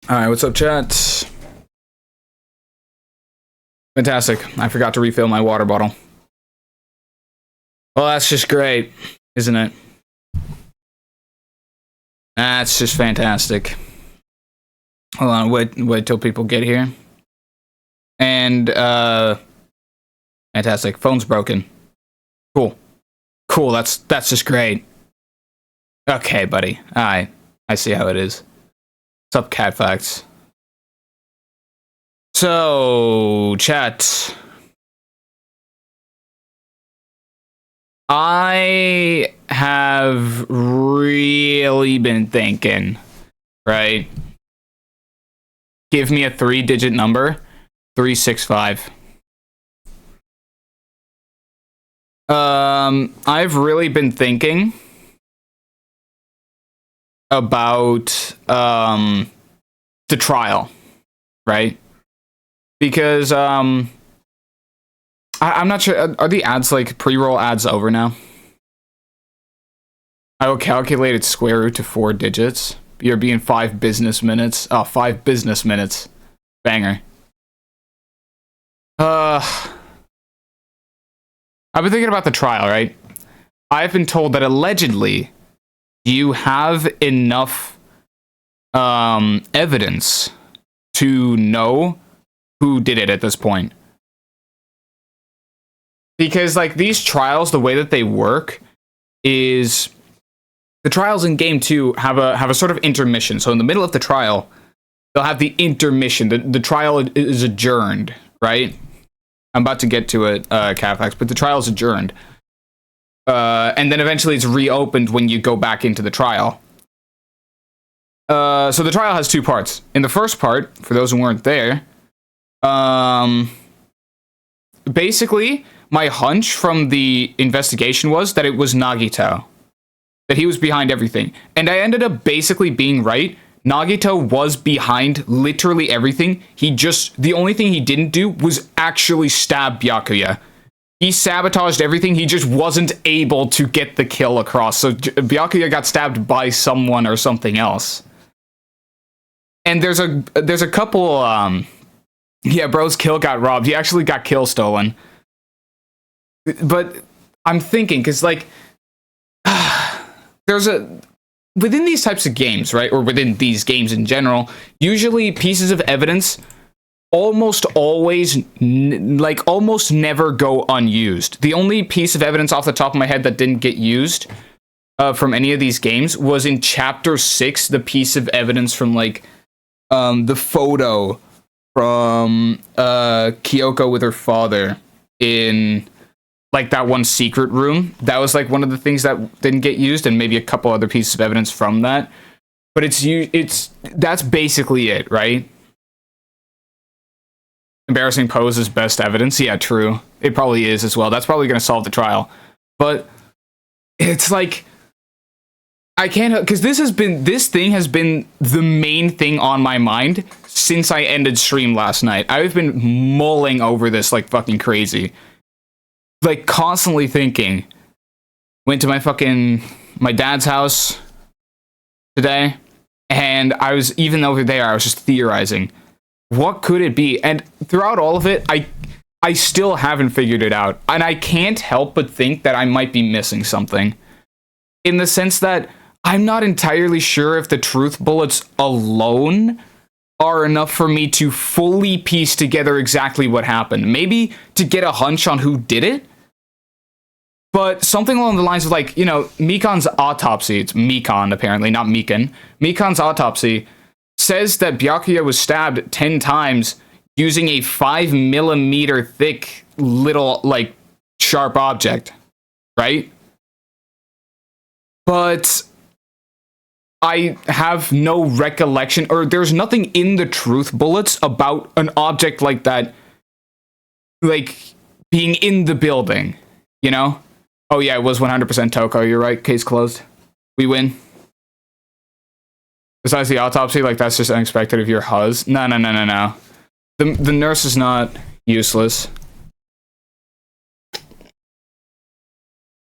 Alright, what's up, chat? Fantastic. I forgot to refill my water bottle. Well, that's just great, isn't it? That's just fantastic. Hold on, wait till people get here. And, fantastic. Phone's broken. Cool. Cool, that's just great. Okay, buddy. Alright. I see how it is. What's up, cat facts? So, chat. I have really been thinking, right? Give me a 3-digit number. 365. I've really been thinking about the trial, right? Because I'm not sure, are the ads, like, pre-roll ads over now? I will calculate its square root to 4 digits. You're being 5 business minutes. Oh, 5 business minutes. Banger. I've been thinking about the trial, right? I've been told that allegedly you have enough evidence to know who did it at this point. Because, like, these trials, the way that they work is the trials in game 2 have a sort of intermission. So in the middle of the trial, they'll have the intermission. The trial is adjourned, right? I'm about to get to it, Cafax, but the trial is adjourned. And then eventually it's reopened when you go back into the trial. So the trial has 2 parts. In the first part, for those who weren't there, basically, my hunch from the investigation was that it was Nagito. That he was behind everything. And I ended up basically being right. Nagito was behind literally everything. The only thing he didn't do was actually stab Byakuya. He sabotaged everything, he just wasn't able to get the kill across. So Byakuya got stabbed by someone or something else. And there's a couple, yeah, bro's kill got robbed. He actually got kill stolen. But I'm thinking, because, like, within these types of games, right, or within these games in general, usually pieces of evidence almost always, almost never go unused. The only piece of evidence off the top of my head that didn't get used from any of these games was in Chapter 6, the piece of evidence from, like, the photo from Kyoko with her father in, like, that one secret room. That was, like, one of the things that didn't get used, and maybe a couple other pieces of evidence from that. But that's basically it, right? Embarrassing pose is best evidence. Yeah, true. It probably is as well. That's probably going to solve the trial. But it's like, I can't, because this thing has been the main thing on my mind since I ended stream last night. I've been mulling over this like fucking crazy. Like, constantly thinking. Went to my dad's house today, and even over there, I was just theorizing. What could it be? And throughout all of it, I still haven't figured it out. And I can't help but think that I might be missing something. In the sense that I'm not entirely sure if the truth bullets alone are enough for me to fully piece together exactly what happened. Maybe to get a hunch on who did it. But something along the lines of, like, you know, Mikan's autopsy, it's Mikan apparently, not Mikan. Mikan's autopsy says that Byakuya was stabbed 10 times using a 5mm thick little, like, sharp object, right? But I have no recollection, or there's nothing in the truth bullets about an object like that, like, being in the building, you know? Oh yeah, it was 100% Toko, you're right, case closed. We win. Besides the autopsy, like, that's just unexpected of your huz. No. The nurse is not useless.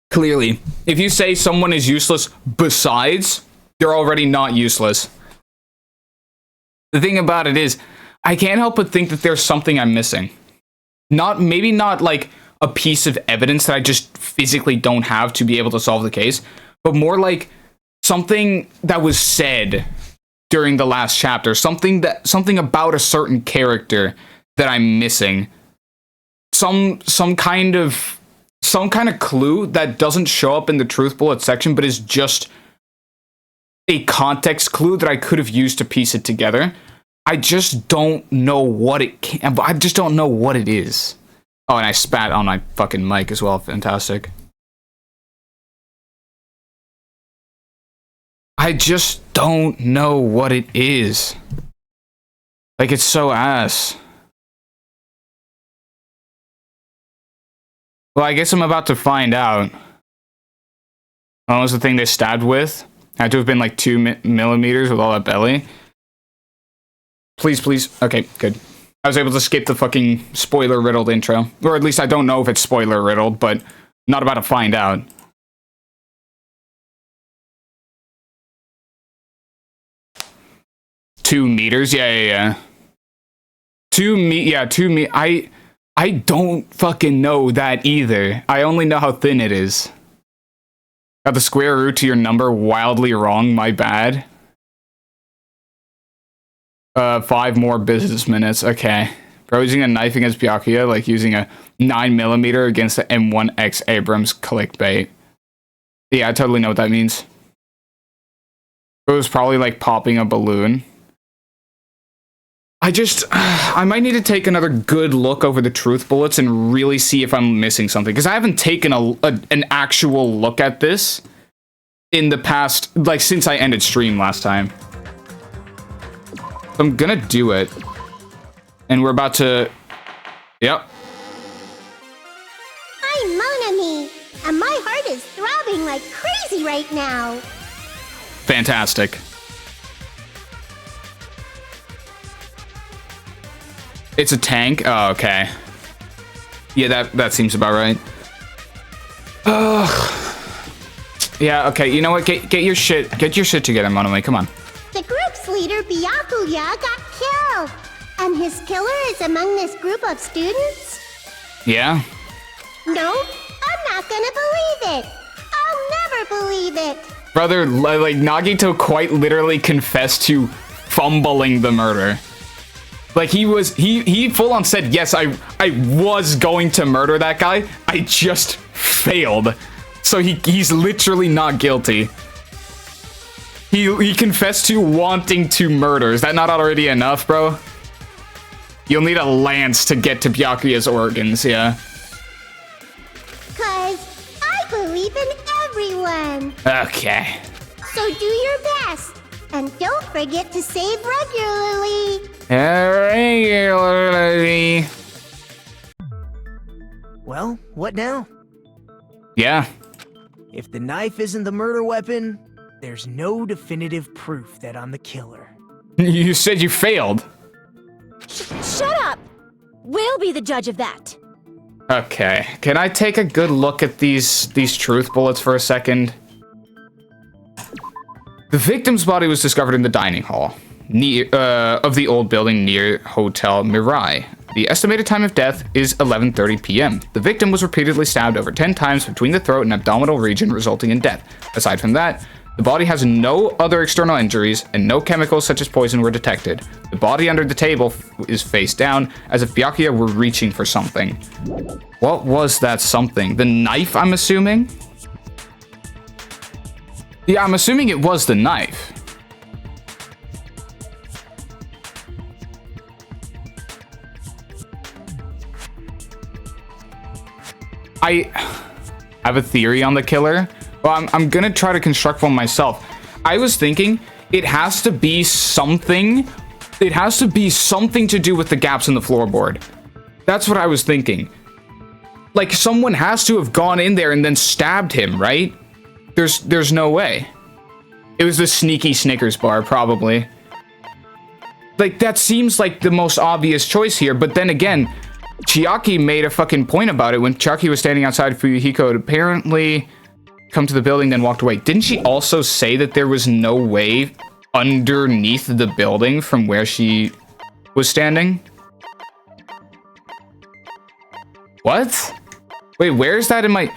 Clearly. If you say someone is useless besides, you're already not useless. The thing about it is, I can't help but think that there's something I'm missing. Maybe not like a piece of evidence that I just physically don't have to be able to solve the case, but more like something that was said during the last chapter, something about a certain character that I'm missing. Some kind of clue that doesn't show up in the truth bullet section, but is just a context clue that I could have used to piece it together. I just don't know what I just don't know what it is. Oh, and I spat on my fucking mic as well. Fantastic. I just don't know what it is. Like, it's so ass. Well, I guess I'm about to find out. What was the thing they stabbed with? Had to have been like 2 millimeters with all that belly. Please, please. Okay, good. I was able to skip the fucking spoiler-riddled intro. Or at least I don't know if it's spoiler-riddled, but not about to find out. Two meters? Yeah. 2 I don't fucking know that either. I only know how thin it is. Got the square root to your number wildly wrong, my bad. 5 more business minutes, okay. Bro, using a knife against Byakuya, like using a 9mm against the M1X Abrams clickbait. Yeah, I totally know what that means. It was probably like popping a balloon. I might need to take another good look over the truth bullets and really see if I'm missing something. Because I haven't taken an actual look at this in the past, like, since I ended stream last time. So I'm gonna do it. And we're about to... Yep. I'm Monami, and my heart is throbbing like crazy right now. Fantastic. It's a tank? Oh, okay. Yeah, that seems about right. Ugh. Yeah, okay, you know what? Get your shit together, Monami, come on. The group's leader, Byakuya, got killed. And his killer is among this group of students? Yeah? No, I'm not gonna believe it. I'll never believe it. Brother, like, Nagito quite literally confessed to fumbling the murder. Like, he full on said, yes, I was going to murder that guy. I just failed. So he's literally not guilty. He confessed to wanting to murder. Is that not already enough, bro? You'll need a lance to get to Byakuya's organs, yeah. 'Cause I believe in everyone. Okay. So do your best. And don't forget to save regularly. Regularly. Well, what now? Yeah. If the knife isn't the murder weapon, there's no definitive proof that I'm the killer. You said you failed. Shut up! We'll be the judge of that. Okay. Can I take a good look at these truth bullets for a second? The victim's body was discovered in the dining hall of the old building near Hotel Mirai. The estimated time of death is 11:30 p.m. The victim was repeatedly stabbed over 10 times between the throat and abdominal region, resulting in death. Aside from that, the body has no other external injuries, and no chemicals such as poison were detected. The body under the table is face down, as if Byakuya were reaching for something. What was that something? The knife, I'm assuming? Yeah, I'm assuming it was the knife. I have a theory on the killer. Well, I'm gonna try to construct one myself. I was thinking it has to be something. It has to be something to do with the gaps in the floorboard. That's what I was thinking. Like, someone has to have gone in there and then stabbed him, right? There's no way. It was the sneaky Snickers bar, probably. Like, that seems like the most obvious choice here, but then again, Chiaki made a fucking point about it when Chiaki was standing outside Fuyuhiko had apparently come to the building, then walked away. Didn't she also say that there was no way underneath the building from where she was standing. What? Wait, where's that in my...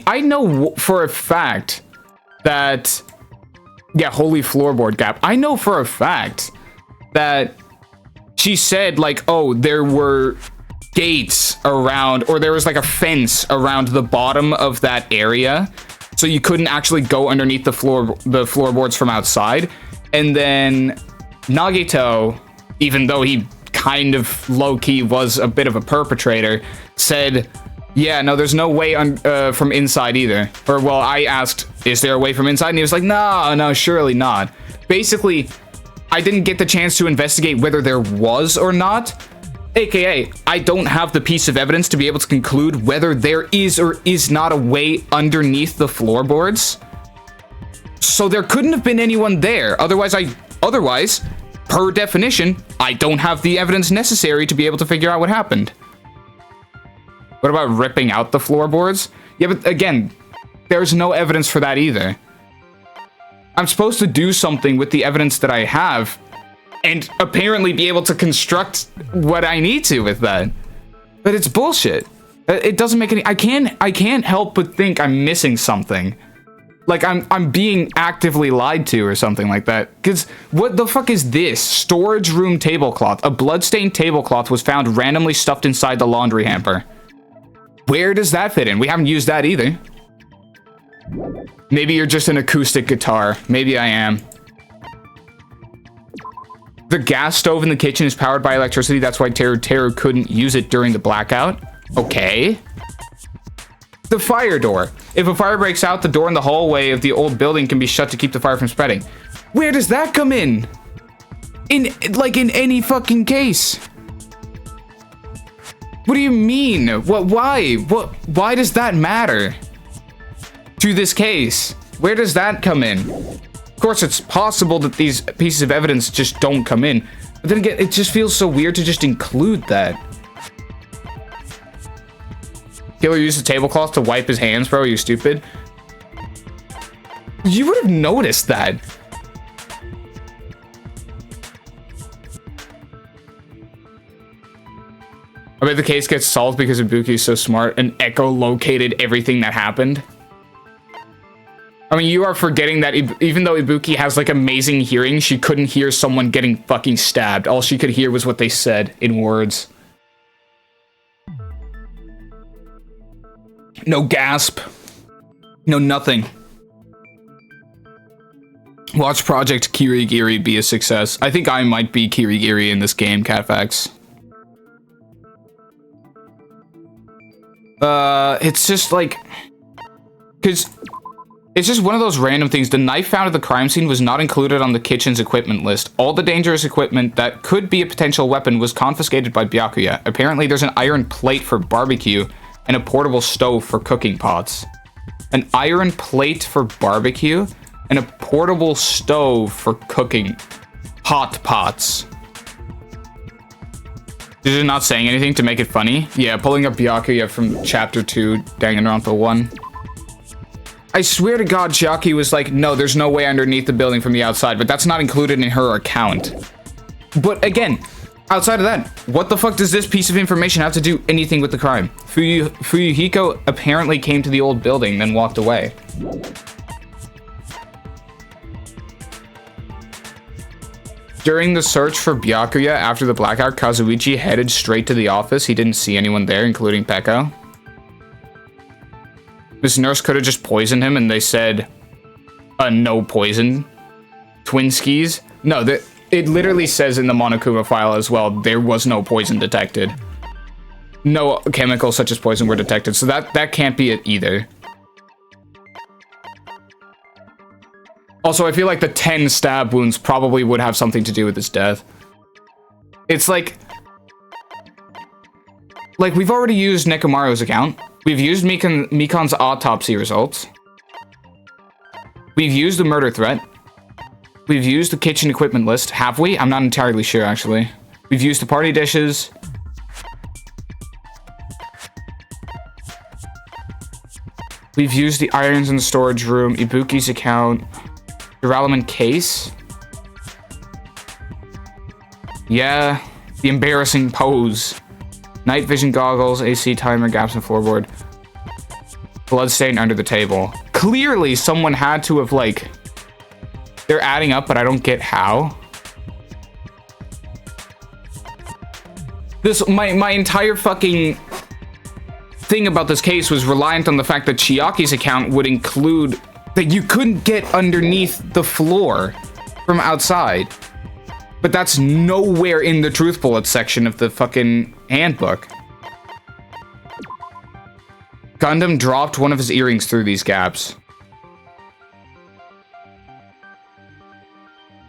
I know for a fact that... Yeah, holy floorboard gap. I know for a fact that she said, like, oh, there were gates around, or there was like a fence around the bottom of that area, so you couldn't actually go underneath the floorboards from outside. And then Nagito, even though he kind of low-key was a bit of a perpetrator, said, yeah, no, there's no way from inside either. Or, well, I asked, is there a way from inside? And he was like, no, surely not. Basically, I didn't get the chance to investigate whether there was or not. AKA, I don't have the piece of evidence to be able to conclude whether there is or is not a way underneath the floorboards. So there couldn't have been anyone there. Otherwise, per definition, I don't have the evidence necessary to be able to figure out what happened. What about ripping out the floorboards? Yeah, but again, there's no evidence for that either. I'm supposed to do something with the evidence that I have and apparently be able to construct what I need to with that. But it's bullshit. It doesn't make any... I can't help but think I'm missing something. Like I'm being actively lied to or something like that. Because what the fuck is this? Storage room tablecloth. A bloodstained tablecloth was found randomly stuffed inside the laundry hamper. Where does that fit in? We haven't used that either. Maybe you're just an acoustic guitar. Maybe I am. The gas stove in the kitchen is powered by electricity. That's why Teru couldn't use it during the blackout. Okay. The fire door. If a fire breaks out, the door in the hallway of the old building can be shut to keep the fire from spreading. Where does that come in? In any fucking case. What do you mean? Why does that matter to this case? Where does that come in? Of course, it's possible that these pieces of evidence just don't come in. But then again, it just feels so weird to just include that. Killer used the tablecloth to wipe his hands, bro. Are you stupid? You would have noticed that. I bet the case gets solved because Ibuki is so smart and echolocated everything that happened. I mean, you are forgetting that even though Ibuki has, like, amazing hearing, she couldn't hear someone getting fucking stabbed. All she could hear was what they said in words. No gasp. No nothing. Watch Project Kirigiri be a success. I think I might be Kirigiri in this game, Catfax. It's just like... Because... It's just one of those random things. The knife found at the crime scene was not included on the kitchen's equipment list. All the dangerous equipment that could be a potential weapon was confiscated by Byakuya. Apparently, there's an iron plate for barbecue and a portable stove for cooking pots. An iron plate for barbecue and a portable stove for cooking hot pots. Is it not saying anything to make it funny? Yeah, pulling up Byakuya from Chapter 2, Danganronpa 1. I swear to God, Chiaki was like, no, there's no way underneath the building from the outside, but that's not included in her account. But again, outside of that, what the fuck does this piece of information have to do anything with the crime? Fuyuhiko apparently came to the old building, then walked away. During the search for Byakuya after the blackout, Kazuichi headed straight to the office. He didn't see anyone there, including Pekko. This nurse could have just poisoned him, and they said, no poison. Twinskies? No, it literally says in the Monokuma file as well, there was no poison detected. No chemicals such as poison were detected, so that can't be it either. Also, I feel like the 10 stab wounds probably would have something to do with his death. It's like we've already used Nekomaru's account. We've used Mikan's autopsy results. We've used the murder threat. We've used the kitchen equipment list. Have we? I'm not entirely sure, actually. We've used the party dishes. We've used the irons in the storage room, Ibuki's account, the Ralaman case. Yeah, the embarrassing pose. Night vision goggles, AC timer, gaps in floorboard. Bloodstain under the table. Clearly, someone had to have, like... They're adding up, but I don't get how. My entire fucking thing about this case was reliant on the fact that Chiaki's account would include that you couldn't get underneath the floor from outside. But that's nowhere in the truth bullet section of the fucking handbook. Gundam dropped one of his earrings through these gaps.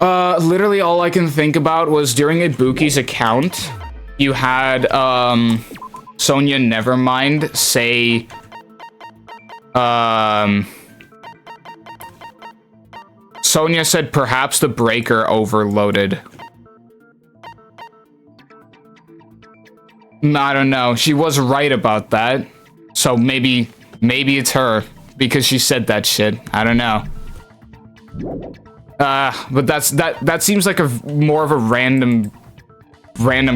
Literally all I can think about was during Ibuki's account, you had, Sonia Nevermind say, Sonia said perhaps the breaker overloaded. I don't know. She was right about that. So maybe it's her because she said that shit. I don't know. But that seems like more of a random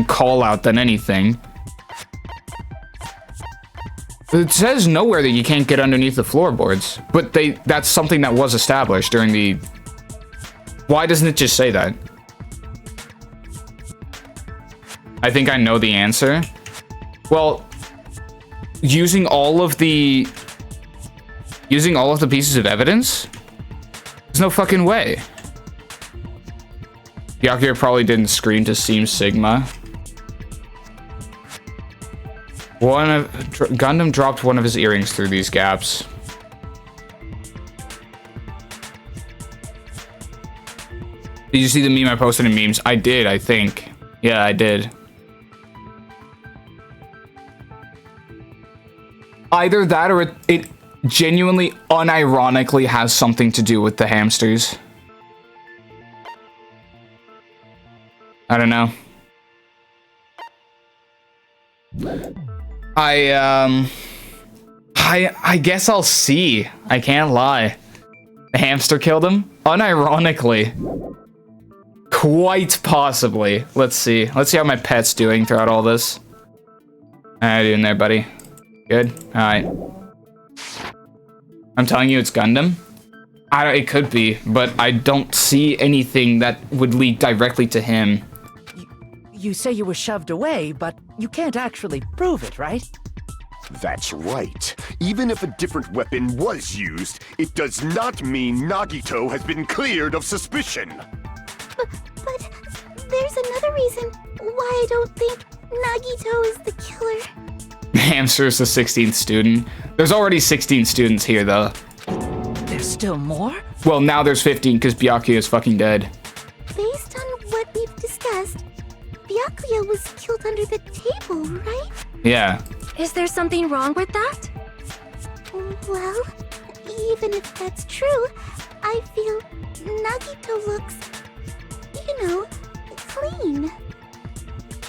call out than anything. It says nowhere that you can't get underneath the floorboards, but that's something that was established during the... Why doesn't it just say that? I think I know the answer. Well, using all of the pieces of evidence? There's no fucking way. Byakuya probably didn't scream to Seam Sigma. Gundam dropped one of his earrings through these gaps. Did you see the meme I posted in memes? I did, I think. Yeah, I did. Either that or it genuinely, unironically has something to do with the hamsters. I don't know. I guess I'll see. I can't lie. The hamster killed him? Unironically. Quite possibly. Let's see. Let's see how my pet's doing throughout all this. How you doing there, buddy? Good? Alright. I'm telling you it's Gundam. It could be, but I don't see anything that would lead directly to him. You say you were shoved away, but you can't actually prove it, right? That's right. Even if a different weapon was used, it does not mean Nagito has been cleared of suspicion. But there's another reason why I don't think Nagito is the killer. Hamster's the 16th student. There's already 16 students here, though. There's still more? Well, now there's 15 because Byakuya is fucking dead. Based on what we've discussed, Byakuya was killed under the table, right? Yeah. Is there something wrong with that? Well, even if that's true, I feel Nagito looks, clean.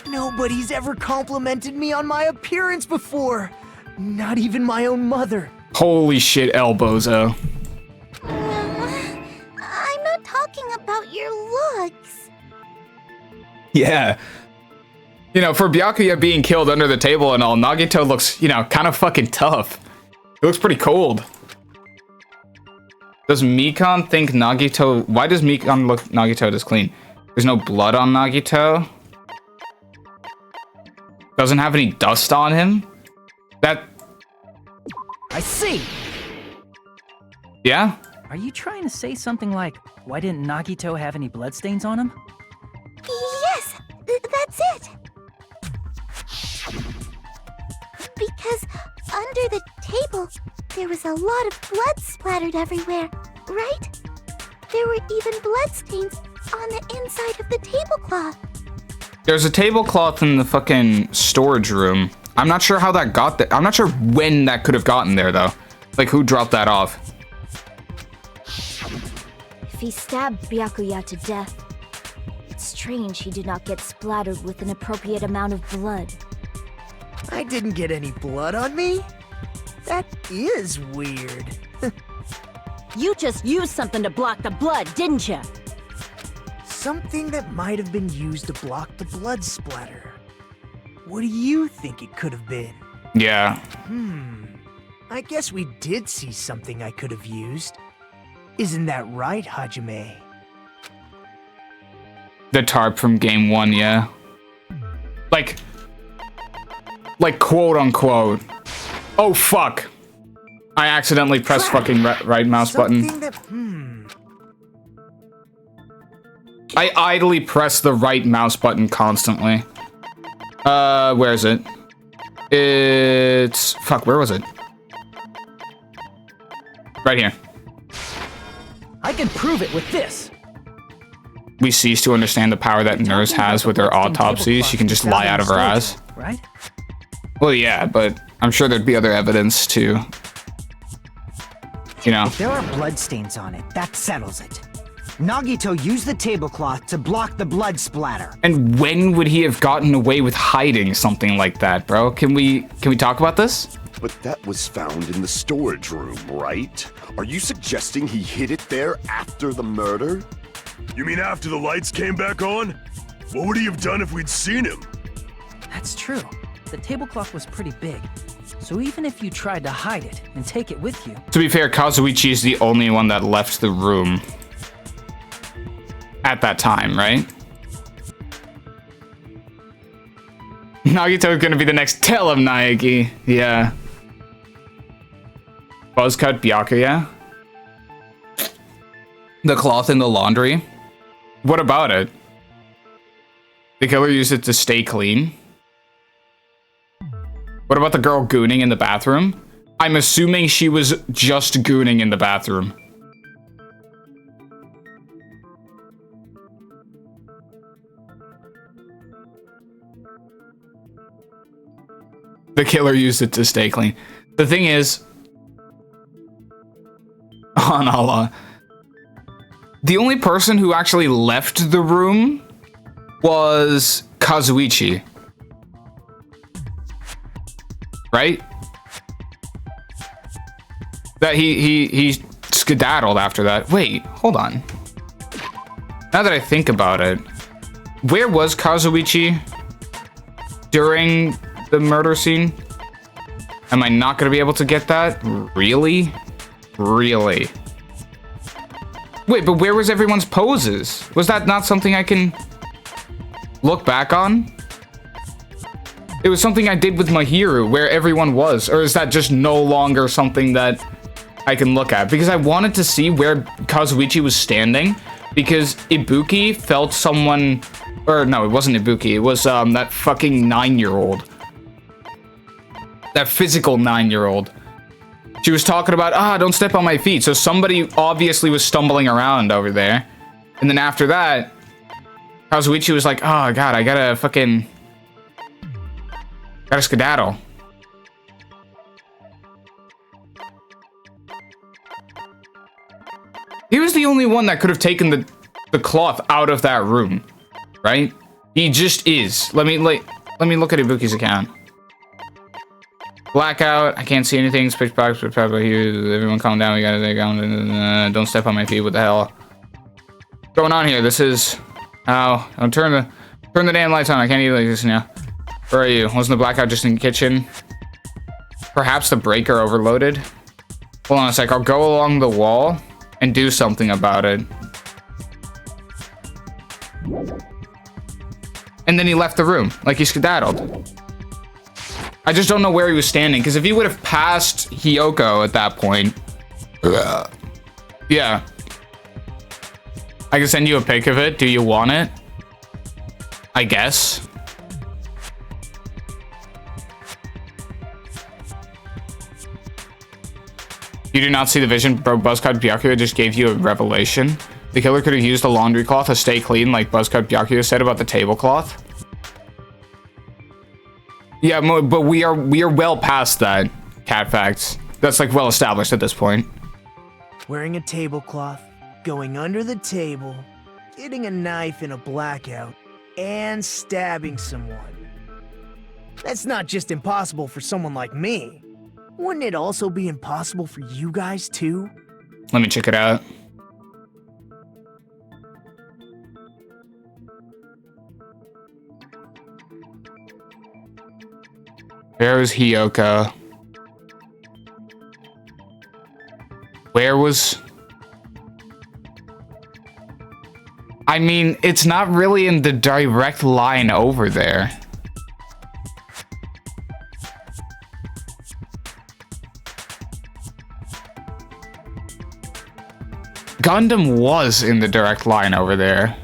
Nobody's ever complimented me on my appearance before. Not even my own mother. Holy shit, Elbozo. I'm not talking about your looks. Yeah. For Byakuya being killed under the table and all, Nagito looks, kind of fucking tough. He looks pretty cold. Does Mikon think Nagito... Why does Mikon look Nagito as clean? There's no blood on Nagito. Doesn't have any dust on him. I see! Yeah? Are you trying to say something like, why didn't Nagito have any bloodstains on him? Yes, that's it. Because under the table, there was a lot of blood splattered everywhere, right? There were even bloodstains on the inside of the tablecloth. There's a tablecloth in the fucking storage room. I'm not sure how that got there. I'm not sure when that could have gotten there, though. Like, who dropped that off? If he stabbed Byakuya to death, it's strange he did not get splattered with an appropriate amount of blood. I didn't get any blood on me? That is weird. You just used something to block the blood, didn't you? something that might have been used to block the blood splatter. What do you think it could have been? Yeah. I guess we did see something I could have used. Isn't that right, Hajime? The tarp from game 1, yeah. Like quote unquote. Oh fuck. I accidentally pressed fucking right mouse button. I idly press the right mouse button constantly. Where is it? It's... Fuck, where was it? Right here. I can prove it with this. We cease to understand the power that nurse has with her autopsies. She can just lie out of her ass. Right? Well, yeah, but I'm sure there'd be other evidence to... You know. If there are bloodstains on it, that settles it. Nagito used the tablecloth to block the blood splatter. And when would he have gotten away with hiding something like that, bro? Can we talk about this? But that was found in the storage room, right? Are you suggesting he hid it there after the murder? You mean after the lights came back on? What would he have done if we'd seen him? That's true. The tablecloth was pretty big. So even if you tried to hide it and take it with you... To be fair, Kazuichi is the only one that left the room at that time, right? Nagito is gonna be the next Tell him, Naegi. Yeah. Buzzcut Byakuya. The cloth in the laundry. What about it? The killer used it to stay clean. What about the girl gooning in the bathroom? I'm assuming she was just gooning in the bathroom. The killer used it to stay clean. The thing is, on Allah, the only person who actually left the room was Kazuichi. Right? That he skedaddled after that. Wait, hold on. Now that I think about it, where was Kazuichi during the murder scene? Am I not going to be able to get that? Really? Really? Wait, but where was everyone's poses? Was that not something I can look back on? It was something I did with Mahiru, where everyone was. Or is that just no longer something that I can look at? Because I wanted to see where Kazuichi was standing, because Ibuki felt someone... Or no, it wasn't Ibuki. It was that fucking 9-year-old. That physical 9-year-old. She was talking about, don't step on my feet. So somebody obviously was stumbling around over there. And then after that, Kazuichi was like, oh god, I gotta fucking... Gotta skedaddle. He was the only one that could have taken the cloth out of that room, right? He just is. Let me look at Ibuki's account. Blackout. I can't see anything. Switch box. Everyone calm down. We gotta take down. Don't step on my feet. What the hell? What's going on here? This is. Oh, I'll turn the damn lights on. I can't eat like this now. Where are you? Wasn't the blackout just in the kitchen? Perhaps the breaker overloaded? Hold on a sec. I'll go along the wall and do something about it. And then he left the room. Like he skedaddled. I just don't know where he was standing. Because if he would have passed Hiyoko at that point... Yeah. I can send you a pic of it. Do you want it? I guess. You do not see the vision, bro. Buzzcut Byakuya just gave you a revelation. The killer could have used a laundry cloth to stay clean, like Buzzcut Byakuya said about the tablecloth. Yeah, but we are well past that, cat facts. That's like well established at this point. Wearing a tablecloth, going under the table, getting a knife in a blackout, and stabbing someone. That's not just impossible for someone like me. Wouldn't it also be impossible for you guys too? Let me check it out. Where was Hyoka? Where was... I mean, it's not really in the direct line over there. Gundam was in the direct line over there.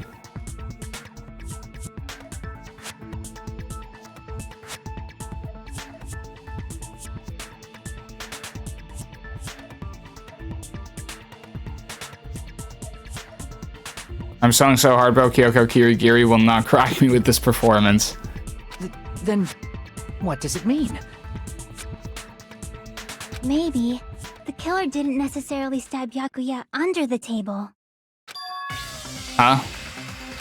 I'm sewing so hard, bro. Kyoko Kirigiri will not crack me with this performance. Then, what does it mean? Maybe the killer didn't necessarily stab Byakuya under the table. Huh?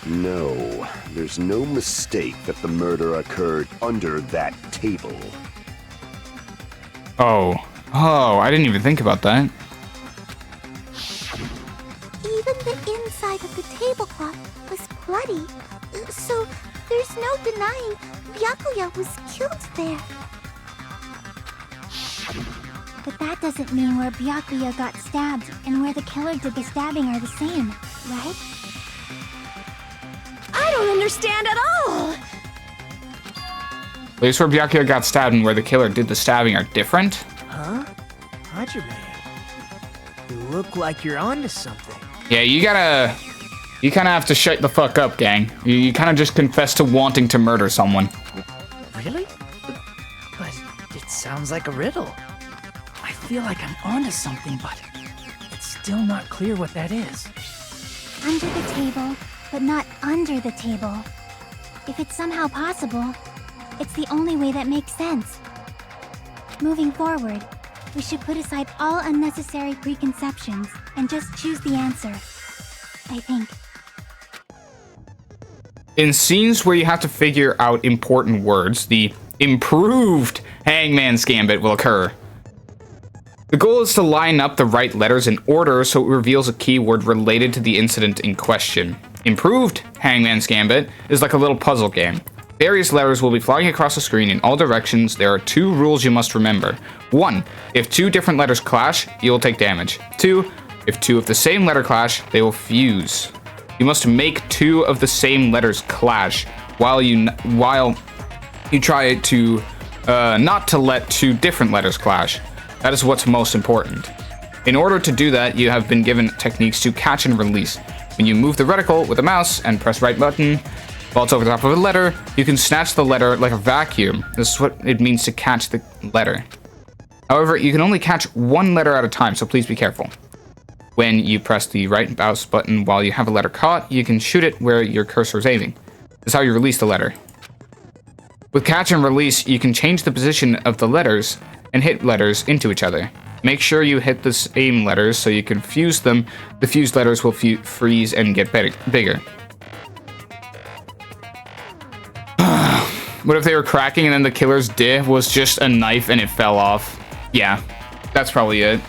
No, there's no mistake that the murder occurred under that table. Oh. Oh, I didn't even think about that. Even the inside of the tablecloth was bloody, so there's no denying Byakuya was killed there. But that doesn't mean where Byakuya got stabbed and where the killer did the stabbing are the same, right? I don't understand at all! At least where Byakuya got stabbed and where the killer did the stabbing are different? Huh? Hajime, you look like you're onto something. Yeah, you kind of have to shut the fuck up, gang. You kind of just confessed to wanting to murder someone. Really? But it sounds like a riddle. I feel like I'm onto something, but it's still not clear what that is. Under the table, but not under the table. If it's somehow possible, it's the only way that makes sense. Moving forward, we should put aside all unnecessary preconceptions and just choose the answer, I think. In scenes where you have to figure out important words, the improved Hangman's Gambit will occur. The goal is to line up the right letters in order so it reveals a keyword related to the incident in question. Improved Hangman's Gambit is like a little puzzle game. Various letters will be flying across the screen in all directions. There are 2 rules you must remember. 1. If 2 different letters clash, you will take damage. 2. If 2 of the same letter clash, they will fuse. You must make 2 of the same letters clash while you try to not to let 2 different letters clash. That is what's most important. In order to do that, you have been given techniques to catch and release. When you move the reticle with a mouse and press right button while it's over the top of a letter, you can snatch the letter like a vacuum. This is what it means to catch the letter. However, you can only catch 1 letter at a time, so please be careful. When you press the right mouse button while you have a letter caught, you can shoot it where your cursor is aiming. This is how you release the letter. With catch and release, you can change the position of the letters and hit letters into each other. Make sure you hit the same letters so you can fuse them. The fused letters will freeze and get bigger. What if they were cracking and then the killer's div was just a knife and it fell off? Yeah, that's probably it.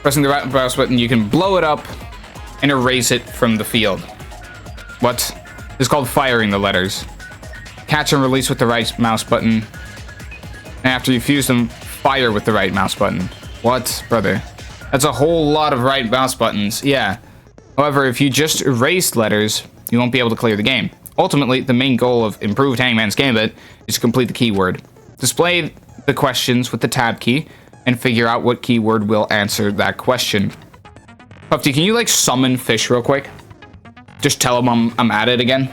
Pressing the right mouse button, you can blow it up and erase it from the field. What? This is called firing the letters. Catch and release with the right mouse button. And after you fuse them, fire with the right mouse button. What, brother? That's a whole lot of right mouse buttons, yeah. However, if you just erase letters, you won't be able to clear the game. Ultimately, the main goal of Improved Hangman's Gambit is to complete the keyword. Display the questions with the tab key, and figure out what keyword will answer that question. Puffy, can you, like, summon Fish real quick? Just tell him I'm at it again.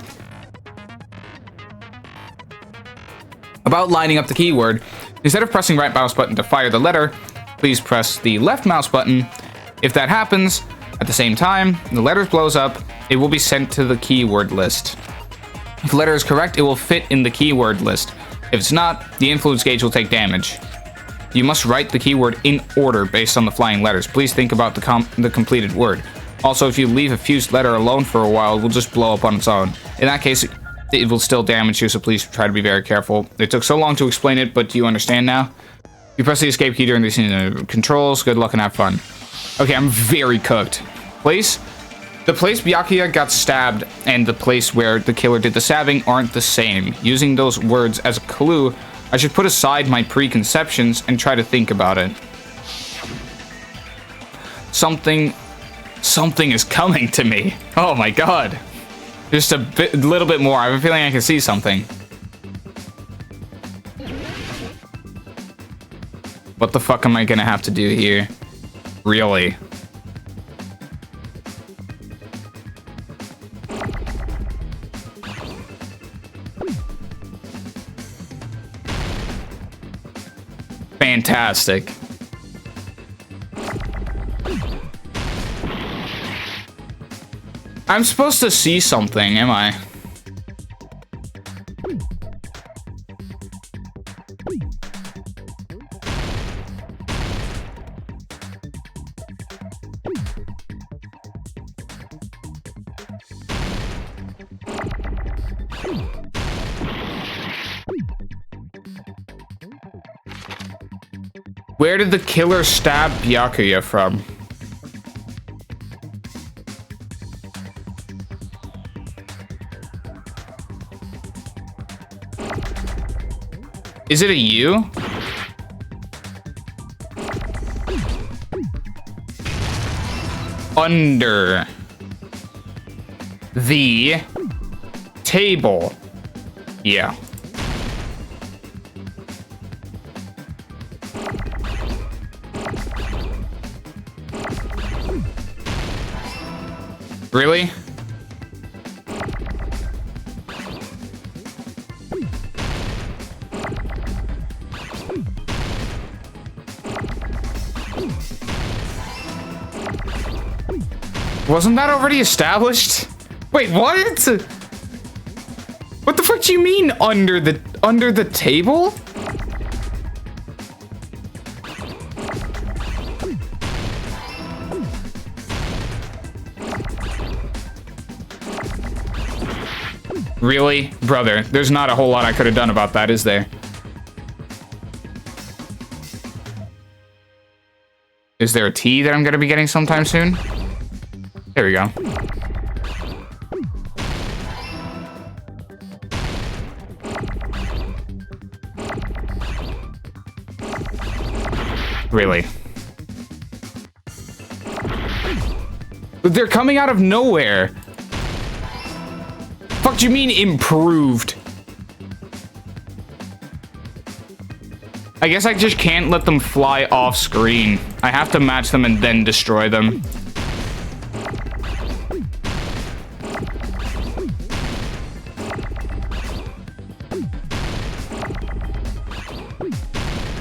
About lining up the keyword, instead of pressing right mouse button to fire the letter, please press the left mouse button. If that happens, at the same time, the letter blows up, it will be sent to the keyword list. If the letter is correct, it will fit in the keyword list. If it's not, the influence gauge will take damage. You must write the keyword in order based on the flying letters. Please think about the completed word. Also, if you leave a fused letter alone for a while, it will just blow up on its own. In that case, it will still damage you, so please try to be very careful. It took so long to explain it, but do you understand now? You press the escape key during these controls. Good luck and have fun. Okay, I'm very cooked. The place Byakuya got stabbed and the place where the killer did the stabbing aren't the same. Using those words as a clue I should put aside my preconceptions and try to think about it. Something is coming to me. Oh my god. Just a little bit more. I have a feeling I can see something. What the fuck am I gonna have to do here? Really? Fantastic. I'm supposed to see something, am I? Where did the killer stab Byakuya from? Is it a U? Under the table. Yeah. Really? Wasn't that already established? Wait, what? What the fuck do you mean under the table? Really? Brother, there's not a whole lot I could have done about that, is there? Is there a tea that I'm gonna be getting sometime soon? There we go. Really? They're coming out of nowhere. Fuck do you mean improved? I guess I just can't let them fly off screen. I have to match them and then destroy them.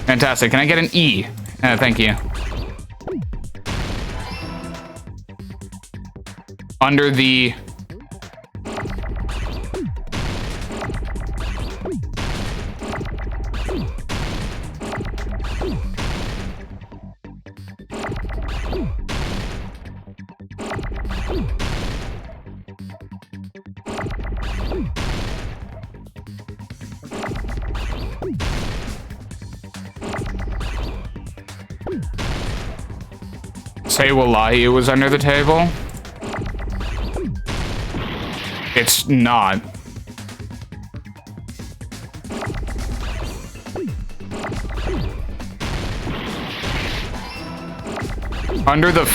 Fantastic. Can I get an E? Thank you. Under the... Say wallahi it was under the table? It's not. Under the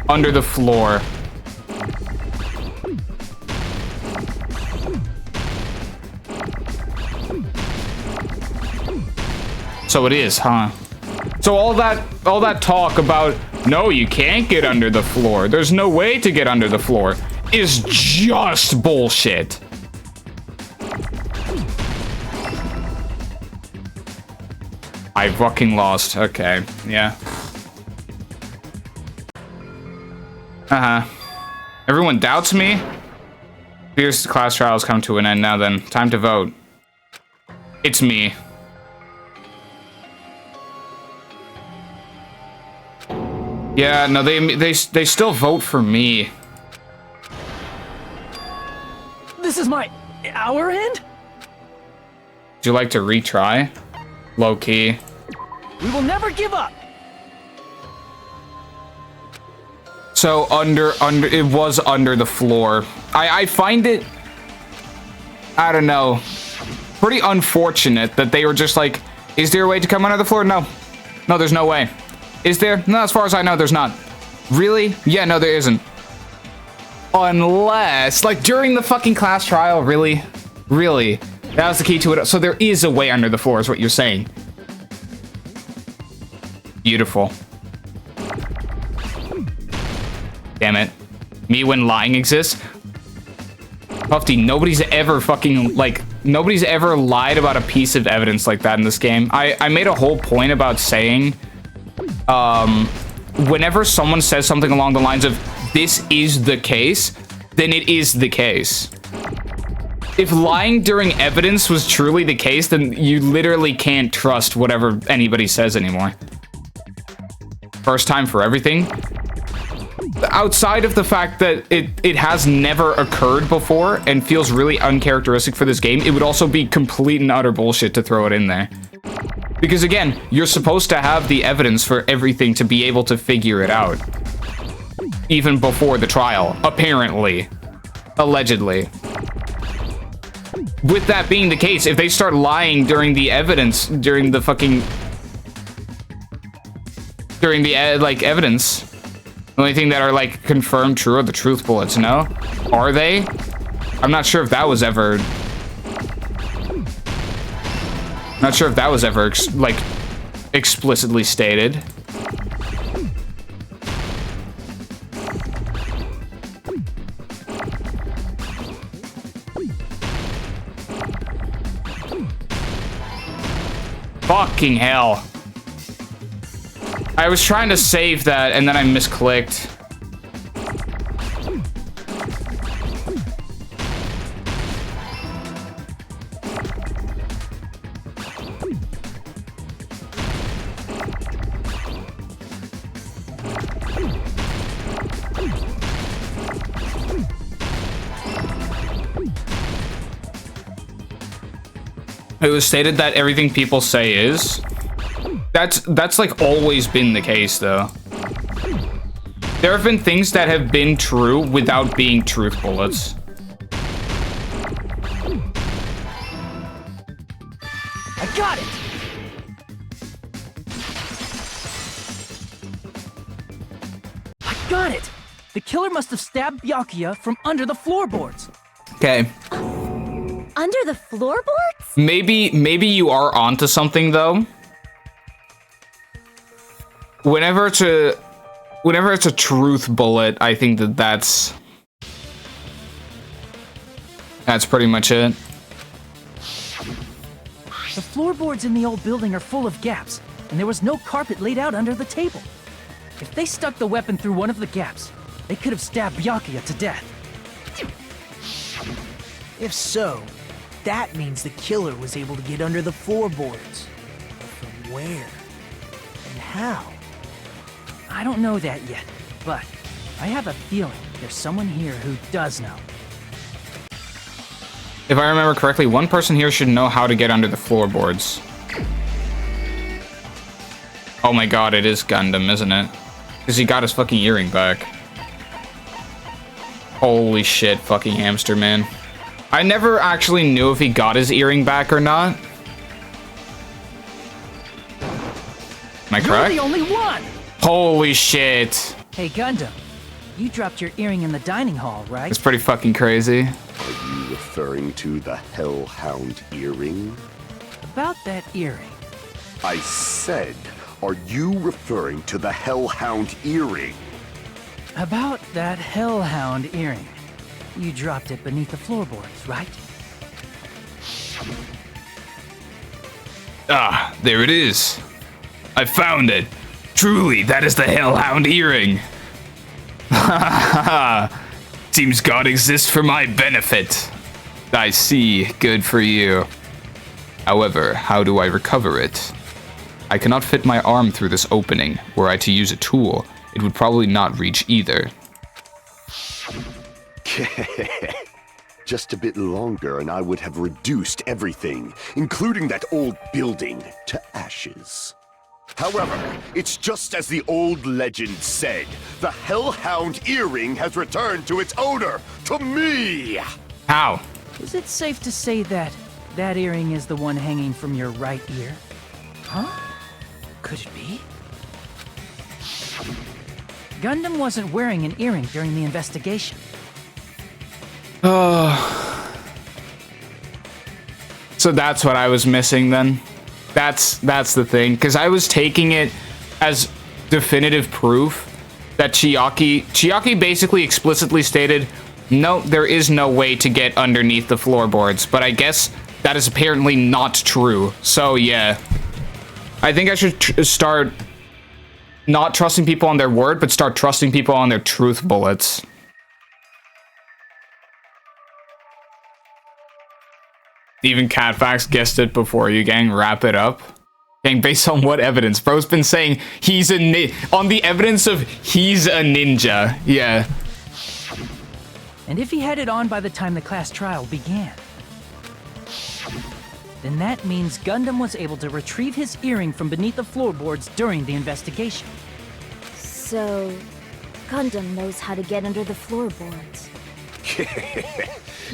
under the floor. So it is, huh? So all that talk about no, you can't get under the floor. There's no way to get under the floor is just bullshit. I fucking lost. Okay, yeah. Everyone doubts me? Fierce class trials come to an end now then. Time to vote. It's me. Yeah, no, they still vote for me. This is our end? Would you like to retry? Low key. We will never give up. So it was under the floor I find it, I don't know, pretty unfortunate that they were just like, is there a way to come under the floor? No. No, there's no way. Is there? No, as far as I know, there's not. Really? Yeah, no, there isn't. Unless, like, during the fucking class trial, really? Really? That was the key to it. So there is a way under the floor, is what you're saying. Beautiful. Damn it. Me when lying exists? Puffy, nobody's ever fucking, like, nobody's ever lied about a piece of evidence like that in this game. I made a whole point about saying, whenever someone says something along the lines of, this is the case, then it is the case. If lying during evidence was truly the case, then you literally can't trust whatever anybody says anymore. First time for everything. Outside of the fact that it has never occurred before and feels really uncharacteristic for this game, it would also be complete and utter bullshit to throw it in there. Because again, you're supposed to have the evidence for everything to be able to figure it out. Even before the trial, apparently. Allegedly. With that being the case, if they start lying during the evidence, during the fucking... during the, like, evidence... The only thing that are, like, confirmed true are the truth bullets, no? Are they? I'm not sure if that was ever... Not sure if that was ever, like, explicitly stated. Fucking hell. I was trying to save that, and then I misclicked. It was stated that everything people say is... That's like always been the case, though. There have been things that have been true without being truth bullets. I got it! I got it! The killer must have stabbed Byakuya from under the floorboards. Okay. Under the floorboards? Maybe you are onto something, though. Whenever it's a truth bullet, I think that's pretty much it. The floorboards in the old building are full of gaps, and there was no carpet laid out under the table. If they stuck the weapon through one of the gaps, they could have stabbed Byakuya to death. If so, that means the killer was able to get under the floorboards. But from where? And how? I don't know that yet, but I have a feeling there's someone here who does know. If I remember correctly, one person here should know how to get under the floorboards. Oh my god, it is Gundam, isn't it? Because he got his fucking earring back. Holy shit, fucking hamster, man. I never actually knew if he got his earring back or not. Am I correct? You're the only one! Holy shit. Hey, Gundam, you dropped your earring in the dining hall, right? It's pretty fucking crazy. Are you referring to the Hellhound earring? About that earring. I said, are you referring to the Hellhound earring? About that Hellhound earring. You dropped it beneath the floorboards, right? Ah, there it is. I found it. Truly, that is the Hellhound earring. Seems God exists for my benefit. I see. Good for you. However, how do I recover it? I cannot fit my arm through this opening. Were I to use a tool, it would probably not reach either. Just a bit longer and I would have reduced everything, including that old building, to ashes. However, it's just as the old legend said. The Hellhound earring has returned to its owner, to me! How? Is it safe to say that that earring is the one hanging from your right ear? Huh? Could it be? Gundam wasn't wearing an earring during the investigation. So that's what I was missing then. That's the thing, because I was taking it as definitive proof that Chiaki basically explicitly stated, no, there is no way to get underneath the floorboards, but I guess that is apparently not true. So yeah, I think I should start not trusting people on their word, but start trusting people on their truth bullets. Even Catfax guessed it before you, gang. Wrap it up. Gang, based on what evidence? Bro's been saying he's on the evidence of he's a ninja. Yeah. And if he had it on by the time the class trial began, then that means Gundam was able to retrieve his earring from beneath the floorboards during the investigation. So, Gundam knows how to get under the floorboards.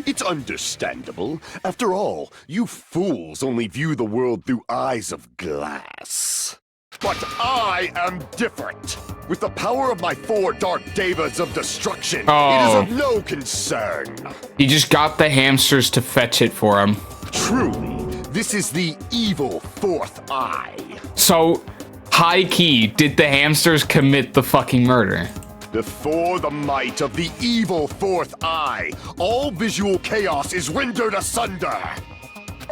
It's understandable. After all, you fools only view the world through eyes of glass. But I am different. With the power of my 4 Dark Devas of Destruction, it is of no concern. He just got the hamsters to fetch it for him. Truly, this is the evil 4th eye. So, high key, did the hamsters commit the fucking murder? Before the might of the evil 4th eye, all visual chaos is rendered asunder.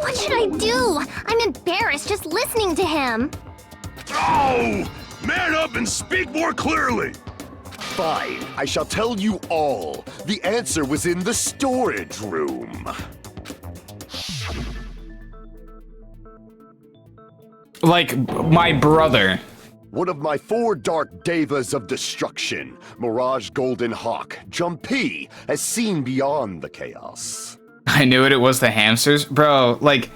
What should I do? I'm embarrassed just listening to him. Oh! Man up and speak more clearly! Fine, I shall tell you all. The answer was in the storage room. Like, my brother. One of my 4 Dark Devas of Destruction, Mirage Golden Hawk, Jumpy, has seen beyond the chaos. I knew it was the hamsters. Bro, like,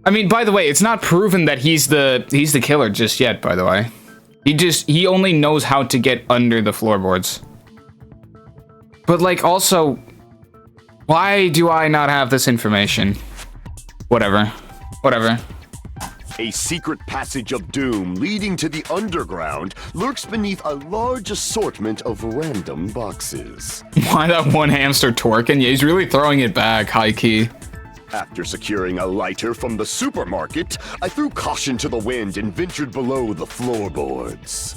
I mean, by the way, it's not proven that he's the killer just yet, by the way. He only knows how to get under the floorboards. But, like, also, why do I not have this information? Whatever. A secret passage of doom leading to the underground lurks beneath a large assortment of random boxes. Why that one hamster twerking? Yeah, he's really throwing it back, high key. After securing a lighter from the supermarket, I threw caution to the wind and ventured below the floorboards.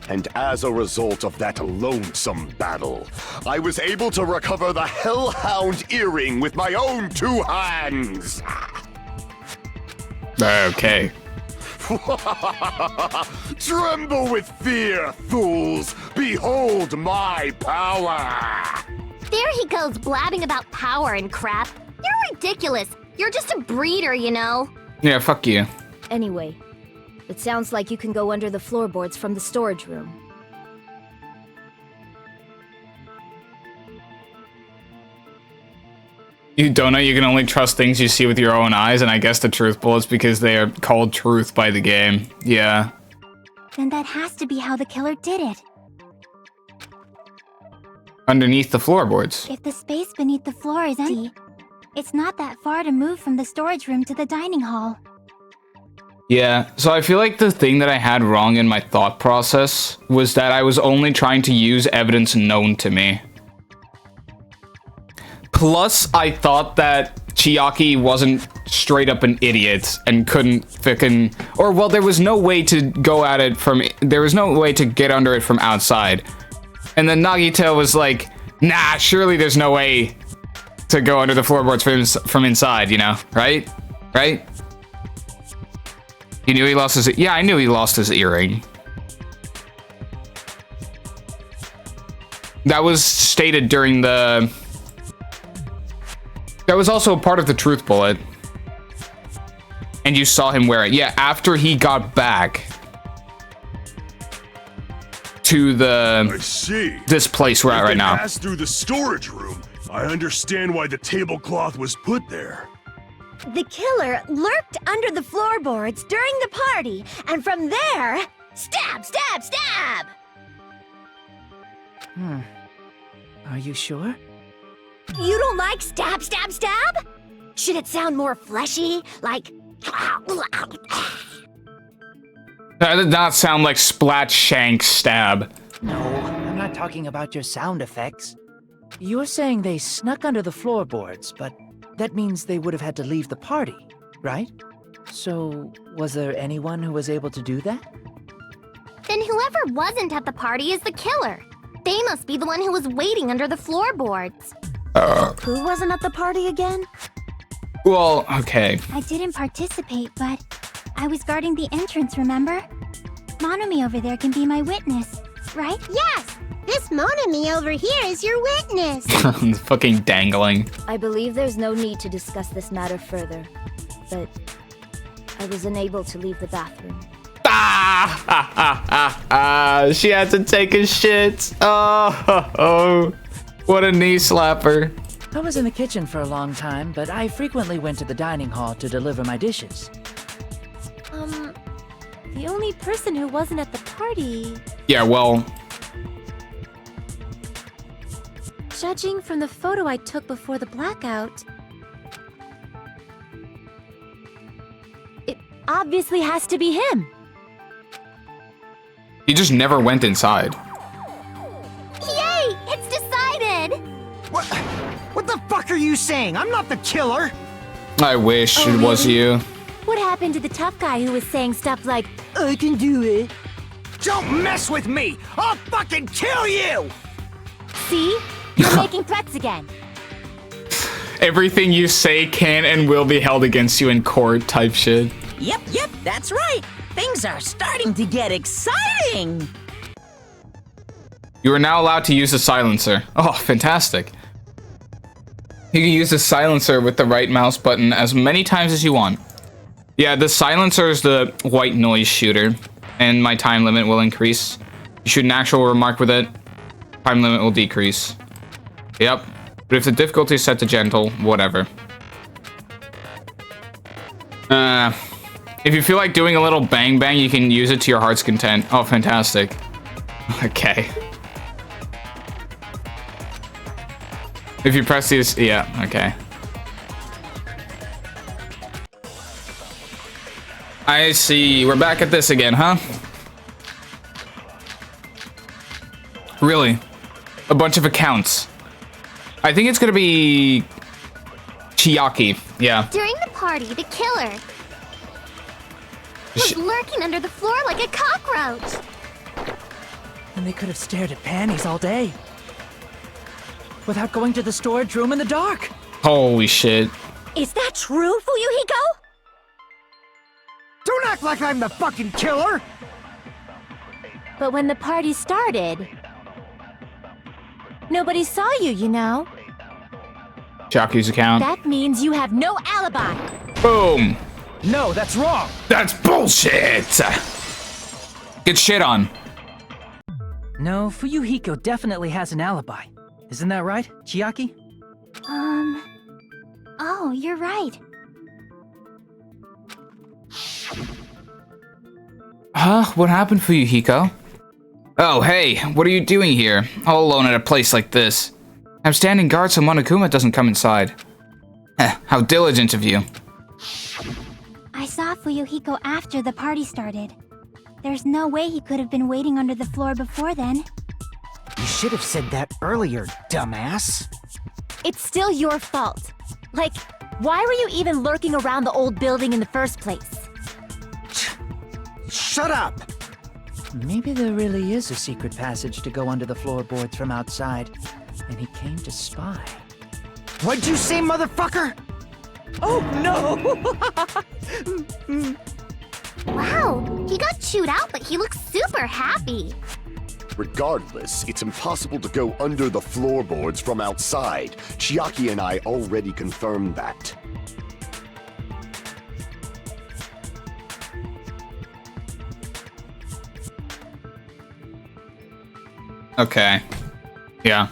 And as a result of that lonesome battle, I was able to recover the Hellhound earring with my own 2 hands. Okay. Tremble with fear, fools! Behold my power! There he goes blabbing about power and crap. You're ridiculous. You're just a breeder, you know. Yeah, fuck you. Anyway, it sounds like you can go under the floorboards from the storage room. You don't know you can only trust things you see with your own eyes, and I guess the truth bullets because they are called truth by the game. Yeah. Then that has to be how the killer did it. Underneath the floorboards. If the space beneath the floor is empty, it's not that far to move from the storage room to the dining hall. Yeah, so I feel like the thing that I had wrong in my thought process was that I was only trying to use evidence known to me. Plus, I thought that Chiaki wasn't straight up an idiot and couldn't frickin'... Or, well, there was no way to go at it from... There was no way to get under it from outside. And then Nagito was like, nah, surely there's no way to go under the floorboards from inside, you know? Right? Right? You knew he lost his... Yeah, I knew he lost his earring. That was stated during the... That was also a part of the truth bullet. And you saw him wear it. Yeah, after he got back to the... I see. This place we're at right now. Passed through the storage room. I understand why the tablecloth was put there. The killer lurked under the floorboards during the party, and from there, stab, stab, stab! Are you sure? You don't like stab, stab, stab? Should it sound more fleshy, like... That did not sound like splat, shank, stab. No, I'm not talking about your sound effects. You're saying they snuck under the floorboards, but that means they would have had to leave the party, right? So, was there anyone who was able to do that? Then whoever wasn't at the party is the killer. They must be the one who was waiting under the floorboards. Who wasn't at the party again? Well, okay. I didn't participate, but I was guarding the entrance, remember? Monomi over there can be my witness, right? Yes! This Monomi over here is your witness! Fucking dangling. I believe there's no need to discuss this matter further, but I was unable to leave the bathroom. She had to take a shit. Oh, what a knee slapper. I was in the kitchen for a long time, but I frequently went to the dining hall to deliver my dishes. The only person who wasn't at the party... Yeah, well, Judging from the photo I took before the blackout... It obviously has to be him. he just never went inside. Yay! It's decided! What the fuck are you saying? I'm not the killer! I wish Oh, it was really? you. What happened to the tough guy who was saying stuff like, I can do it? Don't mess with me! I'll fucking kill you! See? You're making threats again. Everything you say can and will be held against you in court type shit. Yep, that's right. Things are starting to get exciting. You are now allowed to use the silencer. Oh, fantastic. You can use the silencer with the right mouse button as many times as you want. Yeah, the silencer is the white noise shooter, and my time limit will increase. You shoot an actual remark with it, time limit will decrease. Yep, but if the difficulty is set to gentle, whatever. If you feel like doing a little bang bang, you can use it to your heart's content. Oh, fantastic. Okay. If you press these, yeah, okay. I see. We're back at this again, huh? Really? A bunch of accounts. I think it's gonna be Chiaki. Yeah. During the party, the killer was lurking under the floor like a cockroach. And they could have stared at panties all day. Without going to the storage room in the dark. Holy shit. Is that true, Fuyuhiko? Don't act like I'm the fucking killer! But when the party started, nobody saw you, you know? Chiaki's account. That means you have no alibi. Boom. No, that's wrong! That's bullshit. Get shit on. No, Fuyuhiko definitely has an alibi. Isn't that right, Chiaki? Oh, you're right. Huh? What happened for you, Hiko? Oh, hey, what are you doing here? All alone at a place like this. I'm standing guard so Monokuma doesn't come inside. How diligent of you. I saw Fuyuhiko after the party started. There's no way he could have been waiting under the floor before then. You should have said that earlier, dumbass. It's still your fault. Like, why were you even lurking around the old building in the first place? Shut up! Maybe there really is a secret passage to go under the floorboards from outside, and he came to spy. What'd you say, motherfucker? Oh no! Wow, he got chewed out, but he looks super happy. Regardless, it's impossible to go under the floorboards from outside. Chiaki and I already confirmed that. Okay. Yeah.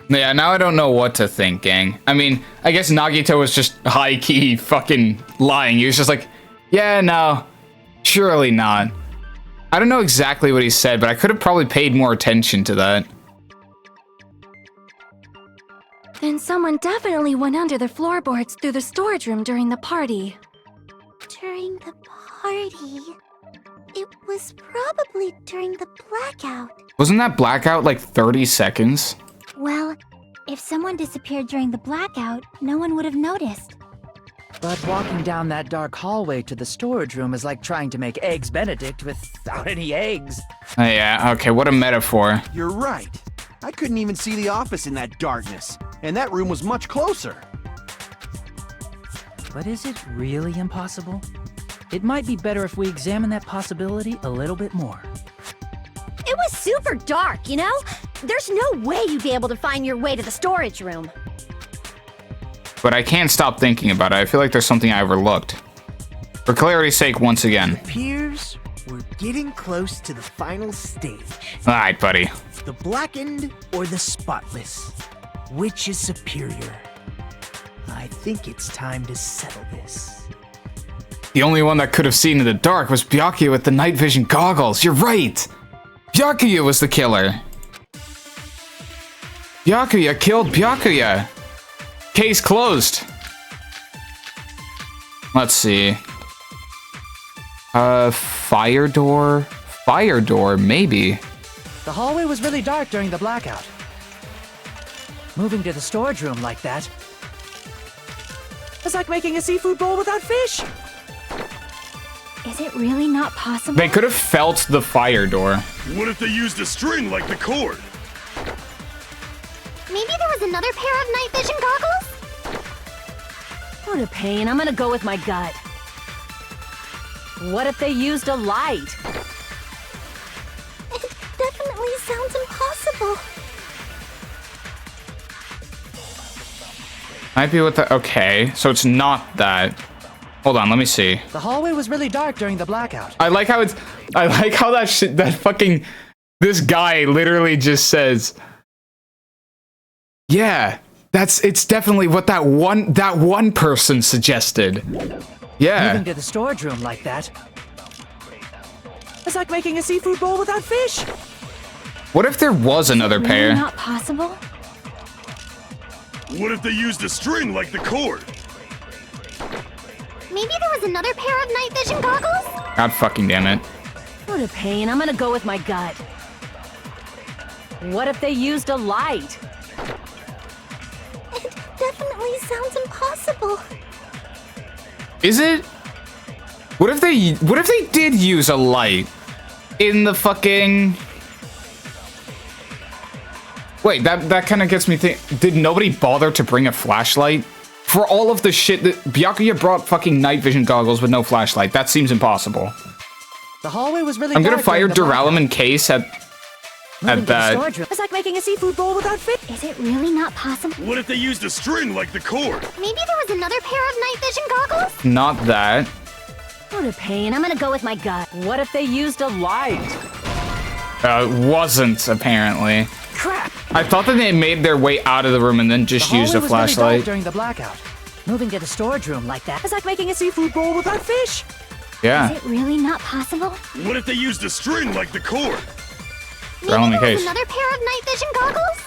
Yeah, now I don't know what to think, gang. I mean, I guess Nagito was just high-key fucking lying. He was just like, yeah, no, surely not. I don't know exactly what he said, but I could have probably paid more attention to that. Then someone definitely went under the floorboards through the storage room during the party. During the party? It was probably during the blackout. Wasn't that blackout like 30 seconds? Well, if someone disappeared during the blackout, no one would have noticed. But walking down that dark hallway to the storage room is like trying to make Eggs Benedict without any eggs. Oh, yeah, okay, what a metaphor. You're right. I couldn't even see the office in that darkness, and that room was much closer. But is it really impossible? It might be better if we examine that possibility a little bit more. It was super dark, you know? There's no way you'd be able to find your way to the storage room. But I can't stop thinking about it. I feel like there's something I overlooked. For clarity's sake, once again. Appears we're getting close to the final stage. Alright, buddy. The blackened or the spotless? Which is superior? I think it's time to settle this. The only one that could have seen in the dark was Byakuya with the night vision goggles. You're right! Byakuya was the killer. Byakuya killed Byakuya. Case closed. Let's see. Fire door? Fire door, maybe. The hallway was really dark during the blackout. Moving to the storage room like that. It's like making a seafood bowl without fish. Is it really not possible? They could have felt the fire door. What if they used a string like the cord? Maybe there was another pair of night vision goggles? What a pain. I'm gonna go with my gut. What if they used a light? It definitely sounds impossible. Might be with the... Okay, so it's not that. Hold on, let me see. The hallway was really dark during the blackout. I like how it's... I like how that shit... That fucking... This guy literally just says... Yeah, it's definitely what that one person suggested. Yeah. Moving to the storage room like that. It's like making a seafood bowl without fish. What if there was another Really pair? not possible? What if they used a string like the cord? Maybe there was another pair of night vision goggles? God fucking damn it. What a pain. I'm gonna go with my gut. What if they used a light? It definitely sounds impossible. Is it? What if they did use a light in the fucking... Wait, that kind of gets me think. Did nobody bother to bring a flashlight? For all of the shit that Byakuya brought fucking night vision goggles with no flashlight. That seems impossible. The hallway was really I'm gonna dark fire during the blackout. Duralum and Case at Moving to the that. storage room. It's like making a seafood bowl without fish. Is it really not possible? What if they used a string like the cord? Maybe there was another pair of night vision goggles? Not that. What a pain. I'm gonna go with my gut. What if they used a light? Wasn't apparently. Crap! I thought that they made their way out of the room and then just used a The hallway was really dark flashlight. during the blackout. Moving to the storage room like that. It's like making a seafood bowl without fish. Yeah. Is it really not possible? What if they used a string like the cord? Maybe Duralum and there was Case. another pair of night vision goggles?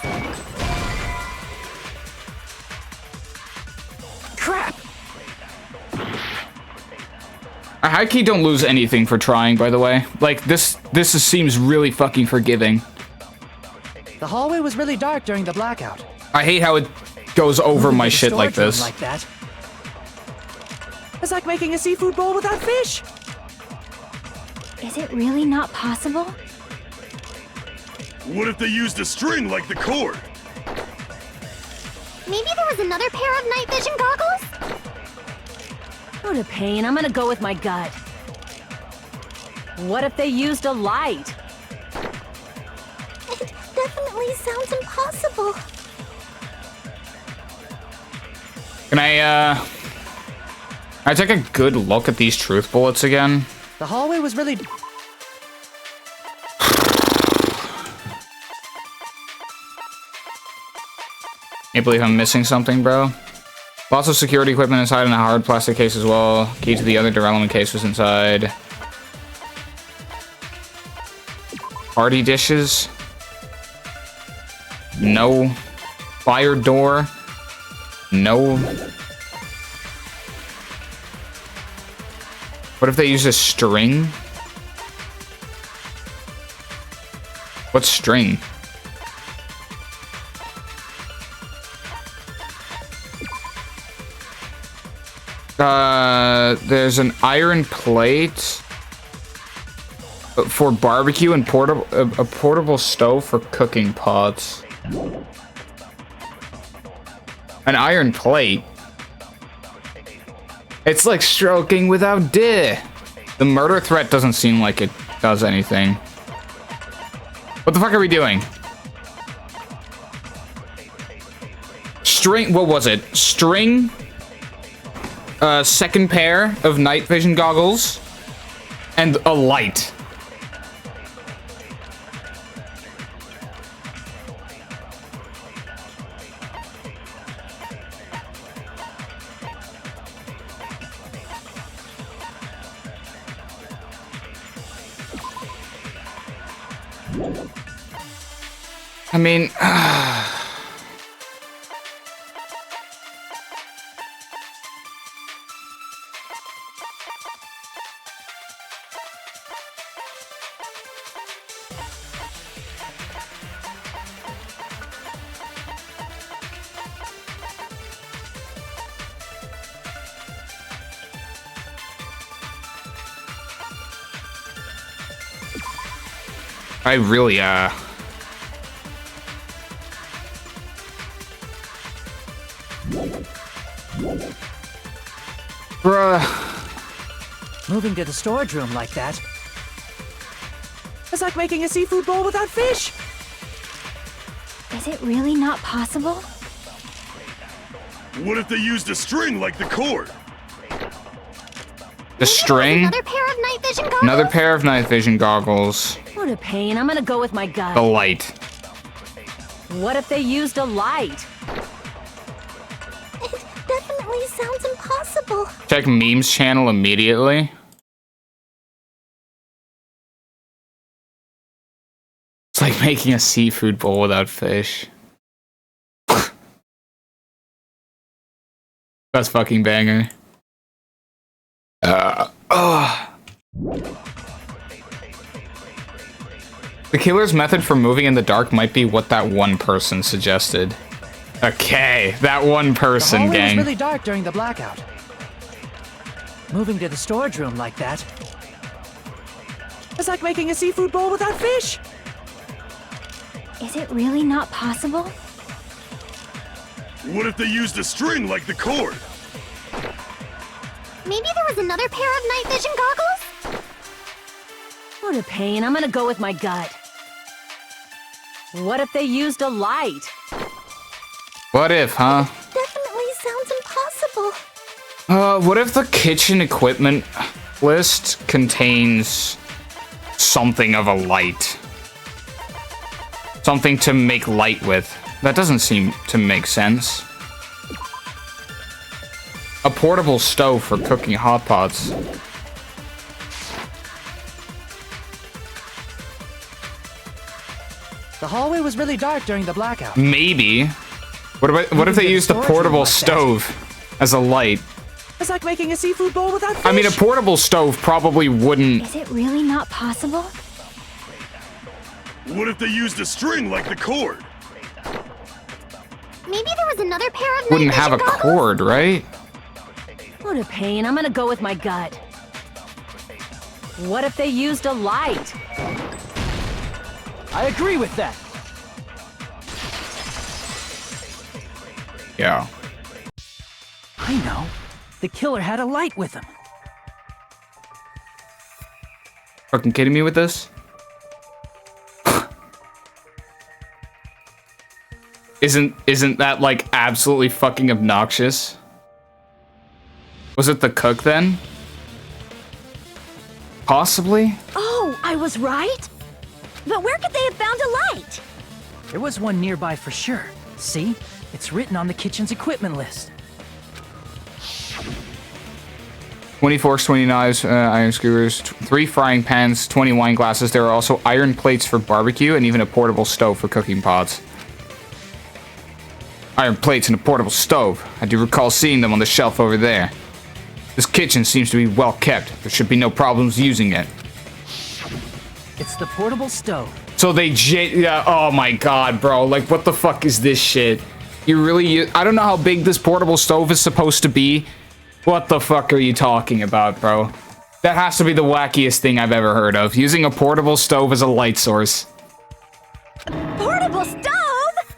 Crap! I high-key don't lose anything for trying, by the way. Like, this seems really fucking forgiving. The hallway was really dark during the blackout. I hate how it goes over Moving my to the shit like storage room this. Like that. It's like making a seafood bowl without fish. Is it really not possible? What if they used a string like the cord? Maybe there was another pair of night vision goggles? What a pain. I'm gonna go with my gut. What if they used a light? It definitely sounds impossible. Can I take a good look at these truth bullets again? The hallway was really... Can't believe I'm missing something, bro. Lots of security equipment inside in a hard plastic case as well. Key to the other derailment case was inside. Party dishes. No. Fire door. No. What if they use a string? What string? There's an iron plate for barbecue and a portable stove for cooking pots. An iron plate? It's like stroking without D. The murder threat doesn't seem like it does anything. What the fuck are we doing? String, what was it? String, second pair of night vision goggles, and a light. I mean, I really, Bruh. Moving to the storage room like that. It's like making a seafood bowl without fish. Is it really not possible? What if they used a string like the cord? The string? Another pair of night vision goggles? Another pair of night vision goggles. What a pain. I'm gonna go with my gut. The light. What if they used a light? It definitely sounds impossible. Check memes channel immediately. It's like making a seafood bowl without fish. That's fucking banger. The killer's method for moving in the dark might be what that one person suggested. Okay, that one person, The hallway gang. was really dark during the blackout. Moving to the storage room like that. It's like making a seafood bowl without fish. Is it really not possible? What if they used a string like the cord? Maybe there was another pair of night vision goggles? What a pain. I'm gonna go with my gut. What if they used a light? What if, huh? Definitely sounds impossible. What if the kitchen equipment list contains something of a light? Something to make light with. That doesn't seem to make sense. A portable stove for cooking hot pots. The hallway was really dark during the blackout. Maybe. What if they used a portable stove as a light? It's like making a seafood bowl without fish. I mean, a portable stove probably wouldn't. Is it really not possible? What if they used a string like the cord? Maybe there was another pair of Wouldn't night have a vision goggles? cord, right? What a pain. I'm gonna go with my gut. What if they used a light? I agree with that. Yeah. I know. The killer had a light with him. Fucking kidding me with this? Isn't that like absolutely fucking obnoxious? Was it the cook then? Possibly? Oh, I was right? But where could they have found a light? There was one nearby for sure. See? It's written on the kitchen's equipment list. 20 forks, 20 knives, iron skewers, 3 frying pans, 20 wine glasses. There are also iron plates for barbecue and even a portable stove for cooking pots. Iron plates and a portable stove. I do recall seeing them on the shelf over there. This kitchen seems to be well kept. There should be no problems using it. It's the portable stove. So they yeah, oh my god, bro. Like, what the fuck is this shit? You really... I don't know how big this portable stove is supposed to be. What the fuck are you talking about, bro? That has to be the wackiest thing I've ever heard of. Using a portable stove as a light source. Portable stove?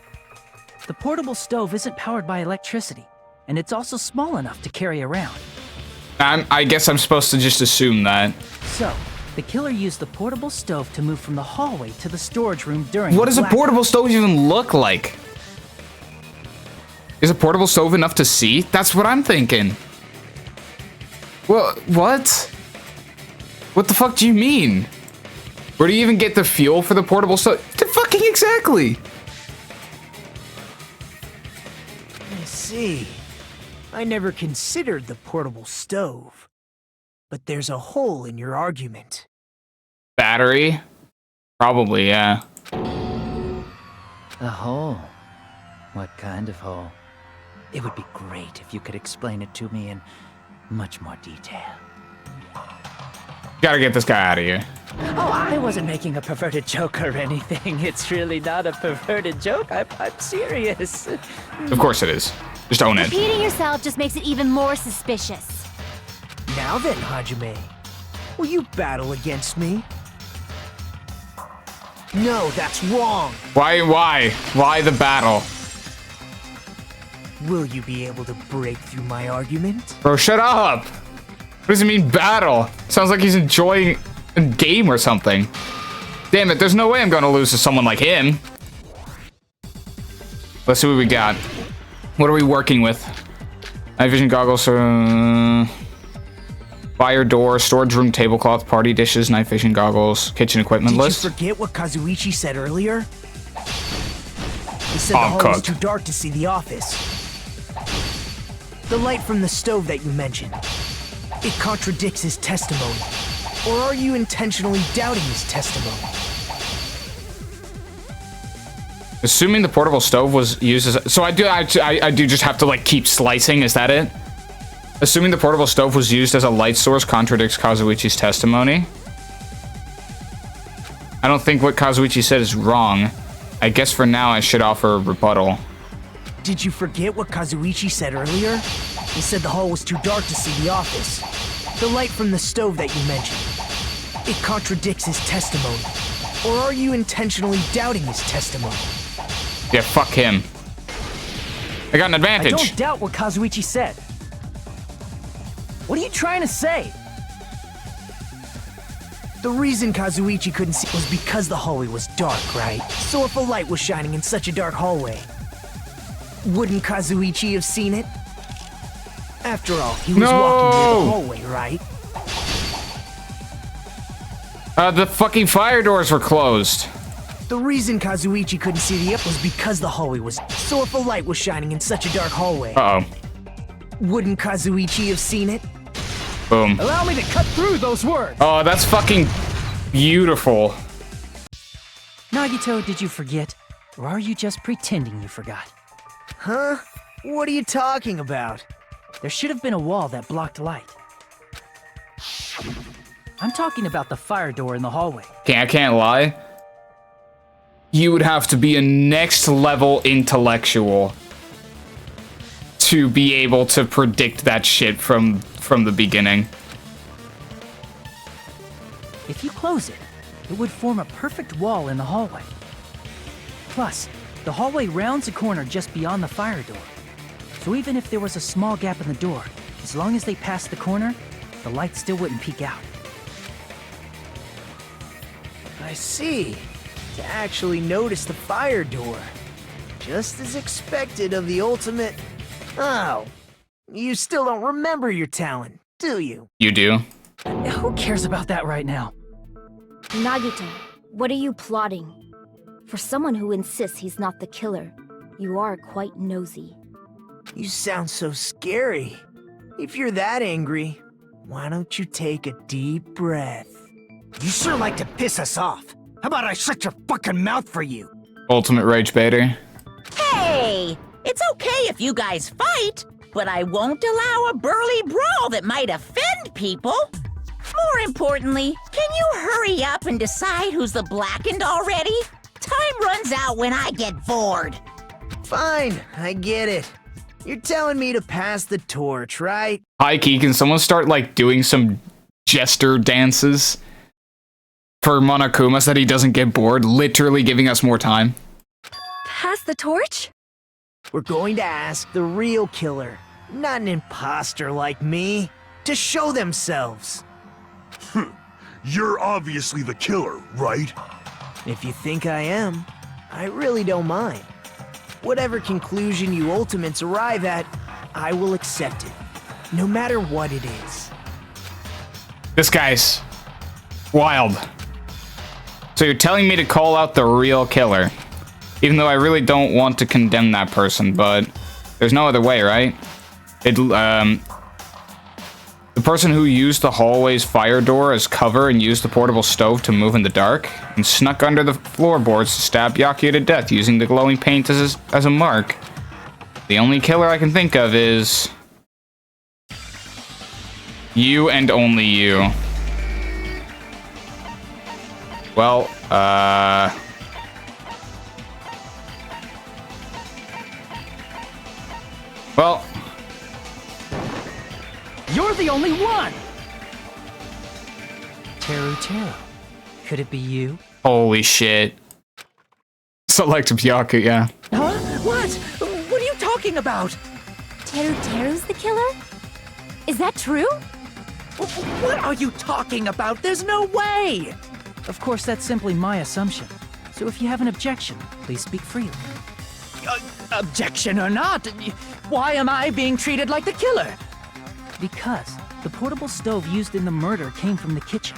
The portable stove isn't powered by electricity, and it's also small enough to carry around. I guess I'm supposed to just assume that. So, the killer used the portable stove to move from the hallway to the storage room during What the does a blackout. portable stove even look like? Is a portable stove enough to see? That's what I'm thinking. Well, what? What the fuck do you mean? Where do you even get the fuel for the portable stove? Fucking exactly. I see. I never considered the portable stove. But there's a hole in your argument. Battery? Probably, yeah. A hole? What kind of hole? It would be great if you could explain it to me in much more detail. Gotta get this guy out of here. Oh, I wasn't making a perverted joke or anything. It's really not a perverted joke. I'm serious. Of course it is. Just own it. Repeating yourself just makes it even more suspicious. Now then, Hajime, will you battle against me? No, that's wrong. Why the battle? Will you be able to break through my argument? Bro, shut up. What does it mean battle? Sounds like he's enjoying a game or something. Damn it, there's no way I'm gonna lose to someone like him. Let's see what we got. What are we working with? Night vision goggles, fire door, storage room, tablecloth, party dishes, night vision goggles, kitchen equipment list. Did you forget what Kazuichi said earlier? He said the hall was too dark to see the office. The light from the stove that you mentioned. It contradicts his testimony. Or are you intentionally doubting his testimony? Assuming the portable stove was used as so I do just have to like keep slicing, is that it? Assuming the portable stove was used as a light source contradicts Kazuichi's testimony. I don't think what Kazuichi said is wrong. I guess for now I should offer a rebuttal. Did you forget what Kazuichi said earlier? He said the hall was too dark to see the office. The light from the stove that you mentioned. It contradicts his testimony. Or are you intentionally doubting his testimony? Yeah, fuck him. I got an advantage. I don't doubt what Kazuichi said. What are you trying to say? The reason Kazuichi couldn't see was because the hallway was dark, right? So if a light was shining in such a dark hallway, wouldn't Kazuichi have seen it? After all, he was walking near the hallway, right? The fucking fire doors were closed. The reason Kazuichi couldn't see the was because the hallway was... So if a light was shining in such a dark hallway... Uh-oh. Wouldn't Kazuichi have seen it? Boom. Allow me to cut through those words! Oh, that's fucking beautiful. Nagito, did you forget? Or are you just pretending you forgot? Huh? What are you talking about? There should have been a wall that blocked light. I'm talking about the fire door in the hallway. Okay, I can't lie. You would have to be a next level intellectual to be able to predict that shit from the beginning. If you close it, it would form a perfect wall in the hallway. Plus, the hallway rounds a corner just beyond the fire door. So even if there was a small gap in the door, as long as they passed the corner, the light still wouldn't peek out. I see. To actually notice the fire door. Just as expected of the ultimate... Oh. You still don't remember your talent, do you? You do? Who cares about that right now? Nagito, what are you plotting? For someone who insists he's not the killer, You are quite nosy. You sound so scary. If you're that angry, why don't you take a deep breath? You sure like to piss us off. How about I shut your fucking mouth for you? Ultimate rage baiter. Hey! It's okay if you guys fight, but I won't allow a burly brawl that might offend people. More importantly, can you hurry up and decide who's the blackened already? Time runs out when I get bored. Fine, I get it. You're telling me to pass the torch, right? Hi, Key, can someone start, like, doing some jester dances for Monokuma so that he doesn't get bored, literally giving us more time? Pass the torch? We're going to ask the real killer, not an imposter like me, to show themselves. You're obviously the killer, right? If you think I am, I really don't mind. Whatever conclusion you ultimates arrive at, I will accept it, no matter what it is. This guy's wild. So you're telling me to call out the real killer, even though I really don't want to condemn that person, but there's no other way, right? The person who used the hallway's fire door as cover and used the portable stove to move in the dark, and snuck under the floorboards to stab Byakuya to death using the glowing paint as a mark. The only killer I can think of is you and only you. Well, well, You're the only one! Teru. Could it be you? holy shit. Select Byakuya. Huh? What? What are you talking about? Teru's the killer? Is that true? What are you talking about? There's no way! Of course, that's simply my assumption. So if you have an objection, please speak freely. Objection or not, why am I being treated like the killer? Because the portable stove used in the murder came from the kitchen.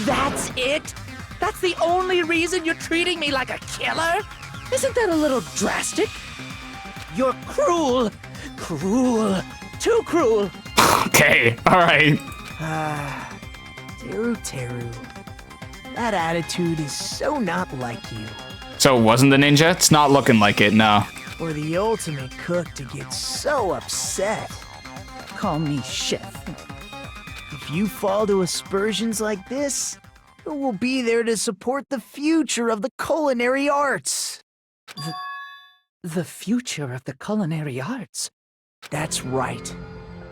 That's it? That's the only reason you're treating me like a killer? Isn't that a little drastic? You're cruel. Cruel. Too cruel. Okay, alright. Teru. That attitude is so not like you. So it wasn't the ninja? It's not looking like it, no. Or the ultimate cook to get so upset. Call me chef. If you fall to aspersions like this, who will be there to support the future of the culinary arts? The future of the culinary arts? That's right.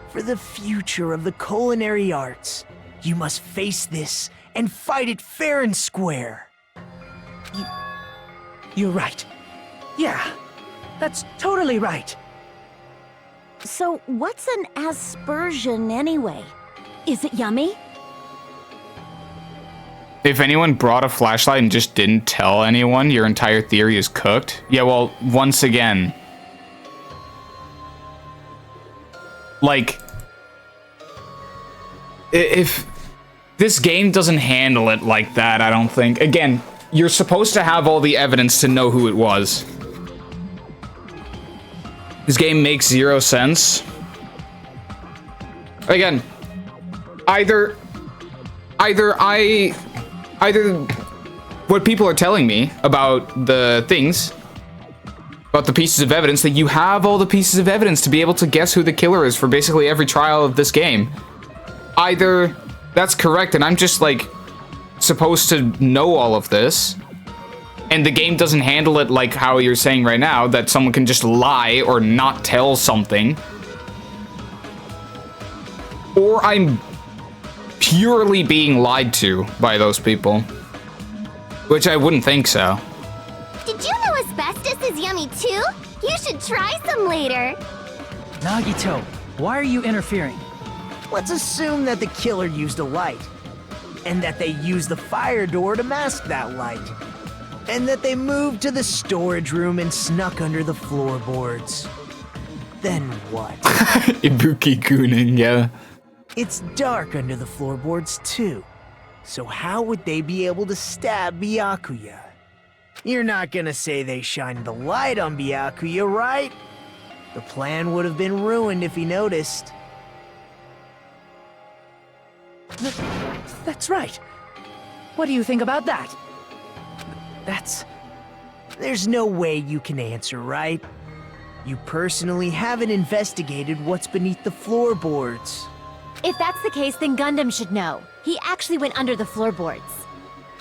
For the future of the culinary arts, you must face this and fight it fair and square. You're right. Yeah, that's totally right. So, what's an aspersion anyway? Is it yummy? If anyone brought a flashlight and just didn't tell anyone, your entire theory is cooked. Yeah, well, once again, like, if this game doesn't handle it like that, I don't think. Again, you're supposed to have all the evidence to know who it was. This game makes zero sense. Again, either what people are telling me about the things, about the pieces of evidence, that you have all the pieces of evidence to be able to guess who the killer is for basically every trial of this game. Either that's correct and I'm just like supposed to know all of this, and the game doesn't handle it like how you're saying right now, that someone can just lie or not tell something, or I'm purely being lied to by those people, which I wouldn't think so. Did you know asbestos is yummy too? You should try some later. Nagito, why are you interfering? Let's assume that the killer used a light, and that they used the fire door to mask that light, and that they moved to the storage room and snuck under the floorboards. Then what? Ibuki-kunin, yeah. It's dark under the floorboards too, so how would they be able to stab Byakuya? You're not gonna say they shined the light on Byakuya, right? The plan would have been ruined if he noticed. That's right. What do you think about that? There's no way you can answer, right? You personally haven't investigated what's beneath the floorboards. If that's the case, then Gundam should know. He actually went under the floorboards.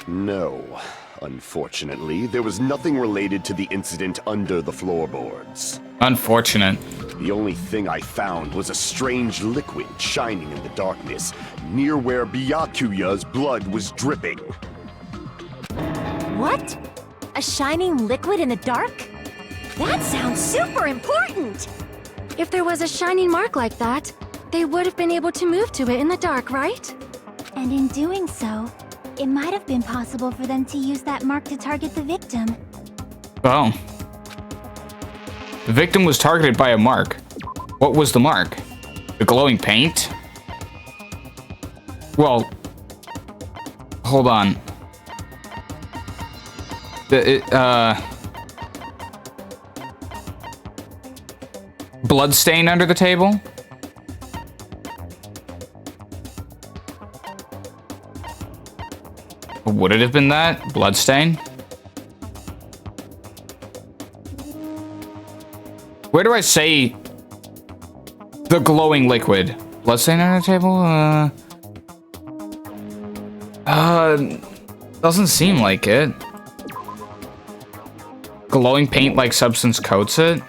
No. Unfortunately, there was nothing related to the incident under the floorboards. Unfortunate. The only thing I found was a strange liquid shining in the darkness, near where Byakuya's blood was dripping. What? A shining liquid in the dark? That sounds super important! If there was a shining mark like that, they would have been able to move to it in the dark, right? And in doing so, it might have been possible for them to use that mark to target the victim. Oh. The victim was targeted by a mark. What was the mark? The glowing paint? Well, hold on. Blood stain under the table? Would it have been that? Bloodstain? Where do I say the glowing liquid? Bloodstain on the table? Doesn't seem like it. Glowing paint-like substance coats it?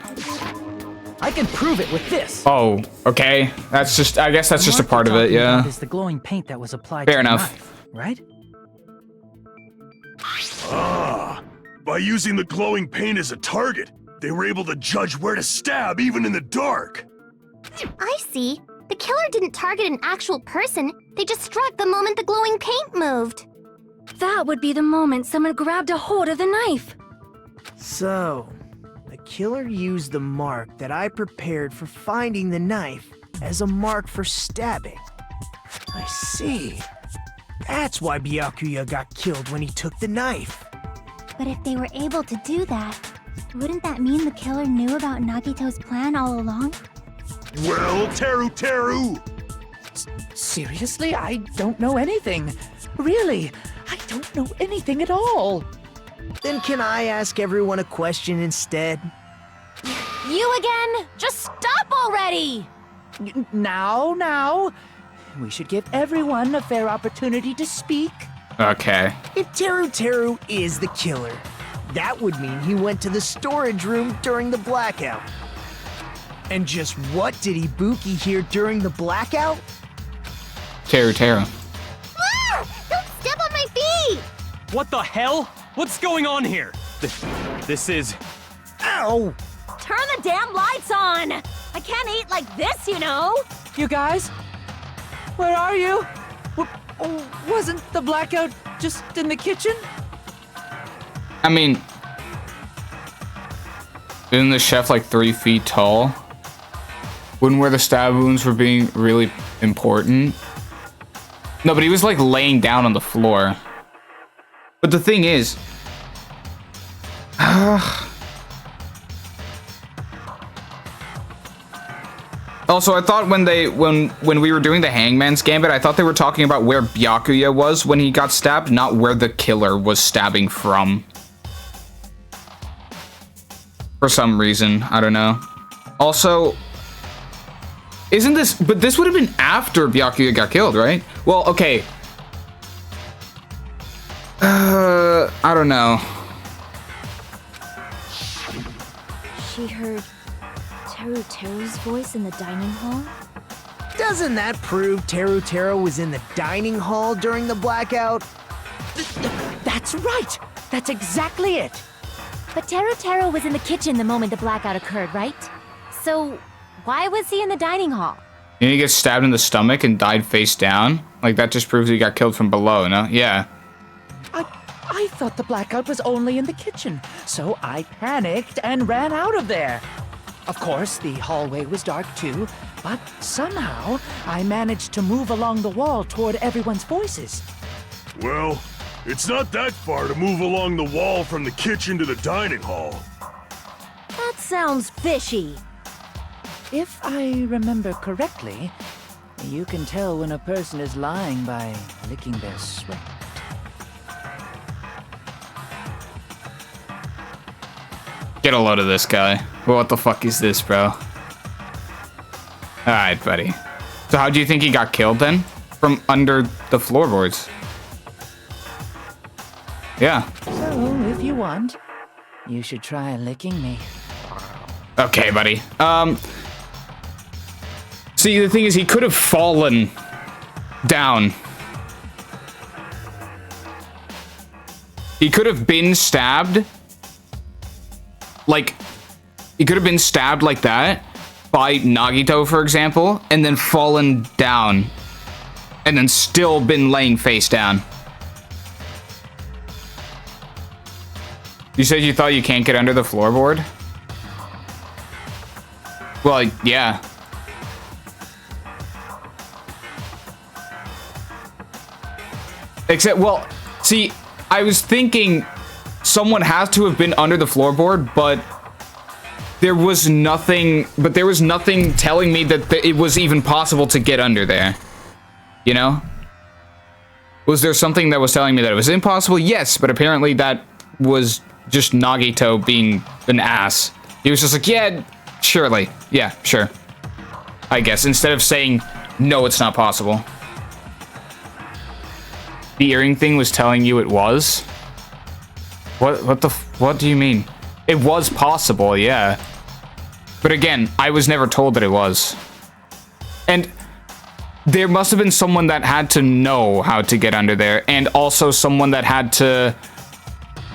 I can prove it with this. Oh, okay. That's just, I guess that's just a part of it, yeah. Is the glowing paint that was applied Fair to enough. the knife, right? Ah, by using the glowing paint as a target, they were able to judge where to stab even in the dark. I see. The killer didn't target an actual person. They just struck the moment the glowing paint moved. That would be the moment someone grabbed a hold of the knife. So, the killer used the mark that I prepared for finding the knife as a mark for stabbing. I see. That's why Byakuya got killed when he took the knife. But if they were able to do that, wouldn't that mean the killer knew about Nagito's plan all along? Well, Teru! Seriously? I don't know anything. Really, I don't know anything at all. Then can I ask everyone a question instead? You again? Just stop already! Now. We should give everyone a fair opportunity to speak. Okay. If Teru is the killer, that would mean he went to the storage room during the blackout. And just what did Ibuki hear during the blackout? Teru. Ah! Don't step on my feet! What the hell? What's going on here? This is... Ow! Turn the damn lights on! I can't eat like this, you know! You guys? Where are you? Wasn't the blackout just in the kitchen? I mean, isn't the chef like 3 feet tall? Wouldn't where the stab wounds were being really important? No, but he was like laying down on the floor. But the thing is, also, I thought when we were doing the Hangman's Gambit, I thought they were talking about where Byakuya was when he got stabbed, not where the killer was stabbing from. For some reason, I don't know. Also, isn't this... But this would have been after Byakuya got killed, right? Well, okay. I don't know. She heard Teru's voice in the dining hall? Doesn't that prove Teru was in the dining hall during the blackout? That's right! That's exactly it! But Teru was in the kitchen the moment the blackout occurred, right? So, why was he in the dining hall? And he gets stabbed in the stomach and died face down? Like, that just proves he got killed from below, no? Yeah. I thought the blackout was only in the kitchen, so I panicked and ran out of there. Of course, the hallway was dark too, but somehow I managed to move along the wall toward everyone's voices. Well, It's not that far to move along the wall from the kitchen to the dining hall. That sounds fishy. If I remember correctly, you can tell when a person is lying by licking their sweat. Get a load of this guy. What the fuck is this, bro? Alright, buddy. So how do you think he got killed then? From under the floorboards. Yeah. So, if you want, you should try licking me. Okay, buddy. See, the thing is, he could have fallen down. He could have been stabbed. Like, he could have been stabbed like that by Nagito, for example, and then fallen down. And then still been laying face down. You said you thought you can't get under the floorboard? Well, yeah. Except, well, see, I was thinking someone has to have been under the floorboard, but there was nothing telling me that it was even possible to get under there. You know? Was there something that was telling me that it was impossible? Yes, but apparently that was just Nagito being an ass. He was just like, yeah, surely. Yeah, sure. I guess, instead of saying, no, it's not possible. The earring thing was telling you it was? What do you mean? It was possible, yeah. But again, I was never told that it was. And there must have been someone that had to know how to get under there, and also someone that had to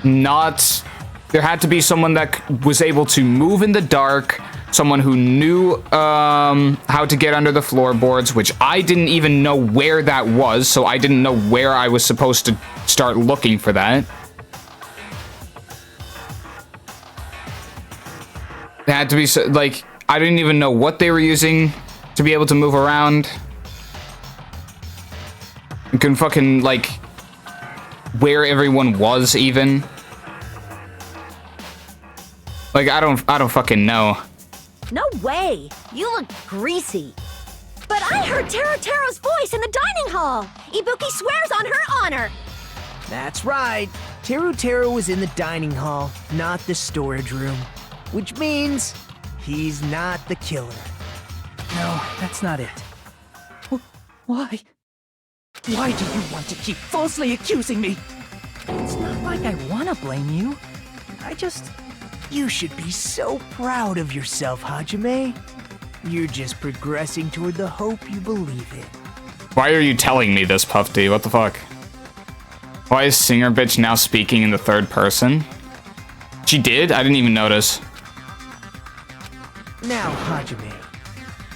not... There had to be someone that was able to move in the dark, someone who knew how to get under the floorboards, which I didn't even know where that was, so I didn't know where I was supposed to start looking for that. It had to be, like, I didn't even know what they were using to be able to move around. You couldn't fucking, like, where everyone was, even. Like, I don't fucking know. No way! You look greasy. But I heard Teruteru's voice in the dining hall! Ibuki swears on her honor! That's right. Teruteru was in the dining hall, not the storage room. Which means he's not the killer. No, that's not it. Why? Why do you want to keep falsely accusing me? It's not like I want to blame you. I just... You should be so proud of yourself, Hajime. You're just progressing toward the hope you believe in. Why are you telling me this, Puff D? What the fuck? Why is Singer Bitch now speaking in the third person? She did? I didn't even notice. Now, Hajime,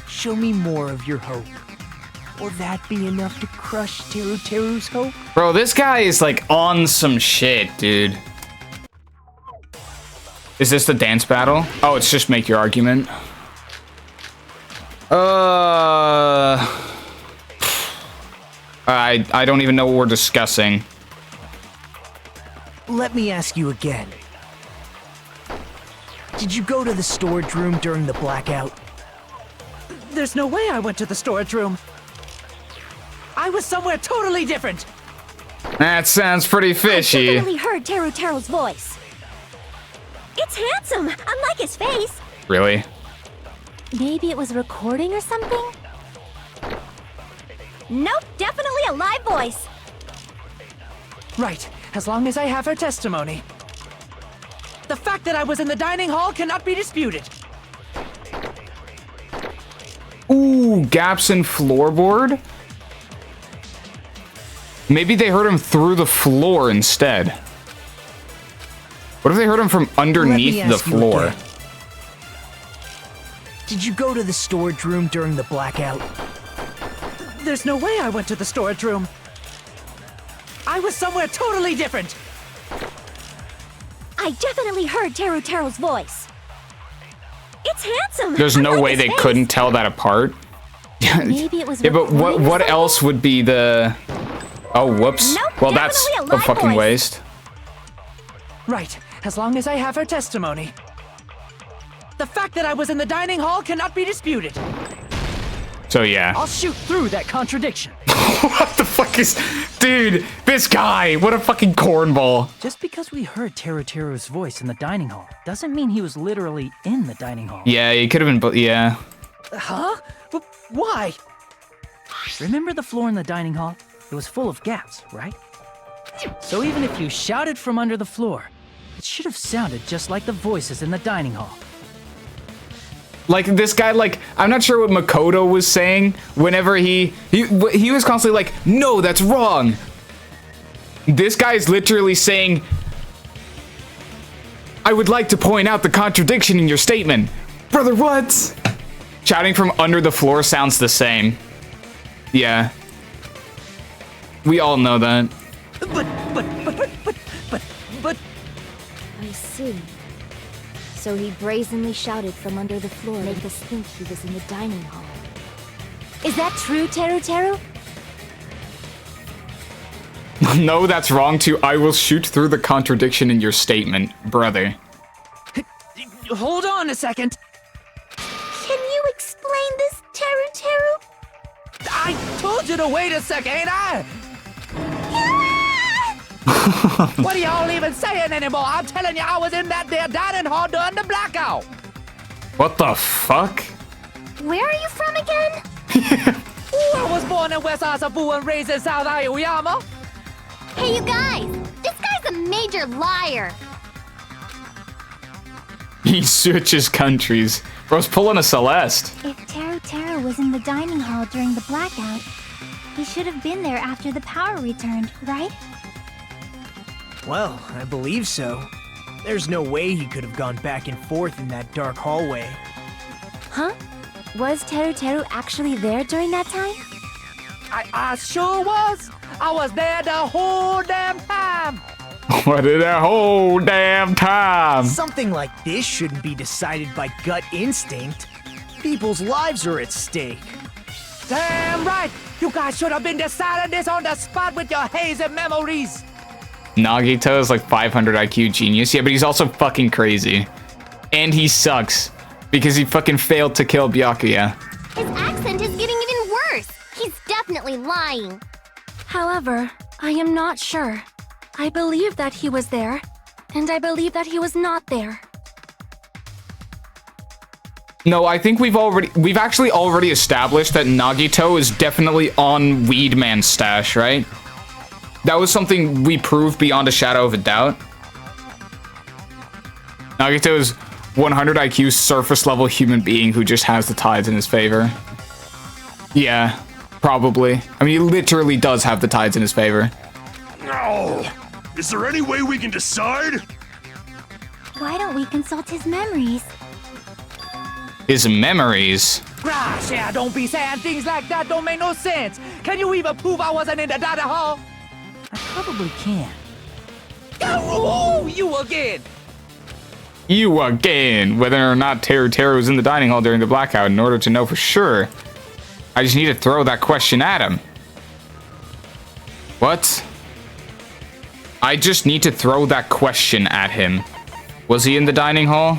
show me more of your hope. Will that be enough to crush Teruteru's hope? Bro, this guy is like on some shit, dude. Is this the dance battle? Oh, it's just make your argument. I don't even know what we're discussing. Let me ask you again. Did you go to the storage room during the blackout? There's no way I went to the storage room. I was somewhere totally different. That sounds pretty fishy. I definitely heard Teruteru's voice. It's handsome, unlike his face. Really? Maybe it was a recording or something? Nope, definitely a live voice. Right, as long as I have her testimony. The fact that I was in the dining hall cannot be disputed. Ooh, gaps in floorboard? Maybe they heard him through the floor instead. What if they heard him from underneath the floor? Did you go to the storage room during the blackout? There's no way I went to the storage room. I was somewhere totally different. I definitely heard Teruteru's voice. It's handsome. There's no way they couldn't tell that apart. Maybe it was. Yeah, but what else would be the? Oh, whoops. Nope, Well, that's definitely a a live fucking voice. waste. Right, as long as I have her testimony. The fact that I was in the dining hall cannot be disputed. So yeah. I'll shoot through that contradiction. What the fuck is... Dude, this guy, what a fucking cornball. Just because we heard Teruteru's voice in the dining hall doesn't mean he was literally in the dining hall. Yeah, he could have been, yeah. Huh? Why? Remember the floor in the dining hall? It was full of gaps, right? So even if you shouted from under the floor, it should have sounded just like the voices in the dining hall. Like, this guy, like, I'm not sure what Makoto was saying whenever he was constantly like, no, that's wrong. This guy's literally saying, I would like to point out the contradiction in your statement. Brother, what? Shouting from under the floor sounds the same. Yeah. We all know that. But... I see. So he brazenly shouted from under the floor, make us think he was in the dining hall. Is that true, Teruteru? No, that's wrong too. I will shoot through the contradiction in your statement, brother. Hold on a second. Can you explain this, Teru? I told you to wait a second, ain't I? What are y'all even saying anymore? I'm telling you, I was in that there dining hall during the blackout. What the fuck? Where are you from again? I was born in West Asafu and raised in South Aoyama. Hey, you guys! This guy's a major liar! He switches countries. Bro's pulling a Celeste. If Teru was in the dining hall during the blackout, he should have been there after the power returned, right? Well, I believe so. There's no way he could have gone back and forth in that dark hallway. Huh? Was Teruteru actually there during that time? I sure was. I was there the whole damn time. What did that whole damn time? Something like this shouldn't be decided by gut instinct. People's lives are at stake. Damn right. You guys should have been deciding this on the spot with your hazy memories. Nagito is like 500 IQ genius. Yeah, but he's also fucking crazy. And he sucks. Because he fucking failed to kill Byakuya. His accent is getting even worse. He's definitely lying. However, I am not sure. I believe that he was there, and I believe that he was not there. No, I think we've actually already established that Nagito is definitely on Weedman's stash, right? That was something we proved beyond a shadow of a doubt. Nagito is 100 IQ surface level human being who just has the tides in his favor. Yeah, probably. I mean, he literally does have the tides in his favor. Oh, is there any way we can decide? Why don't we consult his memories? His memories? Gosh, yeah, don't be saying things like that. Don't make no sense. Can you even prove I wasn't in the dining hall? I probably can. Oh, you again! You again! Whether or not Teru was in the dining hall during the blackout, in order to know for sure, I just need to throw that question at him. What? I just need to throw that question at him. Was he in the dining hall?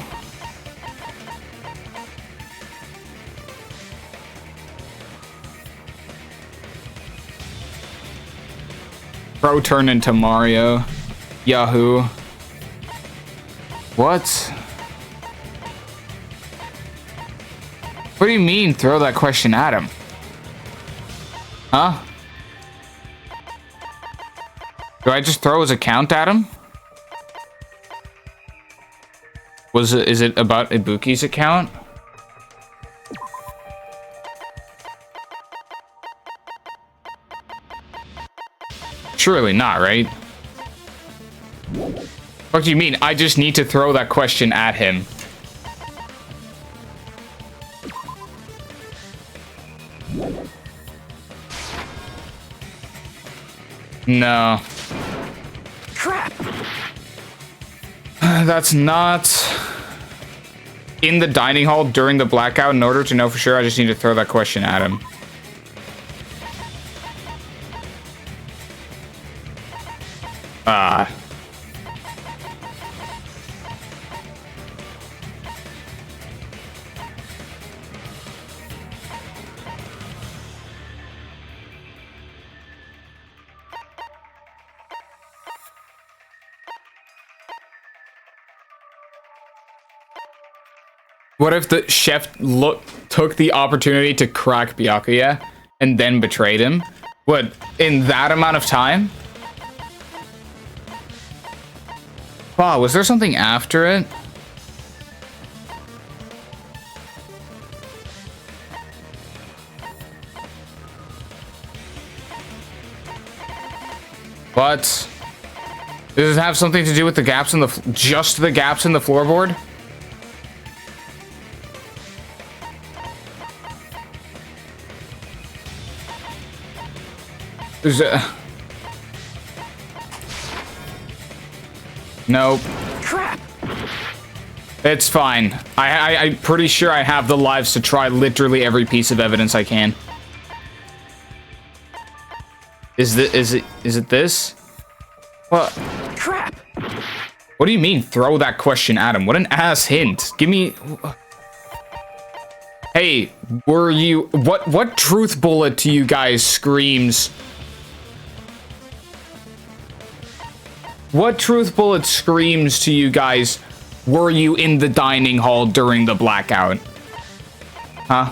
Bro turned into Mario. Yahoo. What? What do you mean, throw that question at him? Huh? Do I just throw his account at him? Is it about Ibuki's account? Surely not, right? What do you mean? I just need to throw that question at him. No. Crap! That's not in the dining hall during the blackout. In order to know for sure, I just need to throw that question at him. What if the chef took the opportunity to crack Byakuya and then betrayed him? What, in that amount of time? Wow, was there something after it? What? Does it have something to do with the gaps in the just the gaps in the floorboard? Nope. Crap! It's fine. I'm pretty sure I have the lives to try literally every piece of evidence I can. Is it this? What? Crap! What do you mean, throw that question at him? What an ass hint. Give me... Hey, were you... What truth bullet to you guys screams... What truth bullet screams to you guys, were you in the dining hall during the blackout? Huh?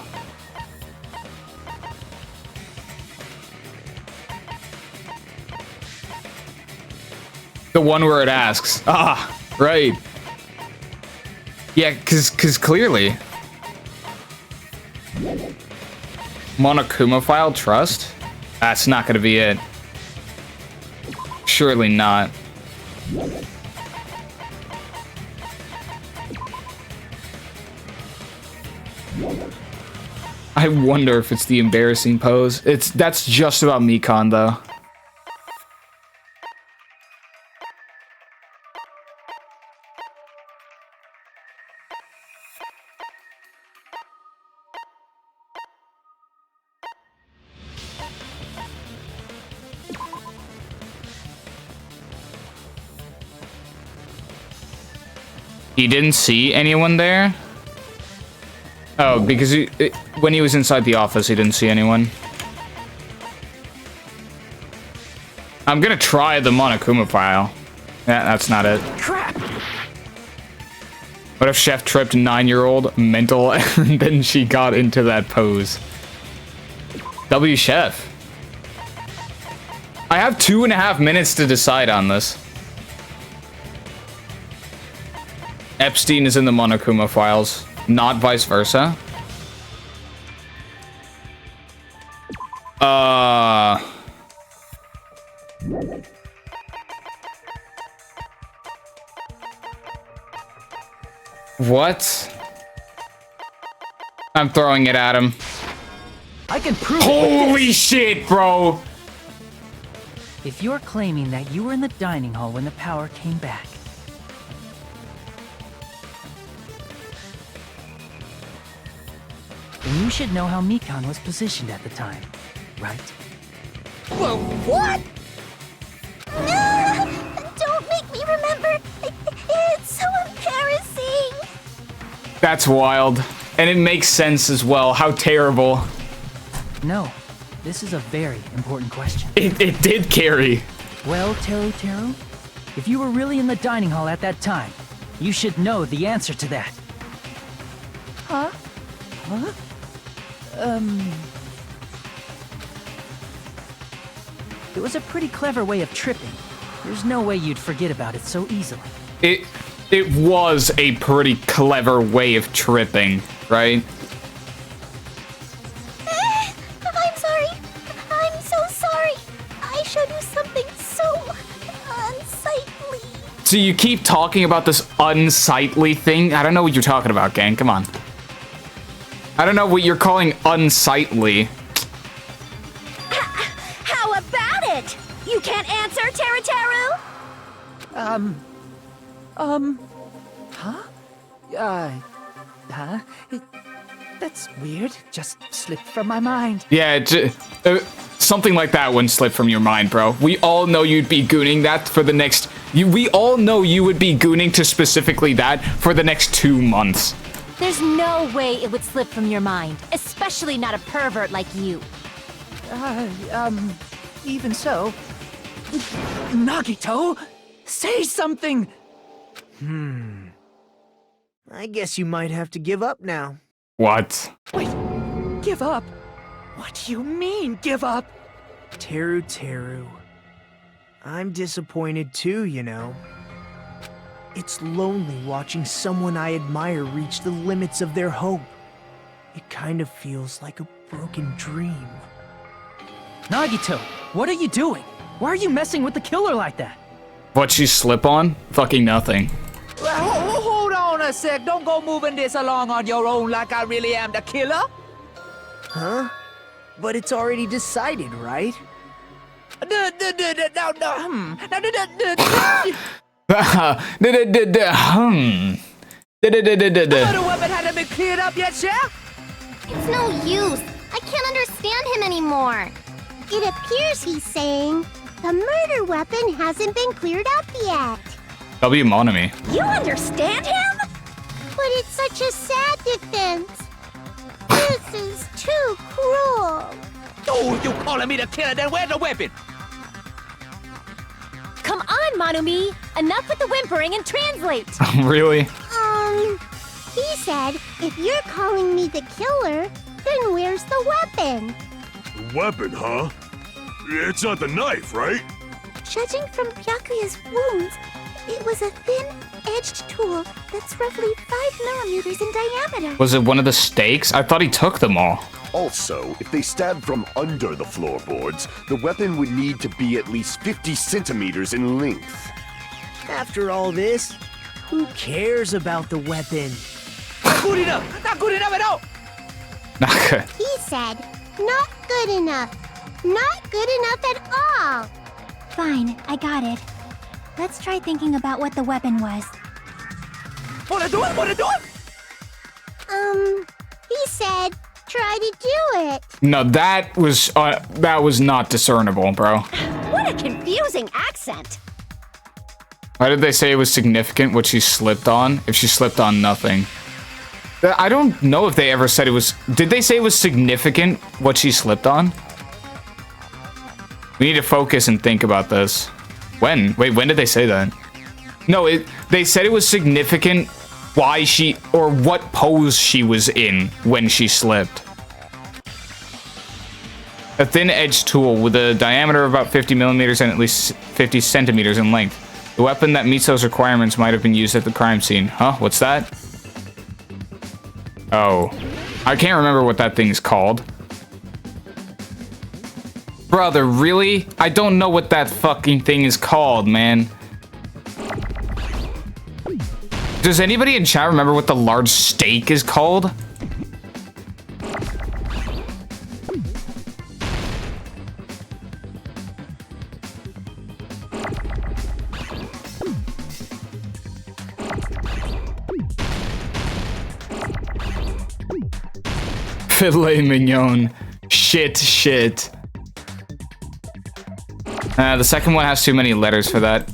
The one where it asks. Ah, right. Yeah, cause clearly. Monokuma file trust? That's not gonna be it. Surely not. I wonder if it's the embarrassing pose. That's just about Mikan though. He didn't see anyone there? Oh, because when he was inside the office, he didn't see anyone. I'm gonna try the Monokuma file. Yeah, that's not it. Crap! What if Chef tripped 9-year-old mental and then she got into that pose? W Chef. I have 2.5 minutes to decide on this. Epstein is in the Monokuma files, not vice versa. What? I'm throwing it at him. I can prove Holy shit, bro! If you're claiming that you were in the dining hall when the power came back, then you should know how Mikan was positioned at the time, right? Whoa, what? Don't make me remember. It's so embarrassing. That's wild. And it makes sense as well. How terrible. No, this is a very important question. It did carry. Well, Teru, if you were really in the dining hall at that time, you should know the answer to that. Huh? Huh? It was a pretty clever way of tripping. There's no way you'd forget about it so easily. It was a pretty clever way of tripping, right? I'm sorry. I'm so sorry. I showed you something so unsightly. So you keep talking about this unsightly thing? I don't know what you're talking about, gang. Come on. I don't know what you're calling unsightly. How about it? You can't answer, Teru? That's weird. Just slipped from my mind. Yeah, something like that wouldn't slip from your mind, bro. We all know you'd be gooning that for the next... we all know you would be gooning to specifically that for the next 2 months. There's no way it would slip from your mind, especially not a pervert like you. Even so... Nagito, say something! I guess you might have to give up now. What? Wait, give up? What do you mean, give up? Teru. I'm disappointed too, you know. It's lonely watching someone I admire reach the limits of their hope. It kind of feels like a broken dream. Nagito, what are you doing? Why are you messing with the killer like that? What'd she slip on? Fucking nothing. Hold on a sec. Don't go moving this along on your own like I really am the killer. Huh? But it's already decided, right? The other weapon hadn't been cleared up yet, Chef? It's no use. I can't understand him anymore. It appears he's saying the murder weapon hasn't been cleared up yet. W Monami. You understand him? But it's such a sad defense. This is too cruel. Oh, you calling me the killer? Then where's the weapon? Come on, Monami! Enough with the whimpering and translate! Really? He said, if you're calling me the killer, then where's the weapon? Weapon, huh? It's not the knife, right? Judging from Byakuya's wounds, it was a thin-edged tool that's roughly 5 millimeters in diameter. Was it one of the stakes? I thought he took them all. Also, if they stabbed from under the floorboards, the weapon would need to be at least 50 centimeters in length. After all this, who cares about the weapon? Not good enough! Not good enough at all! Not good. He said, not good enough. Not good enough at all. Fine, I got it. Let's try thinking about what the weapon was. Wanna do it? Wanna do it? He said, try to do it. No, that was not discernible, bro. What a confusing accent. Why did they say it was significant what she slipped on if she slipped on nothing? I don't know if they ever said it was... Did they say it was significant what she slipped on? We need to focus and think about this. When? Wait, when did they say that? No, they said it was significant why she... or what pose she was in when she slipped. A thin-edged tool with a diameter of about 50 millimeters and at least 50 centimeters in length. The weapon that meets those requirements might have been used at the crime scene. Huh? What's that? Oh. I can't remember what that thing's called. Brother, really? I don't know what that fucking thing is called, man. Does anybody in chat remember what the large steak is called? Filet mignon. Shit. The second one has too many letters for that.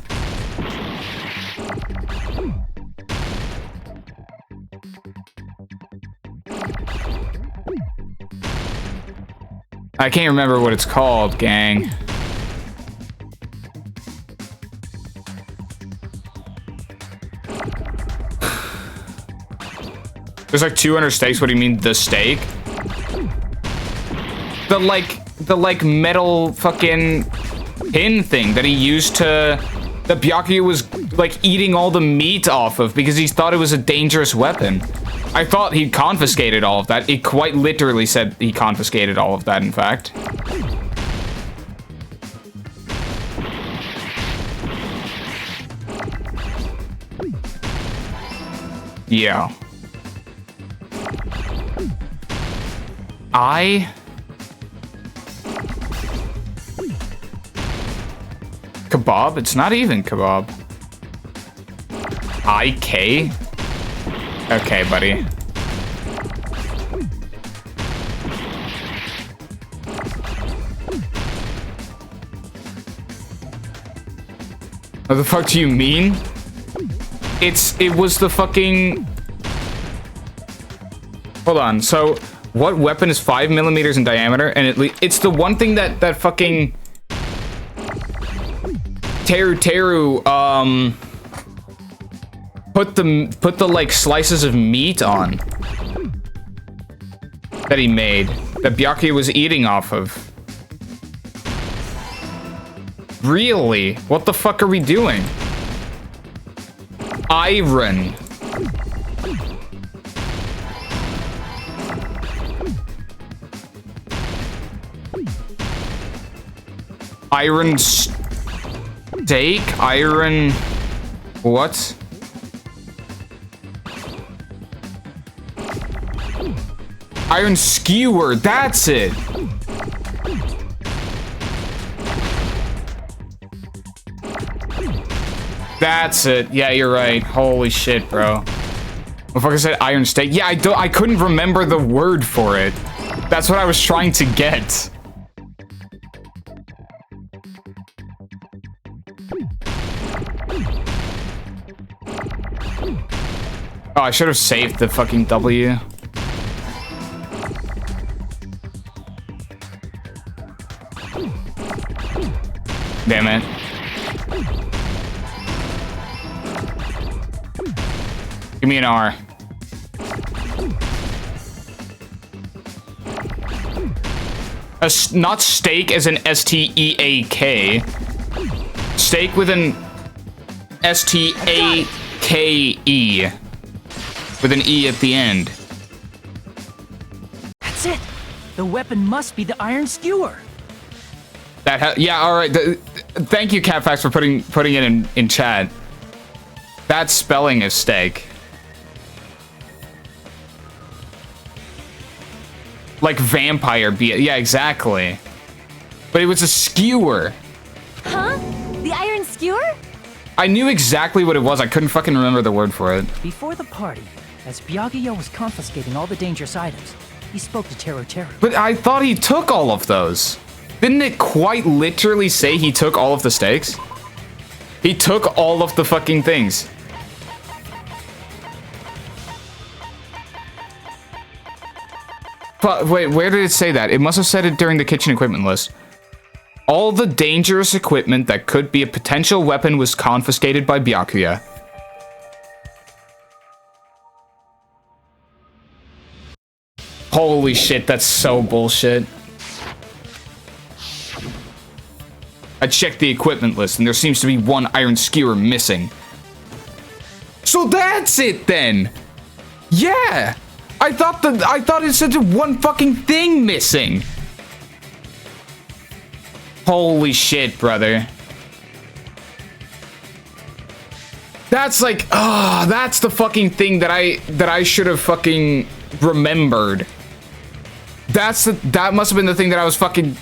I can't remember what it's called, gang. There's like 200 steaks. What do you mean, the steak? The like metal fucking pin thing that he used to... that Byakuya was like eating all the meat off of because he thought it was a dangerous weapon. I thought he confiscated all of that. It quite literally said he confiscated all of that, in fact. Yeah. Kebab? It's not even kebab. IK? Okay, buddy. What the fuck do you mean? It was the fucking... Hold on, so what weapon is 5 millimeters in diameter? And it's the one thing that fucking... Teru, put the like slices of meat on. That he made. That Byakuya was eating off of. Really? What the fuck are we doing? Iron. Iron steak? Iron... What? Iron skewer, that's it! That's it. Yeah, you're right. Holy shit, bro. Motherfucker said iron steak. Yeah, I couldn't remember the word for it. That's what I was trying to get. Oh, I should have saved the fucking W. Damn it. Give me an R. Not steak as an S-T-E-A-K. Steak with an S-T-A-K-E. With an E at the end. That's it. The weapon must be the iron skewer. Yeah, all right. Thank you, Catfax, for putting it in chat. That spelling is steak. Like vampire yeah, exactly. But it was a skewer. Huh? The iron skewer? I knew exactly what it was. I couldn't fucking remember the word for it. Before the party, as Byakuya was confiscating all the dangerous items, he spoke to Teru. But I thought he took all of those. Didn't it quite literally say he took all of the steaks? He took all of the fucking things. But wait, where did it say that? It must have said it during the kitchen equipment list. All the dangerous equipment that could be a potential weapon was confiscated by Byakuya. Holy shit, that's so bullshit. I checked the equipment list and there seems to be one iron skewer missing. So that's it then! Yeah! I thought it said one fucking thing missing. Holy shit, brother. That's like, that's the fucking thing that I should have fucking remembered. That must have been the thing that I was fucking,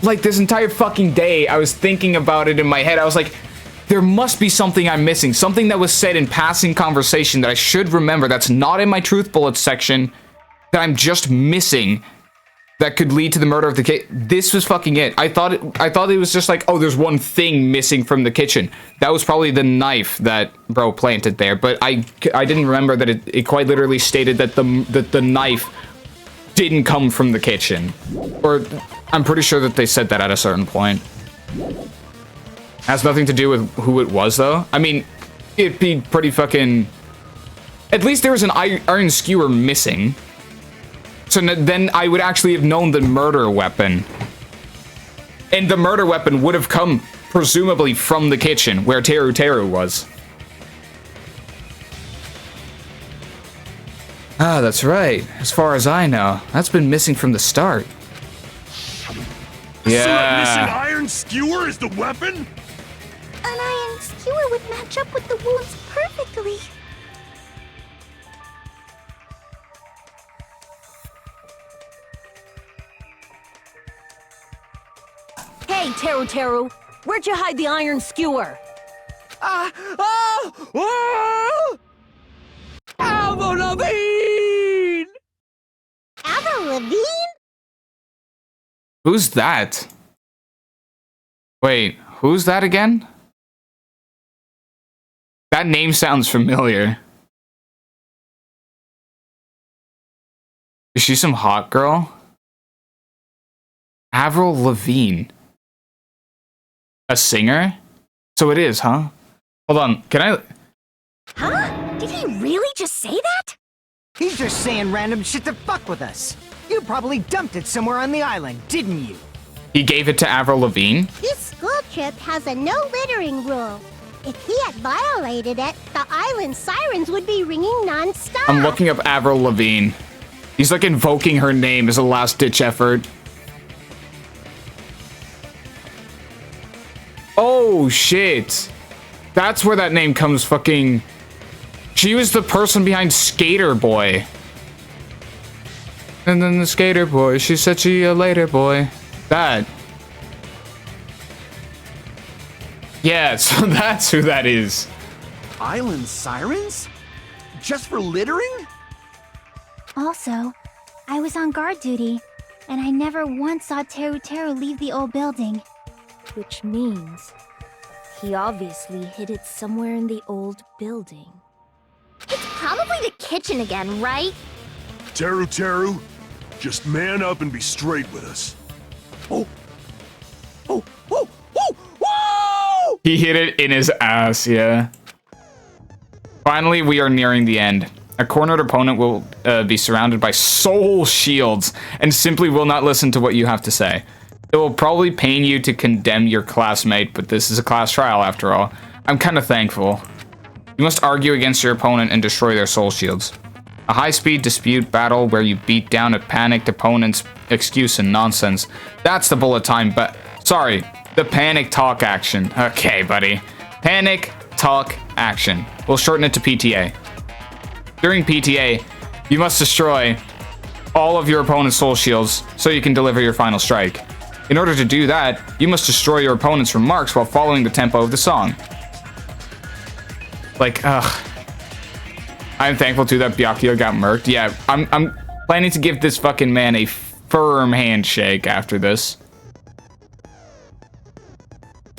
like, this entire fucking day I was thinking about it in my head. I was like, there must be something I'm missing, something that was said in passing conversation that I should remember that's not in my truth bullets section that I'm just missing that could lead to the murder of the kid. This was fucking it. I thought it was just like, oh, there's one thing missing from the kitchen. That was probably the knife that bro planted there, but I didn't remember that it quite literally stated that the knife didn't come from the kitchen. Or I'm pretty sure that they said that at a certain point. Has nothing to do with who it was, though. I mean, it'd be pretty fucking... At least there was an iron skewer missing. So then I would actually have known the murder weapon. And the murder weapon would have come, presumably, from the kitchen, where Teru was. Ah, that's right. As far as I know, that's been missing from the start. Yeah. So that missing iron skewer is the weapon? An iron skewer would match up with the wounds perfectly. Hey, Teru, where'd you hide the iron skewer? Avril Lavigne! Avril Lavigne? Who's that? Wait, who's that again? That name sounds familiar. Is she some hot girl? Avril Lavigne. A singer? So it is, huh? Hold on, can I... Huh? Did he really just say that? He's just saying random shit to fuck with us. You probably dumped it somewhere on the island, didn't you? He gave it to Avril Lavigne? This school trip has a no littering rule. If he had violated it, the island sirens would be ringing non-stop. I'm looking up Avril Lavigne. He's like invoking her name as a last-ditch effort. Oh, shit. That's where that name comes fucking... She was the person behind Skater Boy. And then the Skater Boy, she said see you later, boy. That. Yeah, so that's who that is. Island sirens? Just for littering? Also, I was on guard duty, and I never once saw Teru Teru leave the old building. Which means he obviously hid it somewhere in the old building. It's probably the kitchen again, right? Teru Teru, just man up and be straight with us. Oh! Oh! Oh! Oh! Whoa! He hit it in his ass, yeah. Finally, we are nearing the end. A cornered opponent will be surrounded by soul shields and simply will not listen to what you have to say. It will probably pain you to condemn your classmate, but this is a class trial after all. I'm kind of thankful. You must argue against your opponent and destroy their soul shields. A high-speed dispute battle where you beat down a panicked opponent's excuse and nonsense. That's the bullet time, but sorry, the panic talk action. Okay, buddy. Panic talk action. We'll shorten it to PTA. During PTA, you must destroy all of your opponent's soul shields so you can deliver your final strike. In order to do that, you must destroy your opponent's remarks while following the tempo of the song. Like, ugh. I'm thankful too that Byakuya got murked. Yeah, I'm planning to give this fucking man a firm handshake after this.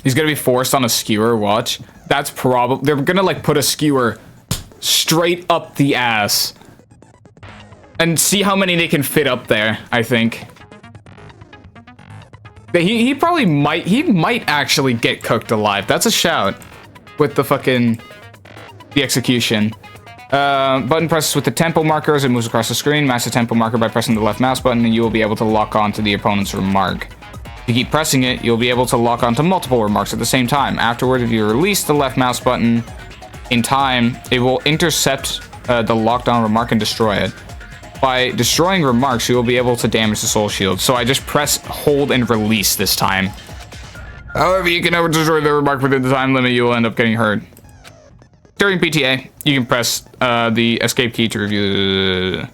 He's gonna be forced on a skewer, watch. That's probably... They're gonna, like, put a skewer straight up the ass. And see how many they can fit up there, I think. He probably might... He might actually get cooked alive. That's a shout. With the fucking... The execution. Button presses with the tempo marker as it moves across the screen. Match the tempo marker by pressing the left mouse button and you will be able to lock on to the opponent's remark. If you keep pressing it, you'll be able to lock on to multiple remarks at the same time. Afterward, if you release the left mouse button in time, it will intercept the locked on remark and destroy it. By destroying remarks, you will be able to damage the soul shield. So I just press, hold, and release this time. However, you can never destroy the remark within the time limit, you will end up getting hurt. During PTA, you can press the escape key to review.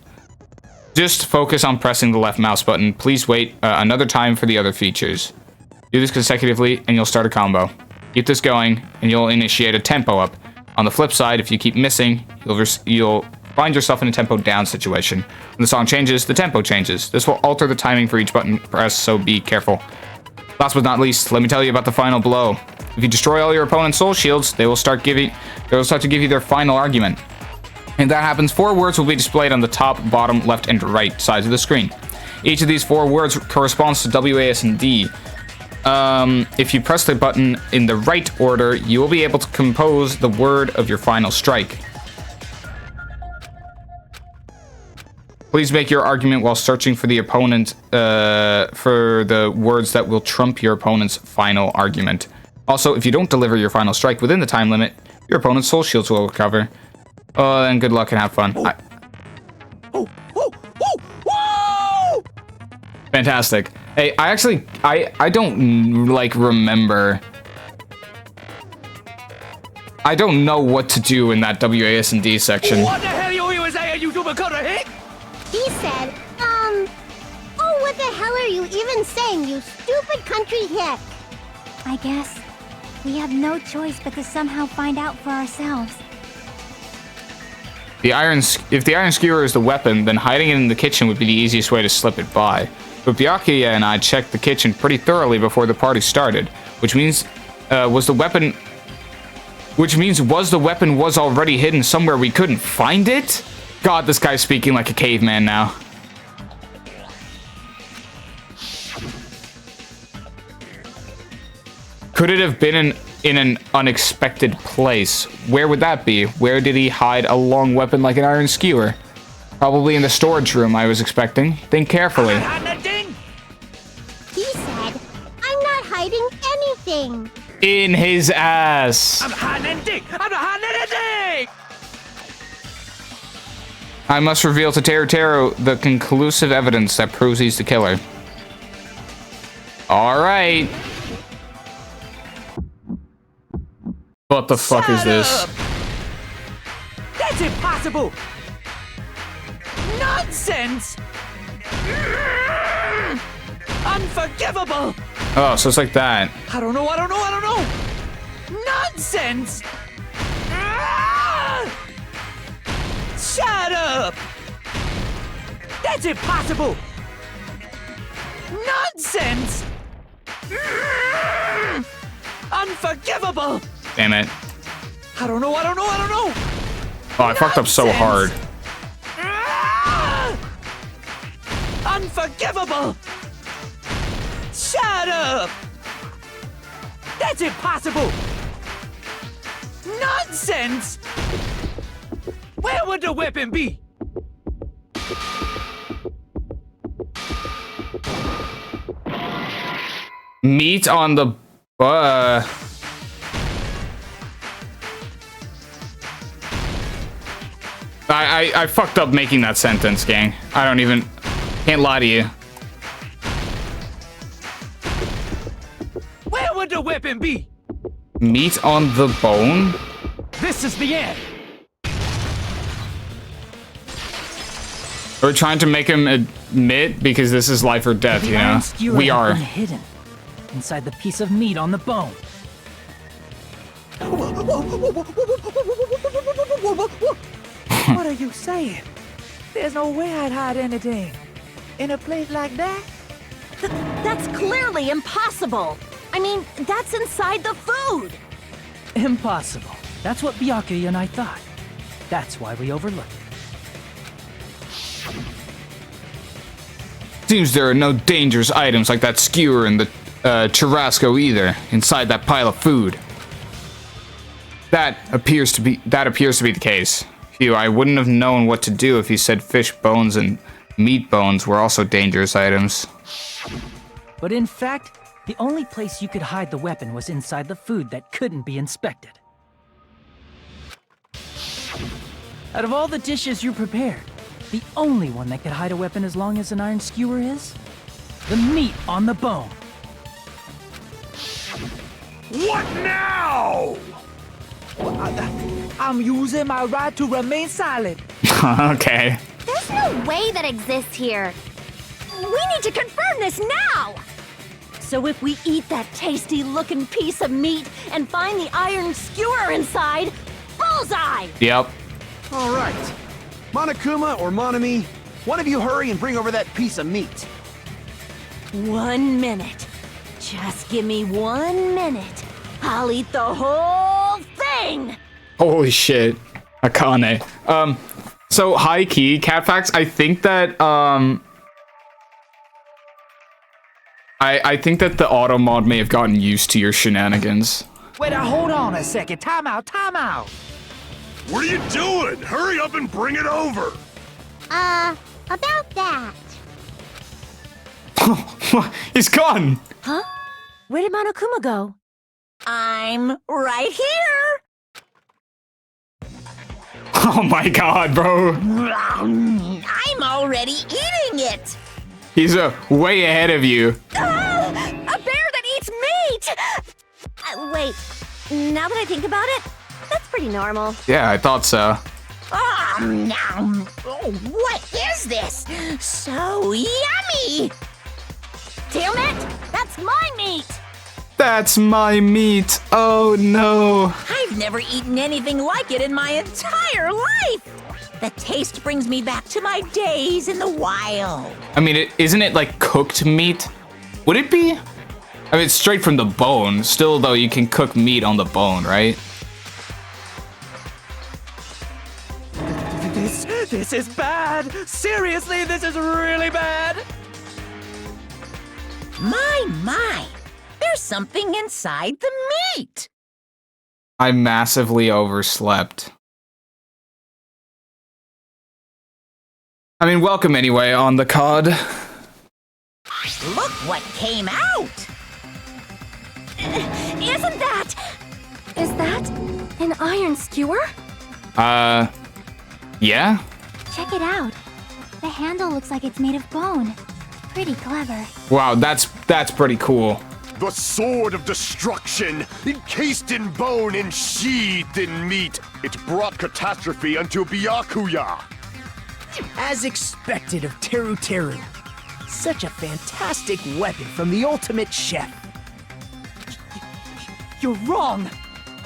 Just focus on pressing the left mouse button. Please wait another time for the other features. Do this consecutively and you'll start a combo. Keep this going and you'll initiate a tempo up. On the flip side, if you keep missing, you'll find yourself in a tempo down situation. When the song changes, the tempo changes. This will alter the timing for each button press, so be careful. Last but not least, let me tell you about the final blow. If you destroy all your opponent's soul shields, they will start to give you their final argument. And that happens, 4 words will be displayed on the top, bottom, left, and right sides of the screen. Each of these 4 words corresponds to W, A, S, and D. If you press the button in the right order, you will be able to compose the word of your final strike. Please make your argument while searching for the opponent, for the words that will trump your opponent's final argument. Also, if you don't deliver your final strike within the time limit, your opponent's soul shields will recover. And good luck and have fun. Fantastic. Hey, I don't, like, remember. I don't know what to do in that WASD section. What the hell you even say, you YouTuber cutter hick? He said, oh, what the hell are you even saying, you stupid country hick? I guess we have no choice but to somehow find out for ourselves. If the iron skewer is the weapon, then hiding it in the kitchen would be the easiest way to slip it by. But Byakuya and I checked the kitchen pretty thoroughly before the party started, which means, was the weapon Which means was the weapon was already hidden somewhere we couldn't find it? God, this guy's speaking like a caveman now. Could it have been in an unexpected place? Where would that be? Where did he hide a long weapon like an iron skewer? Probably in the storage room I was expecting. Think carefully. He said, I'm not hiding anything. In his ass. I'm not hiding anything! I'm not hiding anything! I must reveal to Taro the conclusive evidence that proves he's the killer. Alright. What the fuck is this? That's impossible! Nonsense! Unforgivable! Oh, so it's like that. I don't know. Nonsense! Shut up! That's impossible! Nonsense! Unforgivable! Damn it. I don't know. Oh, I fucked up so hard. Unforgivable! Shut up! That's impossible! Nonsense! Where would the weapon be? Meat on the I fucked up making that sentence, gang. I don't even can't lie to you. Where would the weapon be? Meat on the bone? This is the end. We're trying to make him admit because this is life or death, you know? We are. Hidden inside the piece of meat on the bone. What are you saying? There's no way I'd hide anything in a place like that. That's clearly impossible. I mean, that's inside the food. Impossible. That's what Byakuya and I thought. That's why we overlooked it. Seems there are no dangerous items like that skewer and the churrasco either inside that pile of food. That appears to be the case. Phew, I wouldn't have known what to do if he said fish bones and meat bones were also dangerous items. But in fact, the only place you could hide the weapon was inside the food that couldn't be inspected. Out of all the dishes you prepared, the only one that could hide a weapon as long as an iron skewer is the meat on the bone. What now? I'm using my right to remain silent. Okay. There's no way that exists here. We need to confirm this now! So if we eat that tasty-looking piece of meat and find the iron skewer inside, bullseye! Yep. All right. Monokuma or Monami, one of you hurry and bring over that piece of meat. 1 minute. Just give me 1 minute. I'll eat the whole thing! Holy shit. Akane. So high key, cat facts, I think that I think that the auto mod may have gotten used to your shenanigans. Wait, hold on a second. Time out. What are you doing? Hurry up and bring it over! About that. He's gone! Huh? Where did Monokuma go? I'm right here! Oh my god, bro. I'm already eating it! He's way ahead of you. A bear that eats meat! Wait, now that I think about it, that's pretty normal. Yeah, I thought so. What is this? So yummy! Damn it! That's my meat! That's my meat. Oh no. I've never eaten anything like it in my entire life! The taste brings me back to my days in the wild. I mean, isn't it like cooked meat? Would it be? I mean, it's straight from the bone. Still, though, you can cook meat on the bone, right? This is bad! Seriously, this is really bad! My! There's something inside the meat! I massively overslept. I mean, welcome anyway on the COD. Look what came out! Isn't that... Is that an iron skewer? Yeah? Check it out. The handle looks like it's made of bone. Pretty clever. Wow, that's pretty cool. The sword of destruction, encased in bone and sheathed in meat. It brought catastrophe unto Byakuya. As expected of Teru Teru. Such a fantastic weapon from the ultimate chef. You're wrong!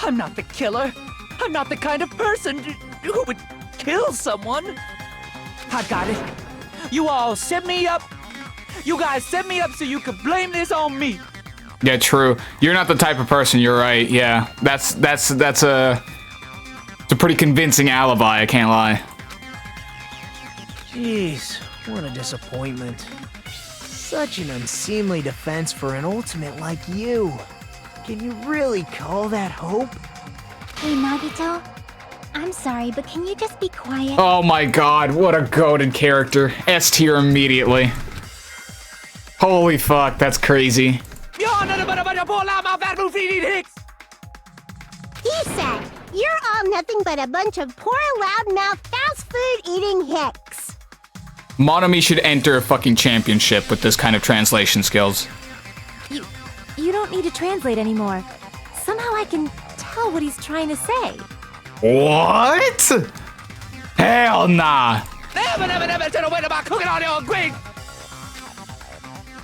I'm not the killer! I'm not the kind of person who would kill someone! I got it. You all set me up. You guys set me up so you could blame this on me. Yeah, true. You're not the type of person, you're right. Yeah, that's it's a pretty convincing alibi, I can't lie. Jeez, what a disappointment. Such an unseemly defense for an ultimate like you. Can you really call that hope? Hey, Nagito. I'm sorry, but can you just be quiet? Oh my god, what a goated character. S tier immediately. Holy fuck, that's crazy. He said, "You're all nothing but a bunch of poor, loudmouth, fast food eating hicks." Monami should enter a fucking championship with this kind of translation skills. You don't need to translate anymore. Somehow I can tell what he's trying to say. What? Hell nah.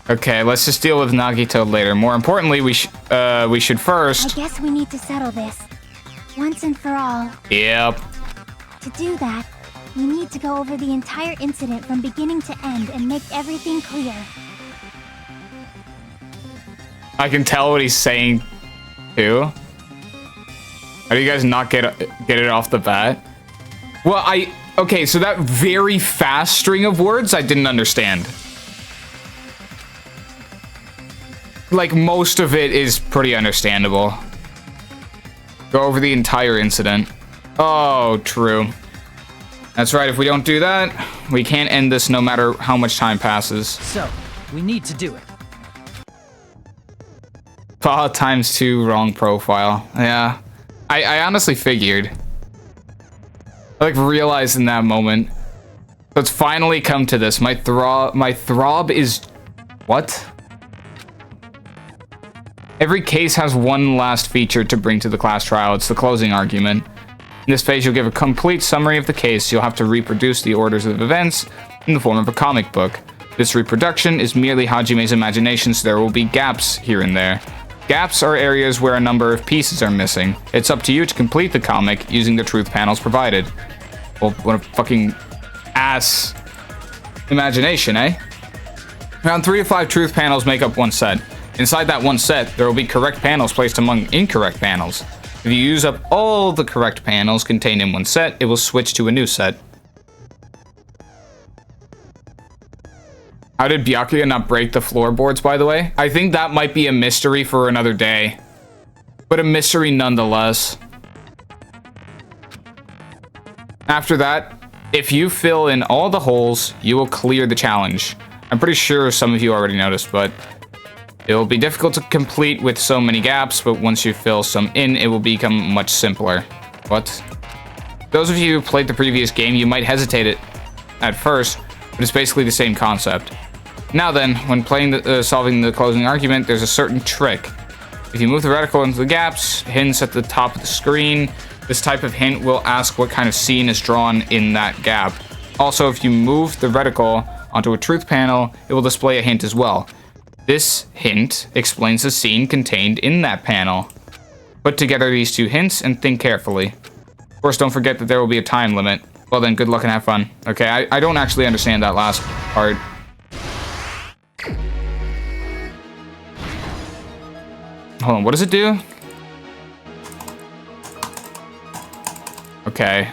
Okay, let's just deal with Nagito later. More importantly, we should first... I guess we need to settle this. Once and for all. Yep. To do that, we need to go over the entire incident from beginning to end and make everything clear. I can tell what he's saying, too. How do you guys not get it off the bat? Well, okay, so that very fast string of words, I didn't understand. Like, most of it is pretty understandable. Go over the entire incident. Oh, true. That's right, if we don't do that, we can't end this no matter how much time passes. So, we need to do it. Times 2 wrong profile. Yeah. I honestly figured. I like realized in that moment. Let's finally come to this. My throb is... What? Every case has one last feature to bring to the class trial. It's the closing argument. In this phase, you'll give a complete summary of the case. You'll have to reproduce the orders of events in the form of a comic book. This reproduction is merely Hajime's imagination, so there will be gaps here and there. Gaps are areas where a number of pieces are missing. It's up to you to complete the comic using the truth panels provided. Well, what a fucking ass imagination, eh? Around 3 to 5 truth panels make up one set. Inside that one set, there will be correct panels placed among incorrect panels. If you use up all the correct panels contained in one set, it will switch to a new set. How did Byakuya not break the floorboards, by the way? I think that might be a mystery for another day. But a mystery nonetheless. After that, if you fill in all the holes, you will clear the challenge. I'm pretty sure some of you already noticed, but it will be difficult to complete with so many gaps, but once you fill some in, it will become much simpler. What? Those of you who played the previous game, you might hesitate at first, but it's basically the same concept. Now then, when playing solving the closing argument, there's a certain trick. If you move the reticle into the gaps, hints at the top of the screen, this type of hint will ask what kind of scene is drawn in that gap. Also, if you move the reticle onto a truth panel, it will display a hint as well. This hint explains the scene contained in that panel. Put together these two hints and think carefully. Of course, don't forget that there will be a time limit. Well then, good luck and have fun. Okay, I don't actually understand that last part. Hold on, what does it do? Okay,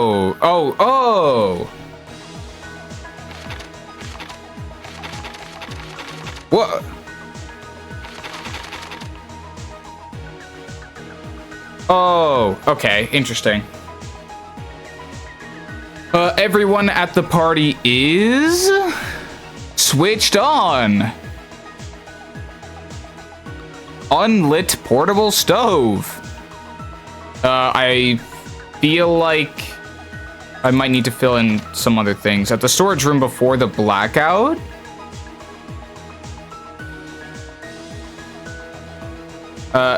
Oh, oh, oh. What? Oh, okay, interesting. Everyone at the party is switched on. Unlit portable stove. I feel like I might need to fill in some other things. At the storage room before the blackout.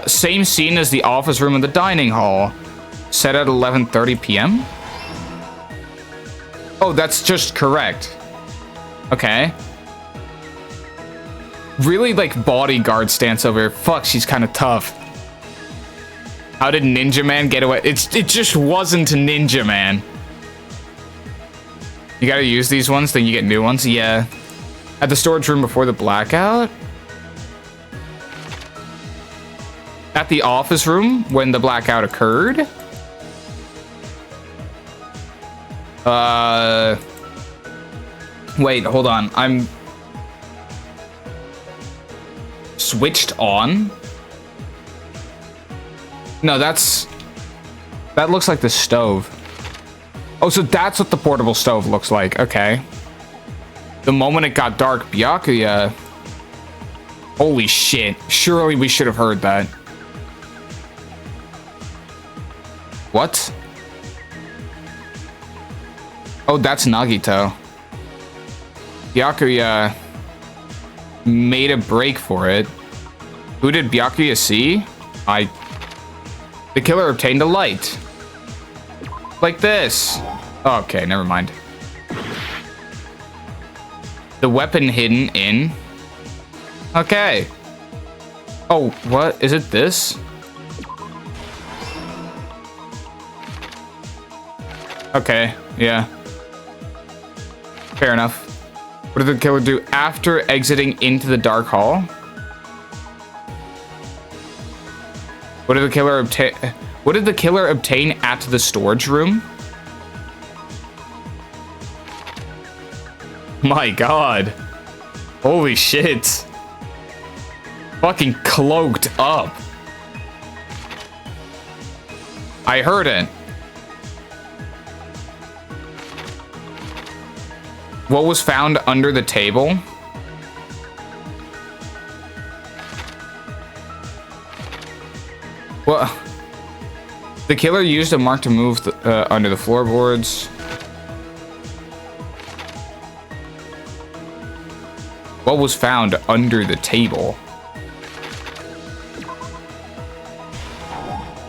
Same scene as the office room in the dining hall. Set at 11:30 p.m. Oh, that's just correct. Okay. Really, like, bodyguard stance over here. Fuck, she's kind of tough. How did Ninja Man get away? It just wasn't Ninja Man. You gotta use these ones, then you get new ones? Yeah. At the storage room before the blackout? At the office room when the blackout occurred? Wait, hold on. I'm switched on? No, that looks like the stove. Oh, so that's what the portable stove looks like. Okay. The moment it got dark, Byakuya. Holy shit. Surely we should have heard that. What? Oh, that's Nagito. Byakuya made a break for it. Who did Byakuya see? The killer obtained a light. Like this. Okay, never mind. The weapon hidden in. Okay. Oh, what? Is it this? Okay, yeah. Fair enough. What did the killer do after exiting into the dark hall? What did the killer obtain? What did the killer obtain at the storage room? My God. Holy shit. Fucking cloaked up. I heard it. What was found under the table? Well, the killer used a mark to move under the floorboards. What was found under the table?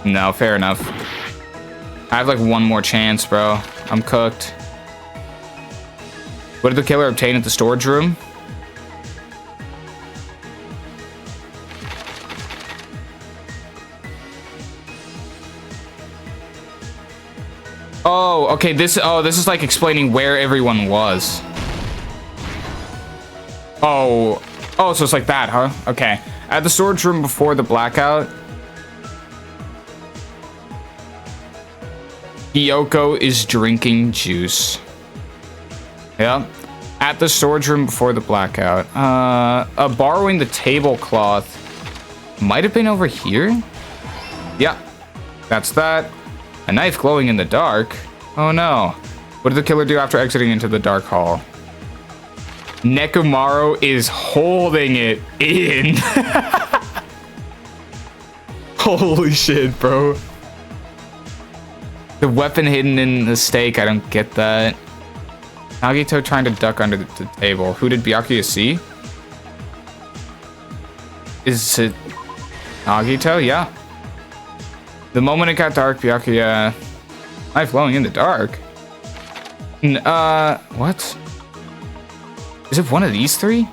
No, fair enough. I have like one more chance, bro. I'm cooked. What did the killer obtain at the storage room? Oh, okay, this is like explaining where everyone was. Oh, so it's like that, huh? Okay. At the storage room before the blackout, Kyoko is drinking juice. Yeah. At the storage room before the blackout. Borrowing the tablecloth might have been over here. Yeah. That's that. A knife glowing in the dark. Oh no. What did the killer do after exiting into the dark hall? Nekomaru is holding it in. Holy shit, bro. The weapon hidden in the steak, I don't get that. Nagito trying to duck under the table. Who did Byakuya see? Is it Nagito? Yeah. The moment it got dark, Byakuya... Knife glowing in the dark? What? Is it one of these three?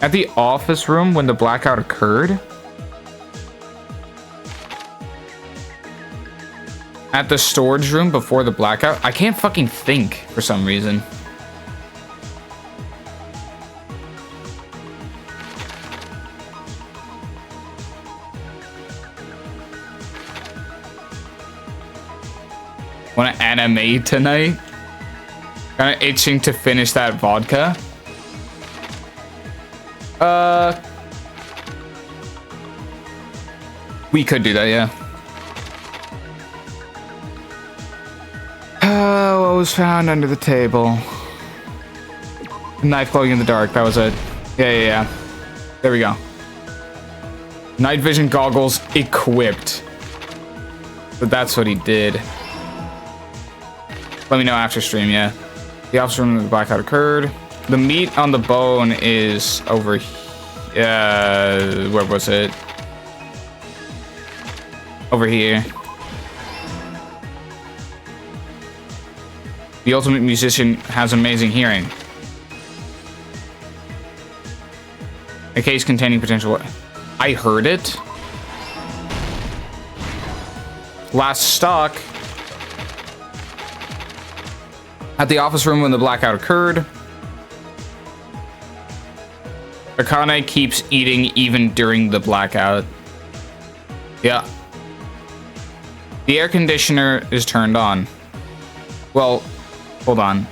At the office room when the blackout occurred? At the storage room before the blackout? I can't fucking think for some reason. Want to anime tonight. Kind of itching to finish that vodka. We could do that, yeah. What was found under the table? A knife glowing in the dark. That was it. Yeah. There we go. Night vision goggles equipped. But that's what he did. Let me know after stream, yeah. The officer room of the blackout occurred. The meat on the bone is over here. Where was it? Over here. The ultimate musician has amazing hearing. A case containing potential... I heard it. Last stock. At the office room when the blackout occurred. Akane keeps eating even during the blackout. Yeah. The air conditioner is turned on. Well, hold on.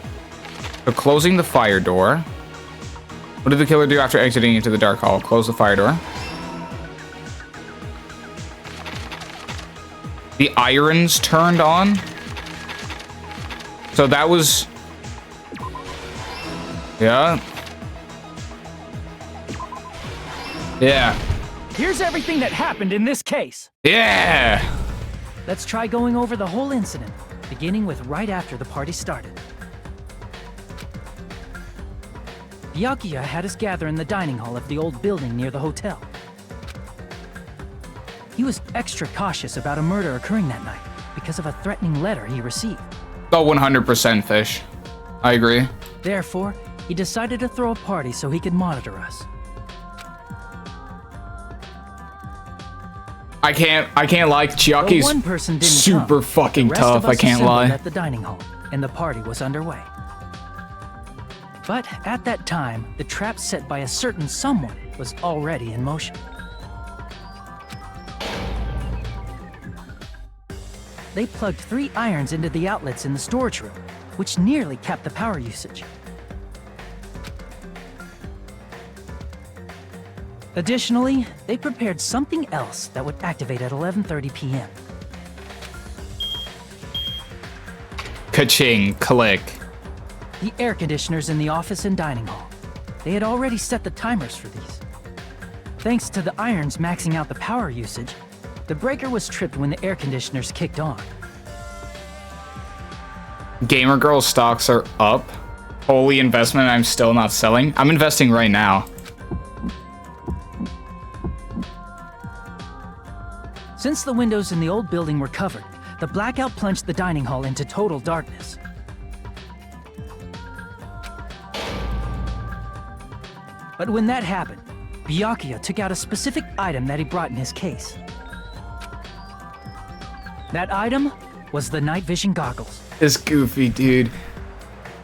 So closing the fire door. What did the killer do after exiting into the dark hall? Close the fire door. The irons turned on. So that was... Yeah. Yeah. Here's everything that happened in this case. Yeah. Let's try going over the whole incident, beginning with right after the party started. Byakuya had us gather in the dining hall of the old building near the hotel. He was extra cautious about a murder occurring that night because of a threatening letter he received. Oh, 100% Fish. I agree. Therefore, he decided to throw a party so he could monitor us. I can't lie. Chiaki's one person didn't super come, fucking the rest tough. of us I can't assembled lie. At the dining hall, and the party was underway. But at that time, the trap set by a certain someone was already in motion. They plugged 3 irons into the outlets in the storage room, which nearly capped the power usage. Additionally, they prepared something else that would activate at 11:30 p.m. Ka-ching, click. The air conditioners in the office and dining hall. They had already set the timers for these. Thanks to the irons maxing out the power usage, the breaker was tripped when the air conditioners kicked on. Gamer Girl stocks are up. Holy investment I'm still not selling. I'm investing right now. Since the windows in the old building were covered, the blackout plunged the dining hall into total darkness. But when that happened, Byakuya took out a specific item that he brought in his case. That item was the night vision goggles. This goofy dude.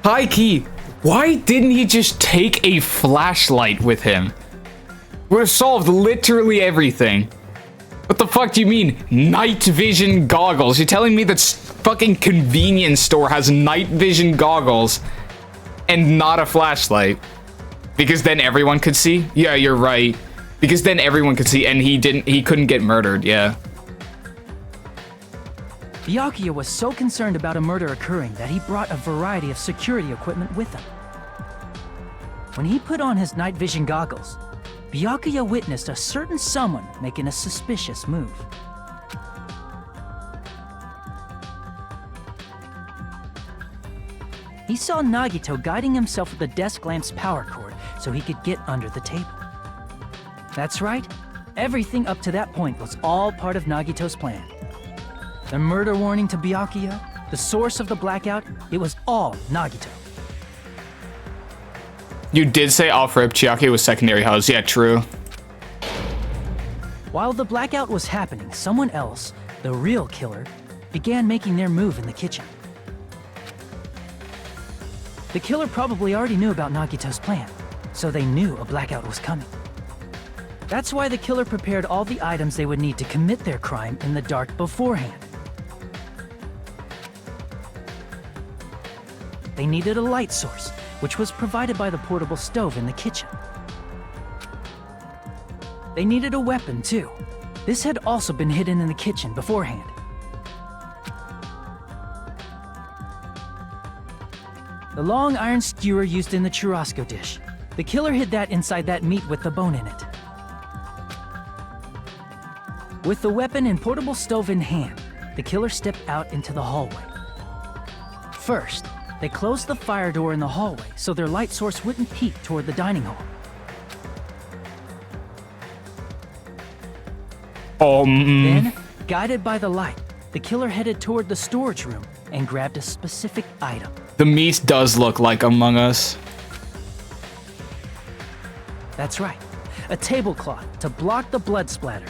High key, why didn't he just take a flashlight with him? Would have solved literally everything. What the fuck do you mean, night vision goggles? You're telling me that fucking convenience store has night vision goggles and not a flashlight? Because then everyone could see? Yeah, you're right. Because then everyone could see and he couldn't get murdered, yeah. Byakuya was so concerned about a murder occurring that he brought a variety of security equipment with him. When he put on his night vision goggles, Byakuya witnessed a certain someone making a suspicious move. He saw Nagito guiding himself with the desk lamp's power cord so he could get under the table. That's right, everything up to that point was all part of Nagito's plan. The murder warning to Byakuya, the source of the blackout, it was all Nagito. You did say off-rip Chiaki was secondary hose. Yeah, true. While the blackout was happening, someone else, the real killer, began making their move in the kitchen. The killer probably already knew about Nagito's plan, so they knew a blackout was coming. That's why the killer prepared all the items they would need to commit their crime in the dark beforehand. they needed a light source, which was provided by the portable stove in the kitchen. They needed a weapon, too. This had also been hidden in the kitchen beforehand. The long iron skewer used in the churrasco dish. The killer hid that inside that meat with the bone in it. With the weapon and portable stove in hand, the killer stepped out into the hallway. First, they closed the fire door in the hallway so their light source wouldn't peek toward the dining hall. Then, guided by the light, the killer headed toward the storage room and grabbed a specific item. The meat does look like Among Us. That's right, a tablecloth to block the blood splatter.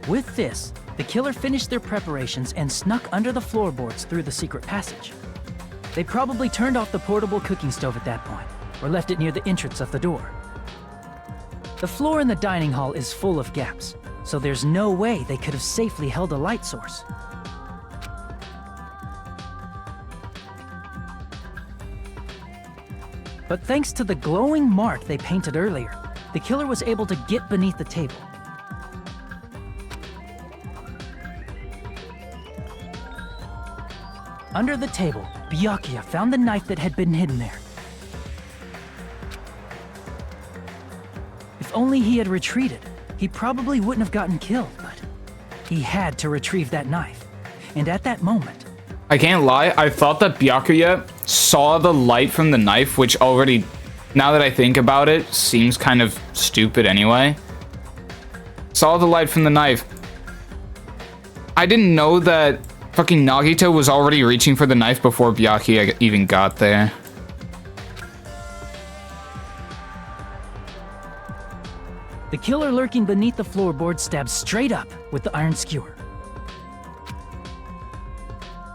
With this, the killer finished their preparations and snuck under the floorboards through the secret passage. They probably turned off the portable cooking stove at that point, or left it near the entrance of the door. The floor in the dining hall is full of gaps, so there's no way they could have safely held a light source. But thanks to the glowing mark they painted earlier, the killer was able to get beneath the table. Under the table, Byakuya found the knife that had been hidden there. If only he had retreated, he probably wouldn't have gotten killed, but he had to retrieve that knife. And at that moment... I can't lie, I thought that Byakuya saw the light from the knife, which already, now that I think about it, seems kind of stupid anyway. Saw the light from the knife. I didn't know that fucking Nagito was already reaching for the knife before Byakuya even got there. The killer lurking beneath the floorboard stabbed straight up with the iron skewer.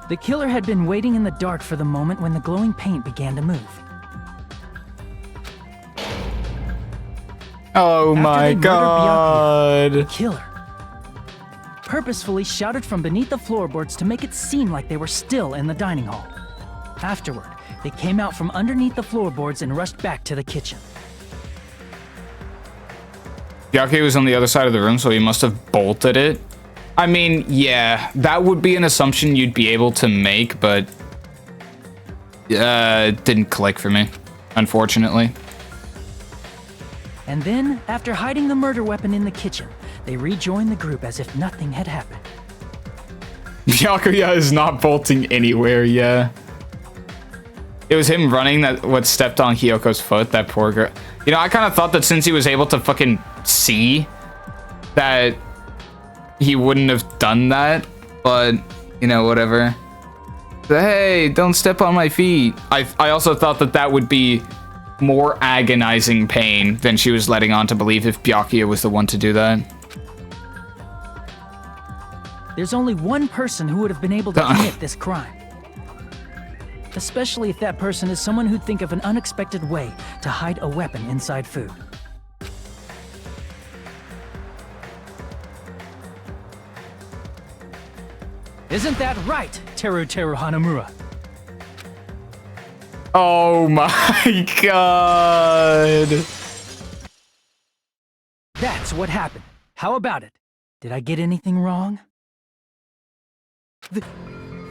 The killer had been waiting in the dark for the moment when the glowing paint began to move. Oh my god. The killer purposefully shouted from beneath the floorboards to make it seem like they were still in the dining hall. Afterward, they came out from underneath the floorboards and rushed back to the kitchen. Byakuya was on the other side of the room, so he must have bolted it. I mean, yeah, that would be an assumption you'd be able to make, but it didn't click for me, unfortunately. And then, after hiding the murder weapon in the kitchen, they rejoined the group as if nothing had happened. Byakuya is not bolting anywhere, yeah. It was him running that what stepped on Hiyoko's foot, that poor girl. You know, I kind of thought that since he was able to fucking see, that he wouldn't have done that, but, you know, whatever. Hey, don't step on my feet. I also thought that that would be more agonizing pain than she was letting on to believe if Byakuya was the one to do that. There's only one person who would have been able to commit this crime. Especially if that person is someone who'd think of an unexpected way to hide a weapon inside food. Isn't that right, Teru Hanamura? Oh my god. That's what happened. How about it? Did I get anything wrong?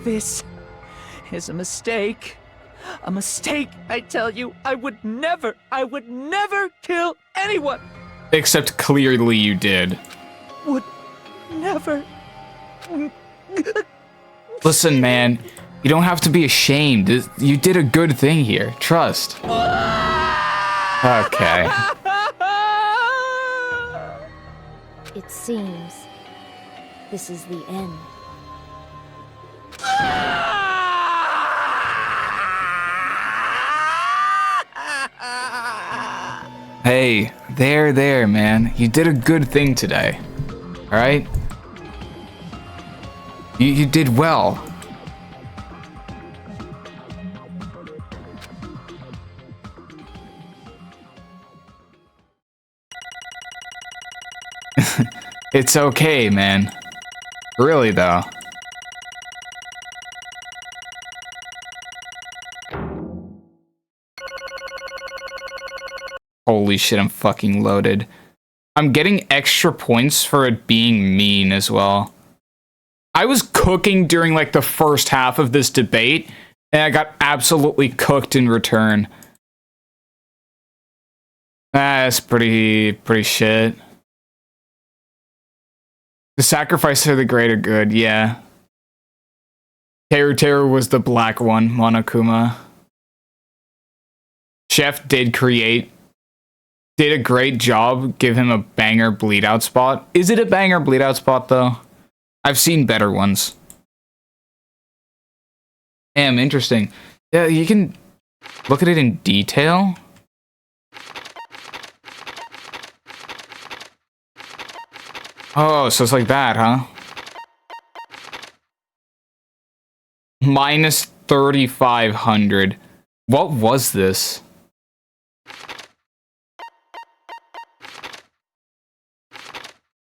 This is a mistake. A mistake, I tell you. I would never kill anyone. Except clearly you did. Would never. Listen, man, you don't have to be ashamed. You did a good thing here. Trust. Okay. It seems this is the end. Hey, there, man. You did a good thing today. Alright? You did well. It's okay, man. Really, though. Holy shit, I'm fucking loaded. I'm getting extra points for it being mean as well. I was cooking during like the first half of this debate, and I got absolutely cooked in return. That's pretty shit. The sacrifice for the greater good, yeah. Teru was the black one, Monokuma. Chef did a great job, give him a banger bleed out spot. Is it a banger bleed out spot though? I've seen better ones. Damn, interesting. Yeah, you can look at it in detail. Oh, so it's like that, huh? Minus 3,500. What was this?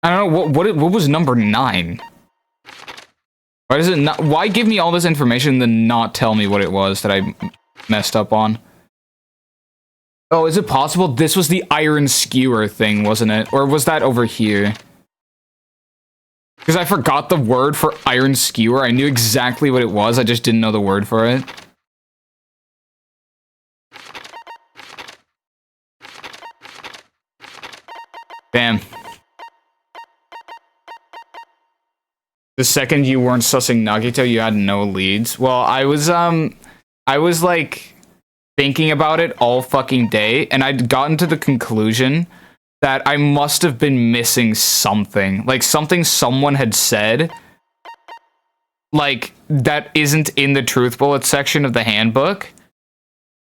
I don't know, what was number 9? Why does it not, why give me all this information and then not tell me what it was that I messed up on? Oh, is it possible this was the iron skewer thing, wasn't it? Or was that over here? Because I forgot the word for iron skewer. I knew exactly what it was, I just didn't know the word for it. Damn. The second you weren't sussing Nagito, you had no leads. Well, I was like thinking about it all fucking day, and I'd gotten to the conclusion that I must have been missing something. Like something someone had said, like, that isn't in the truth bullet section of the handbook.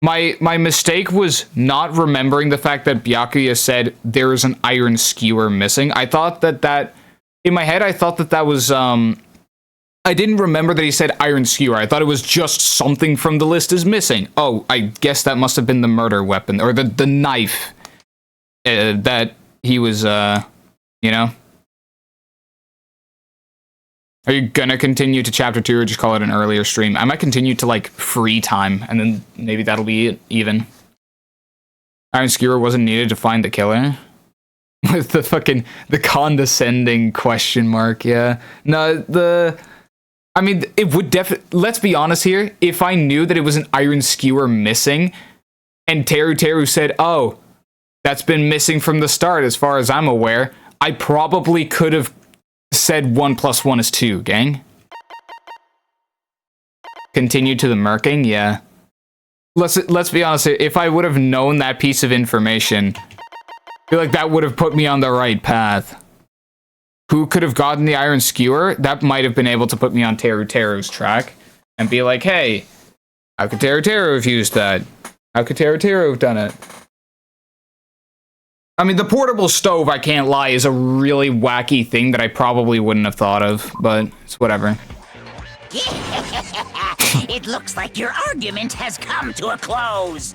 My mistake was not remembering the fact that Byakuya said there is an iron skewer missing. I thought that in my head, I thought that was, I didn't remember that he said iron skewer. I thought it was just something from the list is missing. Oh, I guess that must have been the murder weapon, or the knife that he was, you know? Are you gonna continue to chapter 2 or just call it an earlier stream? I might continue to, like, free time, and then maybe that'll be it, even. Iron skewer wasn't needed to find the killer. With the condescending question mark, yeah. No, I mean, it would let's be honest here, if I knew that it was an iron skewer missing, and Teru said, oh, that's been missing from the start as far as I'm aware, I probably could have said 1 + 1 is 2, gang. Continue to the murking, yeah. Let's be honest, if I would have known that piece of information, I feel like that would have put me on the right path. Who could have gotten the iron skewer? That might have been able to put me on Teru's track and be like, hey, how could Teru have used that? How could Teru have done it? I mean, the portable stove, I can't lie, is a really wacky thing that I probably wouldn't have thought of, but it's whatever. It looks like your argument has come to a close.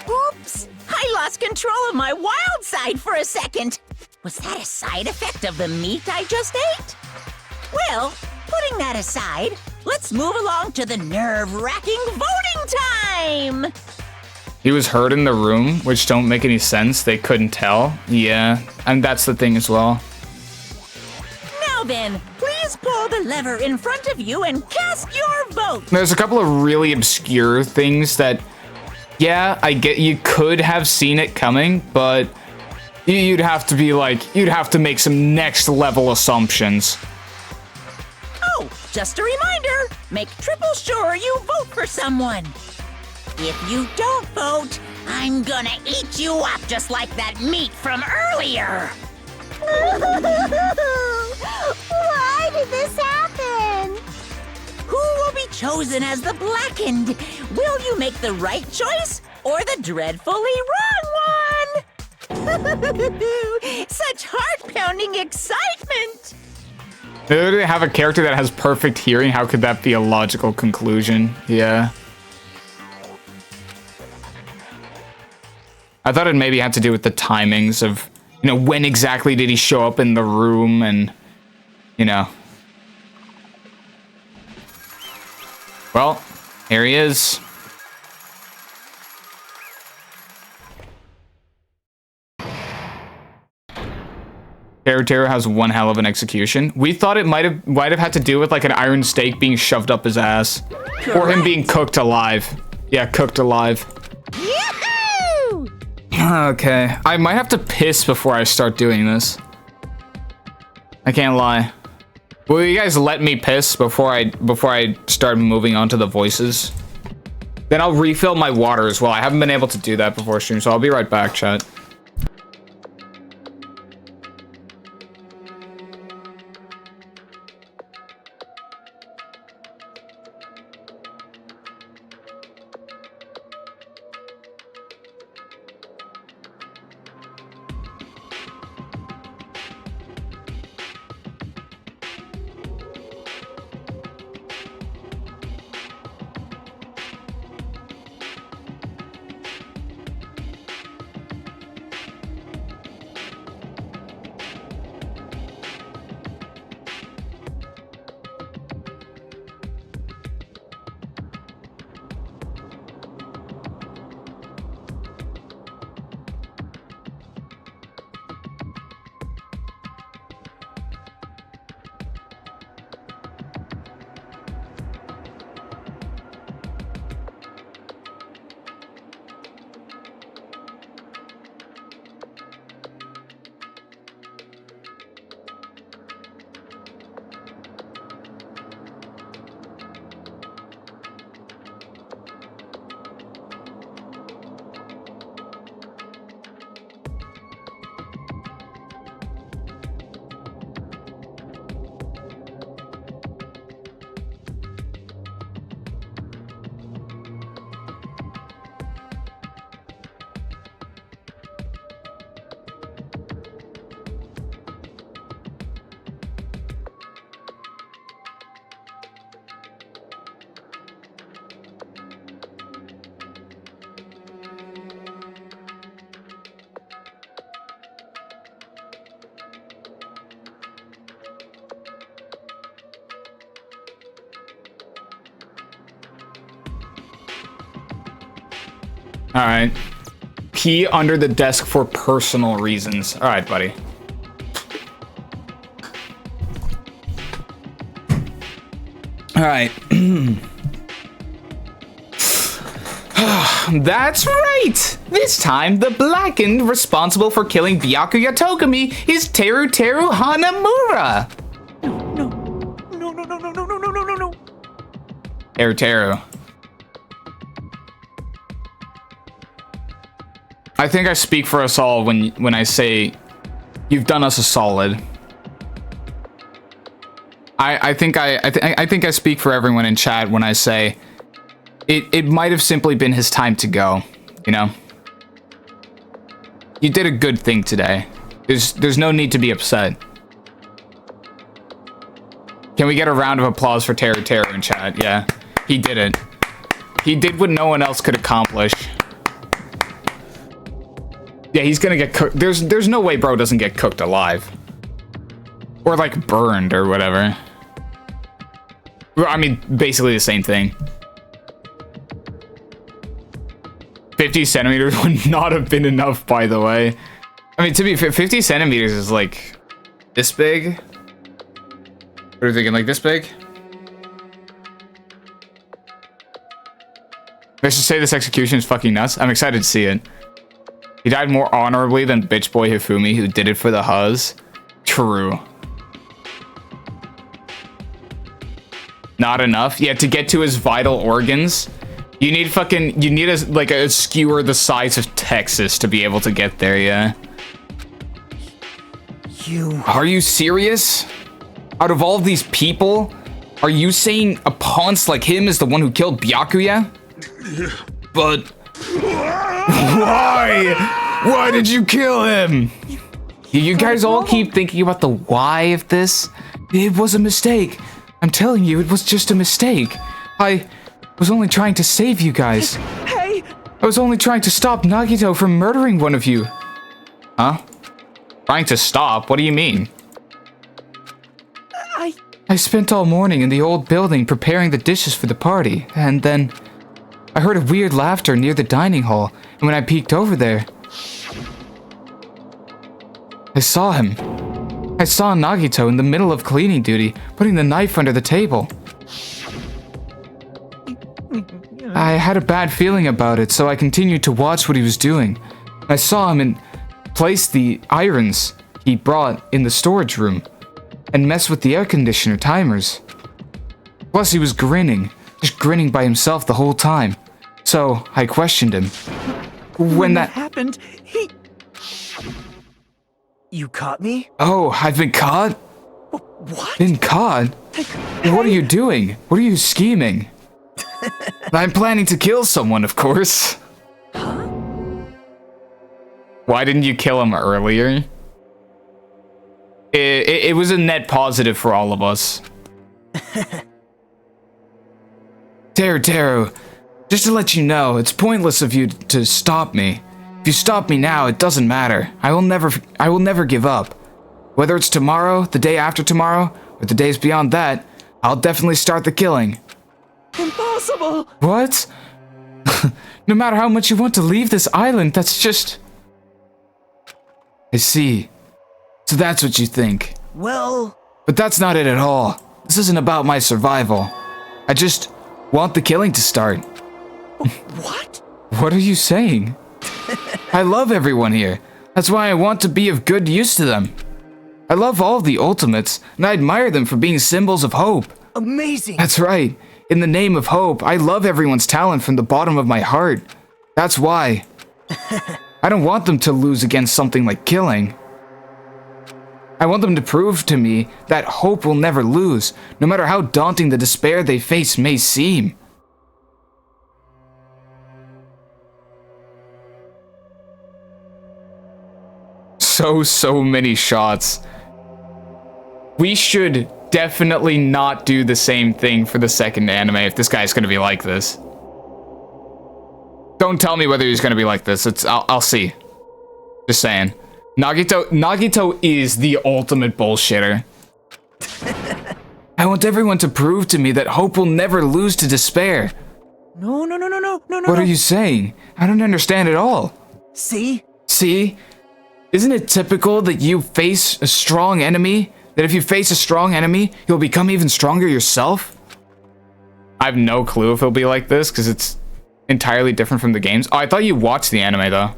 Oops, I lost control of my wild side for a second. Was that a side effect of the meat I just ate? Well, putting that aside, let's move along to the nerve-wracking voting time! He was heard in the room, which don't make any sense. They couldn't tell. Yeah, and that's the thing as well. Now then, please pull the lever in front of you and cast your vote! There's a couple of really obscure things that, yeah, I get you could have seen it coming, but you'd have to be like, you'd have to make some next level assumptions. Oh, just a reminder, make triple sure you vote for someone. If you don't vote, I'm gonna eat you up just like that meat from earlier. Why did this happen? Who will be chosen as the blackened? Will you make the right choice or the dreadfully wrong one? Such heart-pounding excitement! They have a character that has perfect hearing. How could that be a logical conclusion? Yeah. I thought it maybe had to do with the timings of, you know, when exactly did he show up in the room and, you know. Well, here he is. Teru has one hell of an execution. We thought it might have had to do with like an iron stake being shoved up his ass. Correct. Or him being cooked alive. Yeah, cooked alive. Yahoo! Okay, I might have to piss before I start doing this. I can't lie. Will you guys let me piss before I start moving on to the voices? Then I'll refill my water as well. I haven't been able to do that before stream, so I'll be right back, chat. All right. Pee under the desk for personal reasons. All right, buddy. All right. That's right! This time, the Blackened responsible for killing Byakuya Togami is Teru Hanamura! No. Teru. I think I speak for us all when I say you've done us a solid. I think I speak for everyone in chat when I say it might have simply been his time to go, you know? You did a good thing today. There's no need to be upset. Can we get a round of applause for Teru in chat? Yeah, he did it. He did what no one else could accomplish. Yeah, he's gonna get cooked. There's no way bro doesn't get cooked alive. Or like burned or whatever. I mean, basically the same thing. 50 centimeters would not have been enough, by the way. I mean, to be fair, 50 centimeters is like this big. What are you thinking, like this big? Let's just say this execution is fucking nuts. I'm excited to see it. He died more honorably than bitch boy Hifumi, who did it for the huzz. True. Not enough? Yeah, to get to his vital organs, you need a skewer the size of Texas to be able to get there, yeah. Are you serious? Out of all these people, are you saying a pawnce like him is the one who killed Byakuya? But why? Why did you kill him? You guys all keep thinking about the why of this. It was a mistake. I'm telling you, it was just a mistake. I was only trying to save you guys. Hey! I was only trying to stop Nagito from murdering one of you. Huh? Trying to stop? What do you mean? I spent all morning in the old building preparing the dishes for the party, and then I heard a weird laughter near the dining hall, and when I peeked over there, I saw him. I saw Nagito in the middle of cleaning duty, putting the knife under the table. I had a bad feeling about it, so I continued to watch what he was doing. I saw him place the irons he brought in the storage room and mess with the air conditioner timers. Plus, he was grinning, just grinning by himself the whole time. So, I questioned him. When that happened, You caught me? Oh, I've been caught? What? Been caught? What are you doing? What are you scheming? I'm planning to kill someone, of course. Huh? Why didn't you kill him earlier? It was a net positive for all of us. Teru, just to let you know, it's pointless of you to stop me. If you stop me now, it doesn't matter. I will never give up. Whether it's tomorrow, the day after tomorrow, or the days beyond that, I'll definitely start the killing. Impossible! What? No matter how much you want to leave this island, that's just... I see. So that's what you think. Well... But that's not it at all. This isn't about my survival. I just want the killing to start. What? What are you saying? I love everyone here. That's why I want to be of good use to them. I love all of the ultimates, and I admire them for being symbols of hope. Amazing! That's right. In the name of hope, I love everyone's talent from the bottom of my heart. That's why. I don't want them to lose against something like killing. I want them to prove to me that hope will never lose, no matter how daunting the despair they face may seem. So many shots. We should definitely not do the same thing for the second anime if this guy's gonna be like this. Don't tell me whether he's gonna be like this. I'll see. Just saying. Nagito is the ultimate bullshitter. I want everyone to prove to me that hope will never lose to despair. No. What are you saying? I don't understand at all. See? See? Isn't it typical that you face a strong enemy? That if you face a strong enemy, you'll become even stronger yourself? I have no clue if it'll be like this, because it's entirely different from the games. Oh, I thought you watched the anime, though.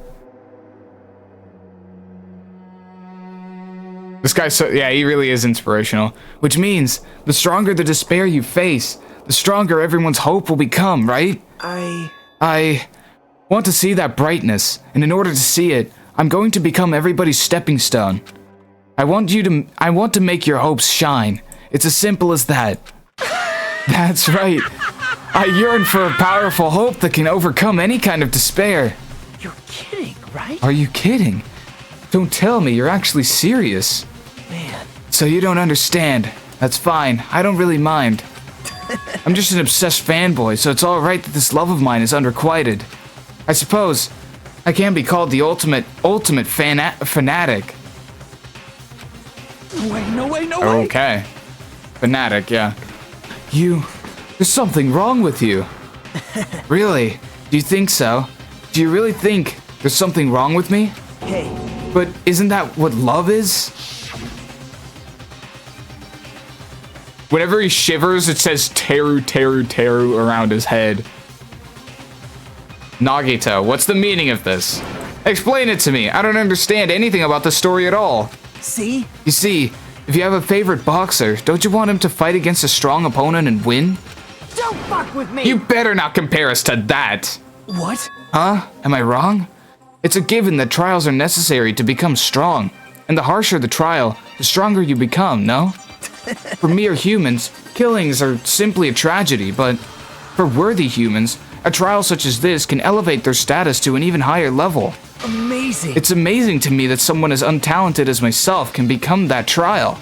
This guy's so... yeah, he really is inspirational. Which means, the stronger the despair you face, the stronger everyone's hope will become, right? I want to see that brightness, and in order to see it, I'm going to become everybody's stepping stone. I want to make your hopes shine. It's as simple as that. That's right. I yearn for a powerful hope that can overcome any kind of despair. You're kidding, right? Are you kidding? Don't tell me you're actually serious. Man. So you don't understand. That's fine. I don't really mind. I'm just an obsessed fanboy, so it's alright that this love of mine is unrequited. I suppose I can be called the ultimate fanatic. No way. Okay. Fanatic, yeah. There's something wrong with you. Really? Do you think so? Do you really think there's something wrong with me? Hey. But isn't that what love is? Whenever he shivers, it says Teru, Teru, Teru around his head. Nagito, what's the meaning of this? Explain it to me. I don't understand anything about the story at all. See? You see, if you have a favorite boxer, don't you want him to fight against a strong opponent and win? Don't fuck with me! You better not compare us to that! What? Huh? Am I wrong? It's a given that trials are necessary to become strong. And the harsher the trial, the stronger you become, no? For mere humans, killings are simply a tragedy, but for worthy humans, a trial such as this can elevate their status to an even higher level. Amazing. It's amazing to me that someone as untalented as myself can become that trial.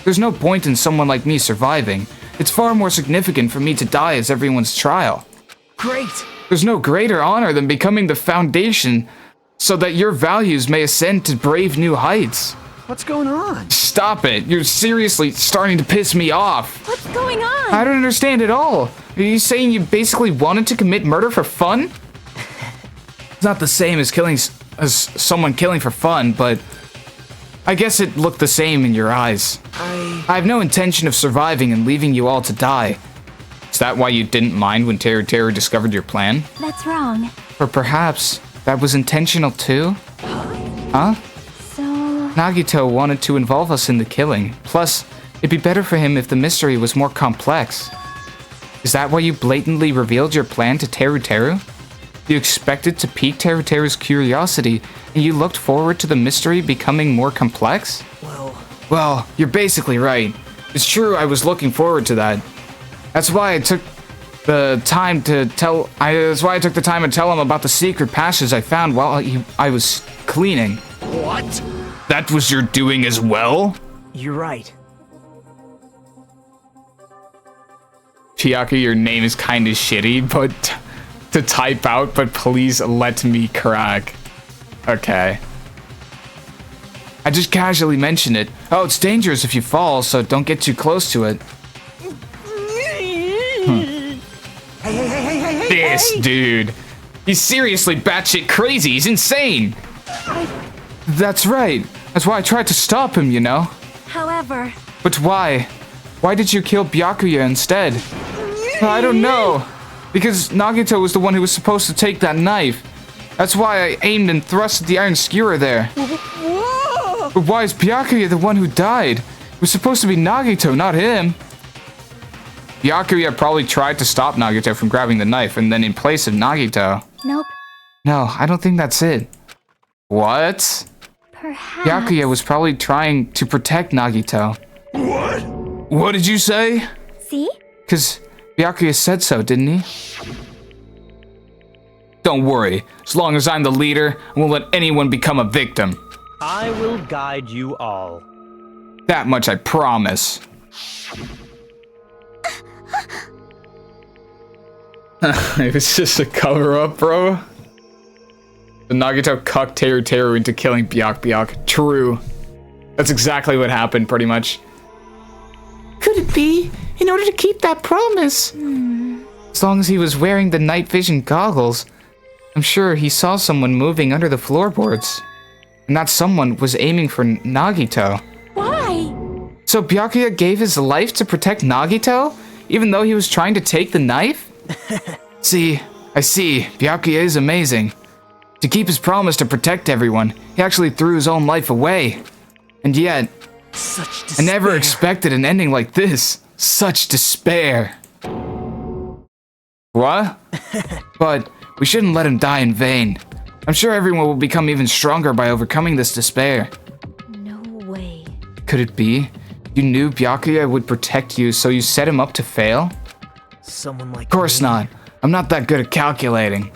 There's no point in someone like me surviving. It's far more significant for me to die as everyone's trial. Great. There's no greater honor than becoming the foundation so that your values may ascend to brave new heights. What's going on? Stop it. You're seriously starting to piss me off. What's going on? I don't understand at all. Are you saying you basically wanted to commit murder for fun? It's not the same as someone killing for fun, but I guess it looked the same in your eyes. I have no intention of surviving and leaving you all to die. Is that why you didn't mind when Teru discovered your plan? That's wrong. Or perhaps that was intentional too? Huh? So... Nagito wanted to involve us in the killing. Plus, it'd be better for him if the mystery was more complex. Is that why you blatantly revealed your plan to Teru? You expected to pique Teru's curiosity, and you looked forward to the mystery becoming more complex? Well, you're basically right. It's true I was looking forward to that. That's why I took the time to tell him about the secret passage I found while I was cleaning. What? That was your doing as well? You're right. Chiaki, your name is kinda shitty, but to type out, but please let me crack. Okay. I just casually mentioned it. Oh, it's dangerous if you fall, so don't get too close to it. This dude. He's seriously batshit crazy. He's insane. That's right. That's why I tried to stop him, you know? However... But why? Why did you kill Byakuya instead? I don't know. Because Nagito was the one who was supposed to take that knife. That's why I aimed and thrusted the iron skewer there. But why is Byakuya the one who died? It was supposed to be Nagito, not him. Byakuya probably tried to stop Nagito from grabbing the knife, and then in place of Nagito. Nope. No, I don't think that's it. What? Perhaps... Byakuya was probably trying to protect Nagito. What? What did you say? See? Because Byakuya said so, didn't he? Don't worry. As long as I'm the leader, I won't let anyone become a victim. I will guide you all. That much I promise. It was just a cover-up, bro. The Nagito cucked Teru into killing Byakuya. True. That's exactly what happened, pretty much. Could it be? In order to keep that promise? As long as he was wearing the night vision goggles, I'm sure he saw someone moving under the floorboards. And that someone was aiming for Nagito. Why? So Byakuya gave his life to protect Nagito? Even though he was trying to take the knife? I see. Byakuya is amazing. To keep his promise to protect everyone, he actually threw his own life away. And yet, Such I despair. never expected an ending like this. Such despair. What? But we shouldn't let him die in vain. I'm sure everyone will become even stronger by overcoming this despair. No way. Could it be? You knew Byakuya would protect you, so you set him up to fail? Someone like Of course me. not. I'm not that good at calculating.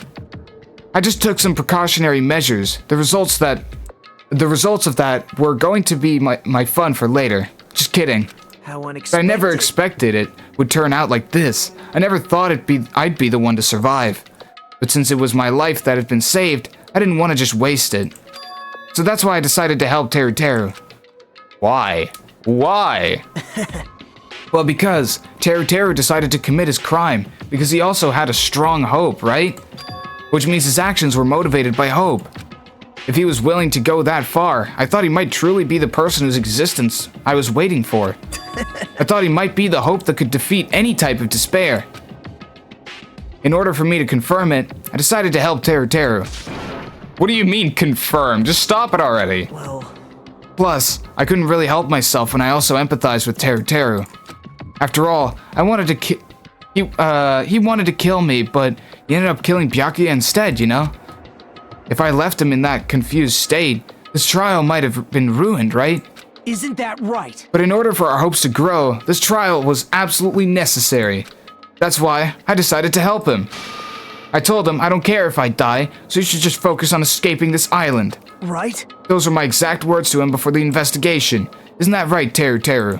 I just took some precautionary measures. The results of that were going to be my fun for later. Just kidding. How But unexpected. I never expected it would turn out like this. I never thought I'd be the one to survive. But since it was my life that had been saved, I didn't want to just waste it. So that's why I decided to help Teru. Why? Why? Well, because Teru decided to commit his crime because he also had a strong hope, right? Which means his actions were motivated by hope. If he was willing to go that far, I thought he might truly be the person whose existence I was waiting for. I thought he might be the hope that could defeat any type of despair. In order for me to confirm it, I decided to help Teru. What do you mean, confirm? Just stop it already. Well, Plus, I couldn't really help myself when I also empathized with Teru. After all, I wanted to he wanted to kill me, but he ended up killing Byakuya instead, you know? If I left him in that confused state, this trial might have been ruined, right? isn't that right? But in order for our hopes to grow, this trial was absolutely necessary. That's why I decided to help him. I told him I don't care if I die, so he should just focus on escaping this island. Right? Those were my exact words to him before the investigation. Isn't that right, Teru?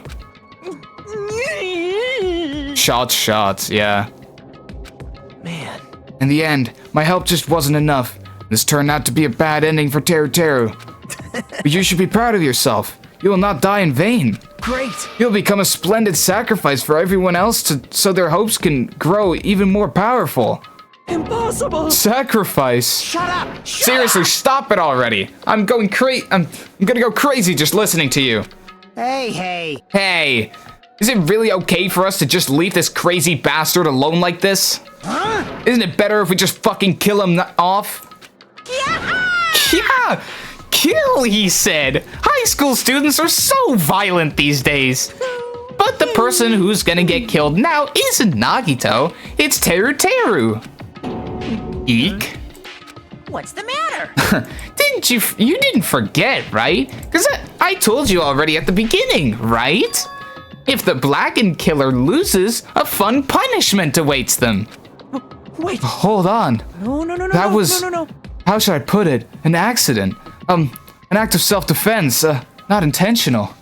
Shots, yeah. Man. In the end, my help just wasn't enough. This turned out to be a bad ending for Teru. But you should be proud of yourself. You will not die in vain. Great. You'll become a splendid sacrifice for everyone else so their hopes can grow even more powerful. Impossible! Sacrifice? Shut up! Seriously, stop it already. I'm gonna go crazy just listening to you. Hey. Hey, is it really okay for us to just leave this crazy bastard alone like this? Huh? Isn't it better if we just fucking kill him off? Yeah! Kill, he said. High school students are so violent these days. But the person who's gonna get killed now isn't Nagito, it's Teru. Eek. What's the matter? You didn't forget, right? Because I told you already at the beginning, right? If the blackened killer loses, a fun punishment awaits them. Wait. Hold on. No. That was, how should I put it? An accident. An act of self-defense, not intentional.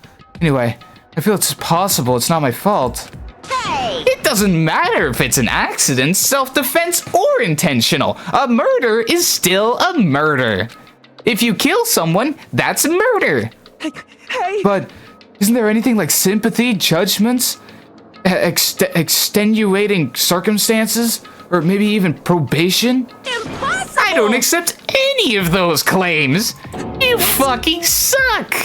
Anyway, I feel it's possible it's not my fault. Hey! It doesn't matter if it's an accident, self-defense, or intentional. A murder is still a murder. If you kill someone, that's murder. Hey! But isn't there anything like sympathy, judgments, extenuating circumstances, or maybe even probation? Impossible! I don't accept any of those claims. You fucking suck.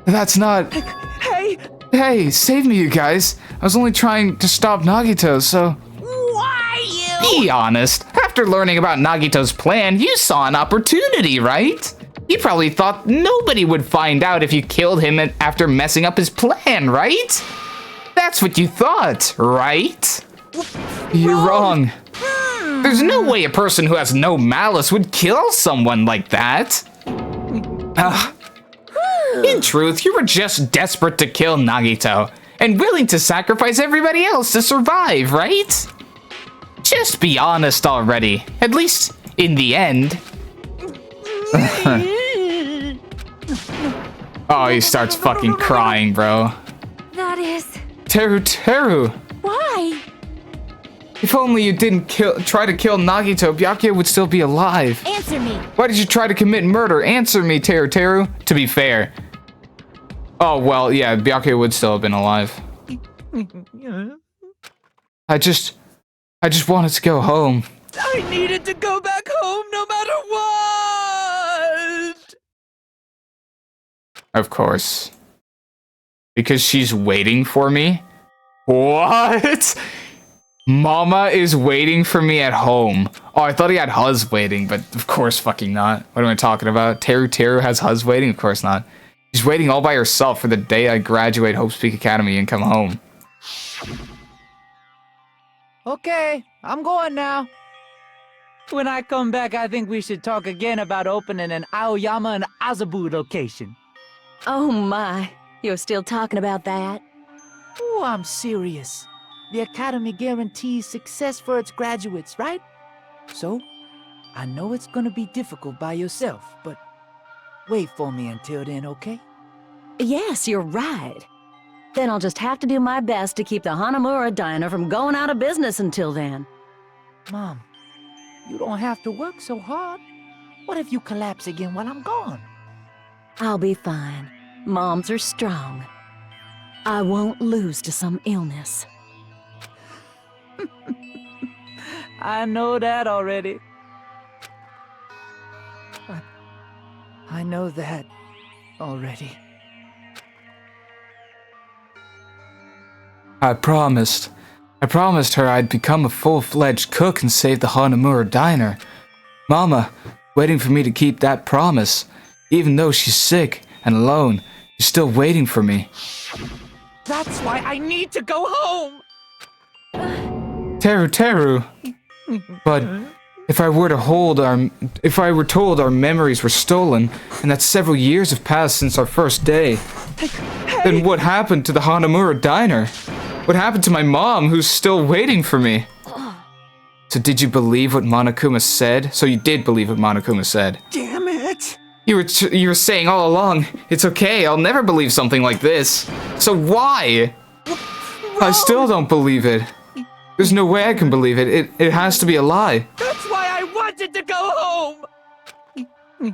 That's not... Hey! Hey, save me, you guys. I was only trying to stop Nagito, so... Why you? Be honest. After learning about Nagito's plan, you saw an opportunity, right? You probably thought nobody would find out if you killed him after messing up his plan, right? That's what you thought, right? You're wrong. There's no way a person who has no malice would kill someone like that. In truth, you were just desperate to kill Nagito and willing to sacrifice everybody else to survive, right? Just be honest already, at least in the end. Oh, he starts fucking crying, bro. That is... Teru. Why? If only you didn't try to kill Nagito, Byakuya would still be alive. Answer me. Why did you try to commit murder? Answer me, Teru. To be fair. Oh, well, yeah, Byakuya would still have been alive. I just wanted to go home. I needed to go back home no matter what! Of course. Because she's waiting for me? What? Mama is waiting for me at home. Oh, I thought he had Huz waiting, but of course fucking not. What am I talking about? Teru has Huz waiting? Of course not. She's waiting all by herself for the day I graduate Hope's Peak Academy and come home. Okay, I'm going now. When I come back, I think we should talk again about opening an Aoyama and Azabu location. Oh my, you're still talking about that? Oh, I'm serious. The Academy guarantees success for its graduates, right? So, I know it's gonna be difficult by yourself, but wait for me until then, okay? Yes, you're right. Then I'll just have to do my best to keep the Hanamura Diner from going out of business until then. Mom, you don't have to work so hard. What if you collapse again while I'm gone? I'll be fine. Moms are strong. I won't lose to some illness. I know that already. I know that already. I promised her I'd become a full-fledged cook and save the Hanamura Diner. Mama, waiting for me to keep that promise. Even though she's sick and alone, she's still waiting for me. That's why I need to go home! Teru. But if I were told our memories were stolen, and that several years have passed since our first day, then what happened to the Hanamura Diner? What happened to my mom, who's still waiting for me? So did you believe what Monokuma said? So you did believe what Monokuma said. Damn it! You were saying all along, it's okay, I'll never believe something like this. So why? I still don't believe it. There's no way I can believe it. It has to be a lie. That's why I wanted to go home!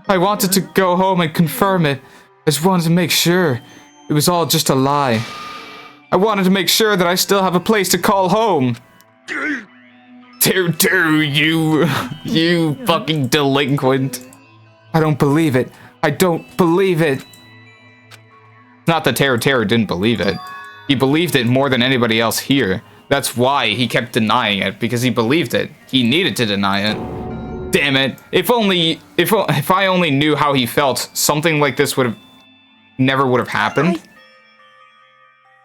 I wanted to go home and confirm it. I just wanted to make sure it was all just a lie. I wanted to make sure that I still have a place to call home. You fucking delinquent. I don't believe it. I don't believe it. Not that Teru didn't believe it. He believed it more than anybody else here. That's why he kept denying it, because he believed it. He needed to deny it. Damn it. If I only knew how he felt, something like this never would have happened.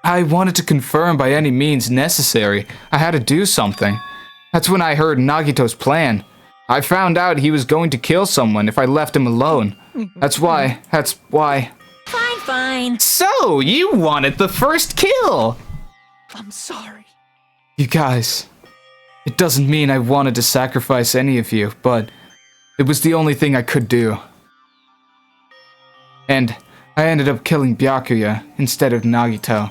I wanted to confirm by any means necessary. I had to do something. That's when I heard Nagito's plan. I found out he was going to kill someone if I left him alone. That's why. Fine, fine. So, you wanted the first kill! I'm sorry. You guys, it doesn't mean I wanted to sacrifice any of you, but it was the only thing I could do. And I ended up killing Byakuya instead of Nagito.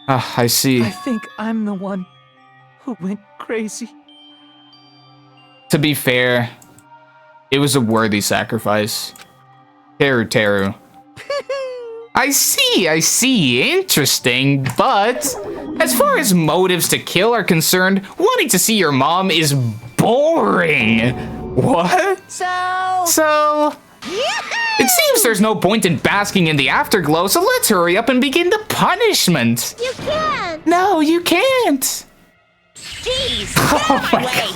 Ah, I see. I think I'm the one who went crazy. To be fair, it was a worthy sacrifice. Teru. I see, interesting, but as far as motives to kill are concerned, wanting to see your mom is boring. What? So... It seems there's no point in basking in the afterglow, so let's hurry up and begin the punishment. You can't. No, you can't. Jeez, get out of my way.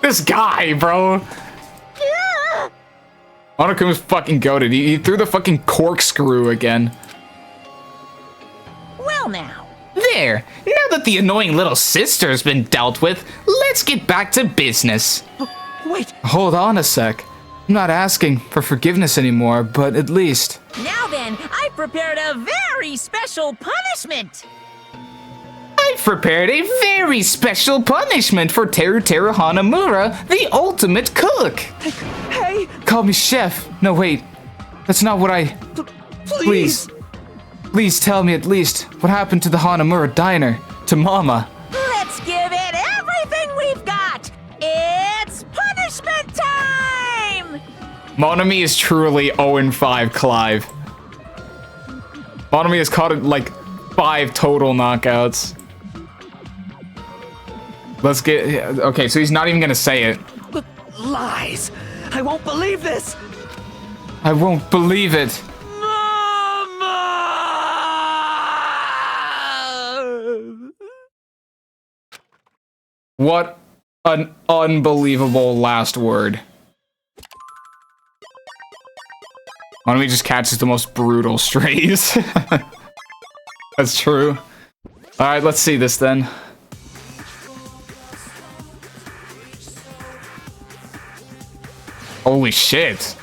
This guy, bro. Monokuma's fucking goated. He threw the fucking corkscrew again. Well now. There. Now that the annoying little sister's been dealt with, let's get back to business. Wait. Hold on a sec. I'm not asking for forgiveness anymore, but at least... Now then, I've prepared a very special punishment. I've prepared a very special punishment for Teru Hanamura, the ultimate cook. Hey! Call me chef. No, wait. That's not what I... Please tell me at least what happened to the Hanamura diner, to Mama. Let's give it everything we've got. It's punishment time! Monami is truly 0-5, Clive. Monami has caught it like 5 total knockouts. Let's get... Okay, so he's not even gonna say it. Lies! I won't believe this! I won't believe it. Mama! What an unbelievable last word. Why don't we just catch the most brutal strays? That's true. Alright, let's see this then. Holy shit.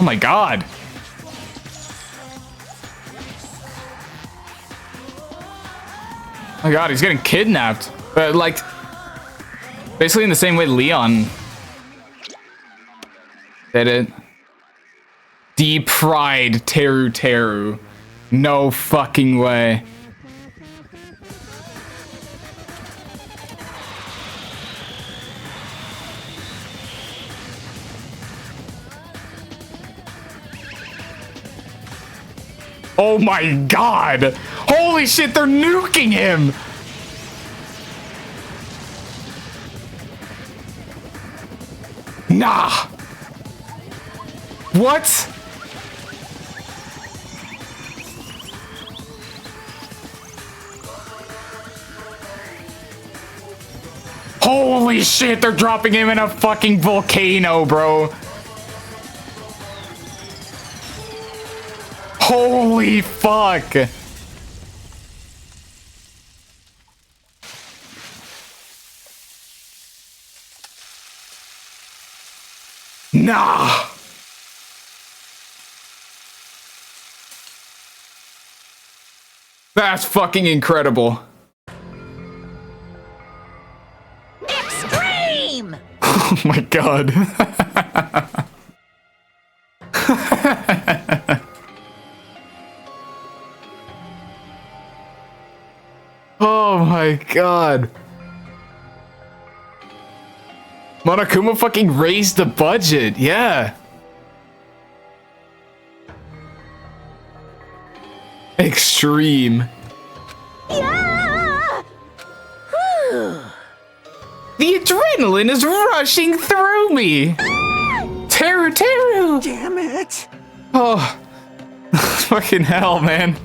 Oh my god. Oh my god, he's getting kidnapped. Like, basically in the same way Leon did it. Depride Teru. No fucking way. Oh my god! Holy shit, they're nuking him! Nah! What? Holy shit, they're dropping him in a fucking volcano, bro. Holy fuck! Nah! That's fucking incredible. Extreme! Oh my god. Oh my god. Monokuma fucking raised the budget, yeah. Extreme. Yeah! adrenaline is rushing through me. Teru! Damn it! Oh, fucking hell, man.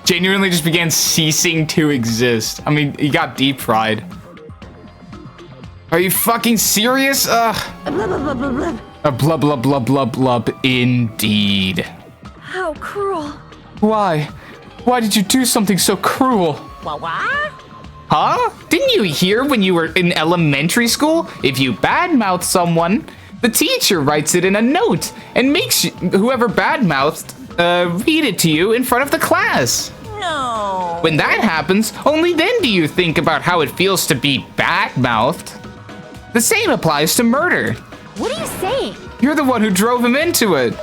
Genuinely just began ceasing to exist. I mean, he got deep fried. Are you fucking serious? Ugh. A blub blub blub blub blub indeed. How cruel. Why? Why did you do something so cruel? What? Huh? Didn't you hear when you were in elementary school? If you badmouth someone, the teacher writes it in a note and makes whoever badmouthed read it to you in front of the class. No. When that happens, only then do you think about how it feels to be badmouthed. The same applies to murder. What are you saying? You're the one who drove him into it.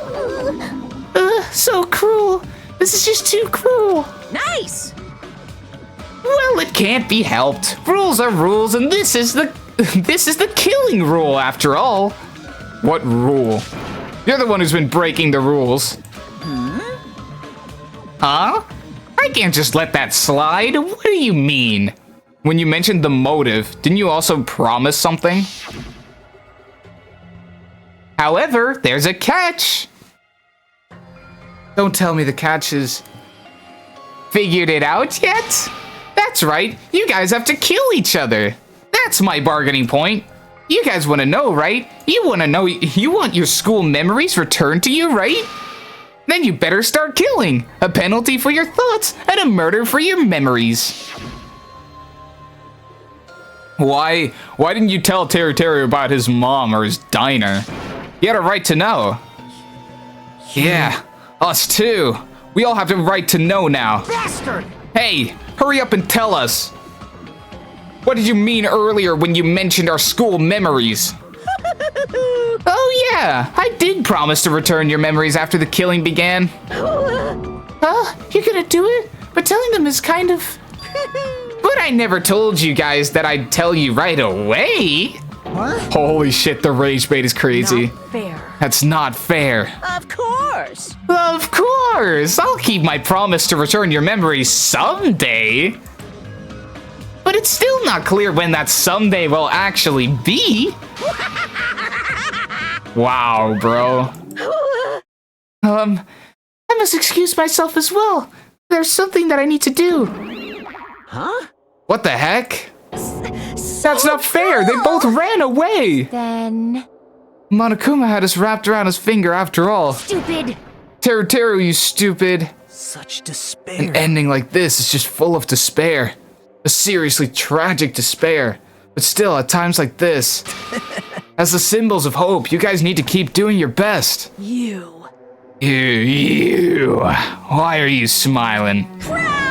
So cruel. This is just too cruel. Nice. Well, it can't be helped. Rules are rules, and this is the killing rule after all. What rule? You're the one who's been breaking the rules. Huh? I can't just let that slide. What do you mean? When you mentioned the motive, didn't you also promise something? However, there's a catch. Don't tell me the catch is figured it out yet? That's right, you guys have to kill each other. That's my bargaining point. You guys want to know, right? You want your school memories returned to you, right? Then you better start killing. A penalty for your thoughts and a murder for your memories. Why didn't you tell Teru about his mom or his diner? You had a right to know. Yeah, us too. We all have the right to know now. Bastard! Hey, hurry up and tell us. What did you mean earlier when you mentioned our school memories? Oh yeah, I did promise to return your memories after the killing began. You're gonna do it? But telling them is kind of... But I never told you guys that I'd tell you right away. What? Holy shit, the rage bait is crazy. Not fair. That's not fair. Of course. Of course! I'll keep my promise to return your memories someday. But it's still not clear when that someday will actually be. Wow, bro. I must excuse myself as well. There's something that I need to do. Huh? What the heck? That's not fair. They both ran away. Then... Monokuma had us wrapped around his finger after all. Stupid! Teru, you stupid. Such despair. An ending like this is just full of despair. A seriously tragic despair. But still, at times like this, as the symbols of hope, you guys need to keep doing your best. You. You. Why are you smiling? Crap!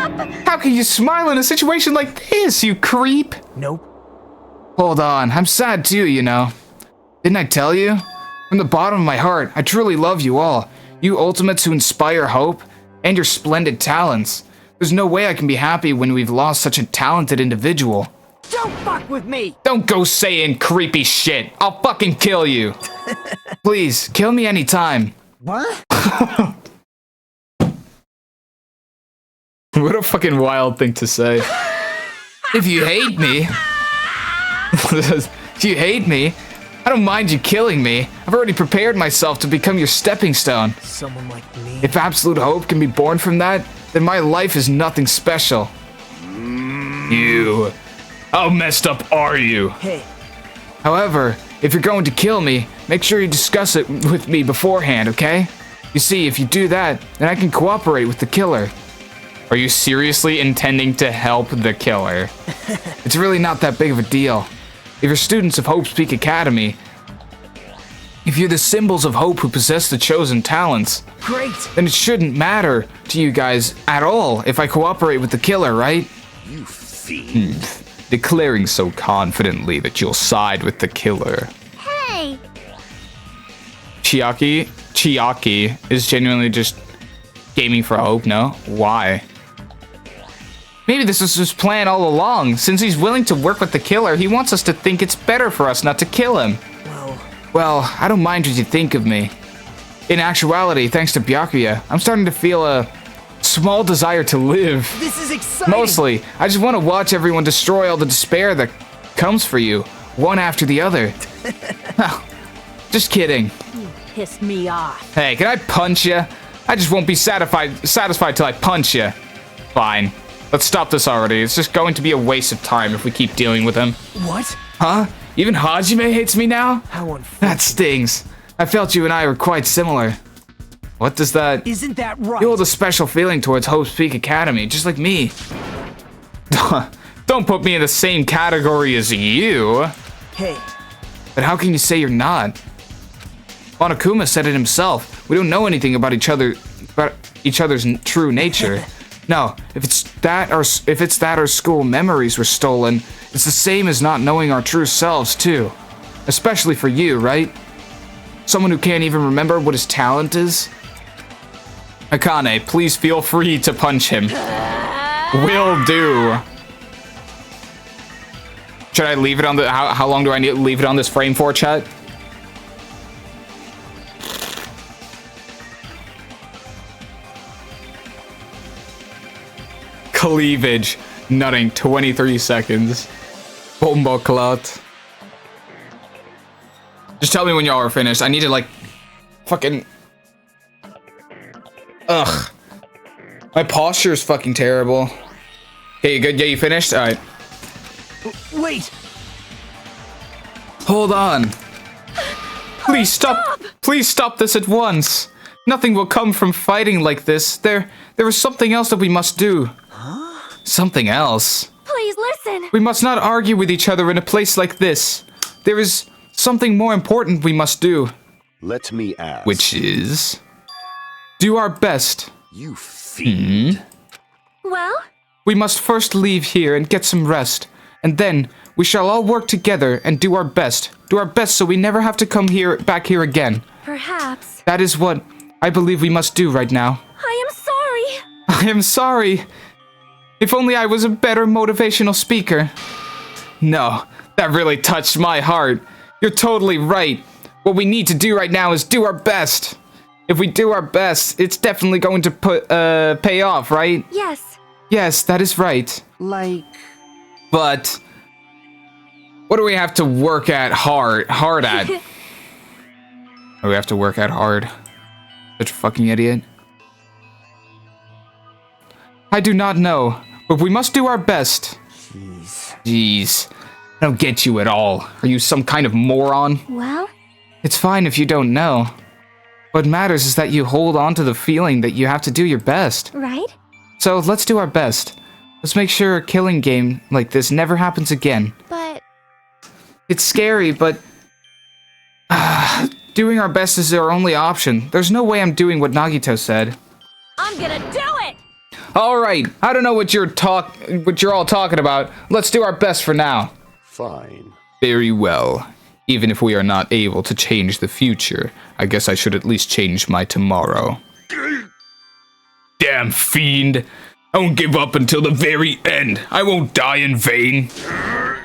How can you smile in a situation like this, you creep? Nope. Hold on, I'm sad too, you know. Didn't I tell you? From the bottom of my heart, I truly love you all. You ultimates who inspire hope, and your splendid talents. There's no way I can be happy when we've lost such a talented individual. Don't fuck with me! Don't go saying creepy shit. I'll fucking kill you. Please, kill me anytime. What? What a fucking wild thing to say. If you hate me... If you hate me, I don't mind you killing me. I've already prepared myself to become your stepping stone. Someone like me. If absolute hope can be born from that, then my life is nothing special. You... How messed up are you? Hey. However, if you're going to kill me, make sure you discuss it with me beforehand, okay? You see, if you do that, then I can cooperate with the killer. Are you seriously intending to help the killer? It's really not that big of a deal. If you're students of Hope's Peak Academy, if you're the symbols of hope who possess the chosen talents, Great. then it shouldn't matter to you guys at all if I cooperate with the killer, right? You fiend. Declaring so confidently that you'll side with the killer. Hey! Chiaki is genuinely just gaming for hope, no? Why? Maybe this was his plan all along. Since he's willing to work with the killer, he wants us to think it's better for us not to kill him. Well, I don't mind what you think of me. In actuality, thanks to Byakuya, I'm starting to feel a small desire to live. This is exciting. Mostly, I just want to watch everyone destroy all the despair that comes for you, one after the other. Oh, just kidding. You pissed me off. Hey, can I punch you? I just won't be satisfied till I punch you. Fine. Let's stop this already. It's just going to be a waste of time if we keep dealing with him. What? Huh? Even Hajime hates me now? How unfortunate. That stings. I felt you and I were quite similar. What does that... Isn't that right? You hold a special feeling towards Hope's Peak Academy, just like me. Don't put me in the same category as you. Hey. But how can you say you're not? Monokuma said it himself. We don't know anything about each other's true nature. No, if it's that our school memories were stolen, it's the same as not knowing our true selves too. Especially for you, right? Someone who can't even remember what his talent is? Akane, please feel free to punch him. Will do. Should I leave it on the... How long do I need to leave it on this frame for, chat? Cleavage. Nutting. 23 seconds. Bomba clot. Just tell me when y'all are finished. I need to, like, fucking... Ugh. My posture is fucking terrible. Okay, you good? Yeah, you finished? Alright. Wait! Hold on. Please stop. Please stop this at once. Nothing will come from fighting like this. There is something else that we must do. Huh? Something else? Please listen. We must not argue with each other in a place like this. There is something more important we must do. Let me ask. Which is... do our best. You fiend. Well? We must first leave here and get some rest. And then, we shall all work together and do our best. Do our best so we never have to come back here again. Perhaps. That is what I believe we must do right now. I am sorry. I am sorry. If only I was a better motivational speaker. No, that really touched my heart. You're totally right. What we need to do right now is do our best. If we do our best, it's definitely going to pay off, right? Yes. Yes, that is right. Like... But what do we have to work at hard at? What do we have to work at hard? Such a fucking idiot. I do not know, but we must do our best. Jeez. I don't get you at all. Are you some kind of moron? Well? It's fine if you don't know. What matters is that you hold on to the feeling that you have to do your best. Right? So let's do our best. Let's make sure a killing game like this never happens again. But... It's scary, but... doing our best is our only option. There's no way I'm doing what Nagito said. I'm gonna do it! Alright, I don't know what you're all talking about. Let's do our best for now. Fine. Very well. Even if we are not able to change the future, I guess I should at least change my tomorrow. Damn fiend! I won't give up until the very end. I won't die in vain.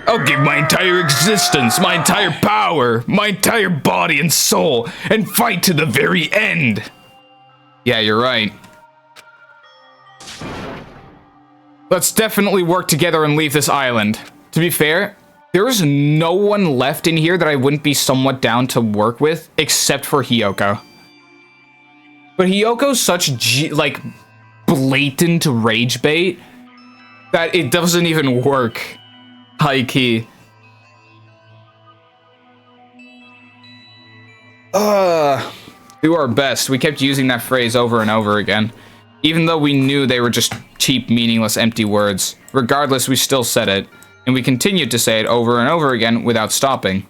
I'll give my entire existence, my entire power, my entire body and soul, and fight to the very end. Yeah, you're right. Let's definitely work together and leave this island. To be fair, there is no one left in here that I wouldn't be somewhat down to work with, except for Hiyoko. But Hiyoko's such, blatant rage bait that it doesn't even work. High key. Do our best. We kept using that phrase over and over again. Even though we knew they were just cheap, meaningless, empty words. Regardless, we still said it. And we continued to say it over and over again without stopping.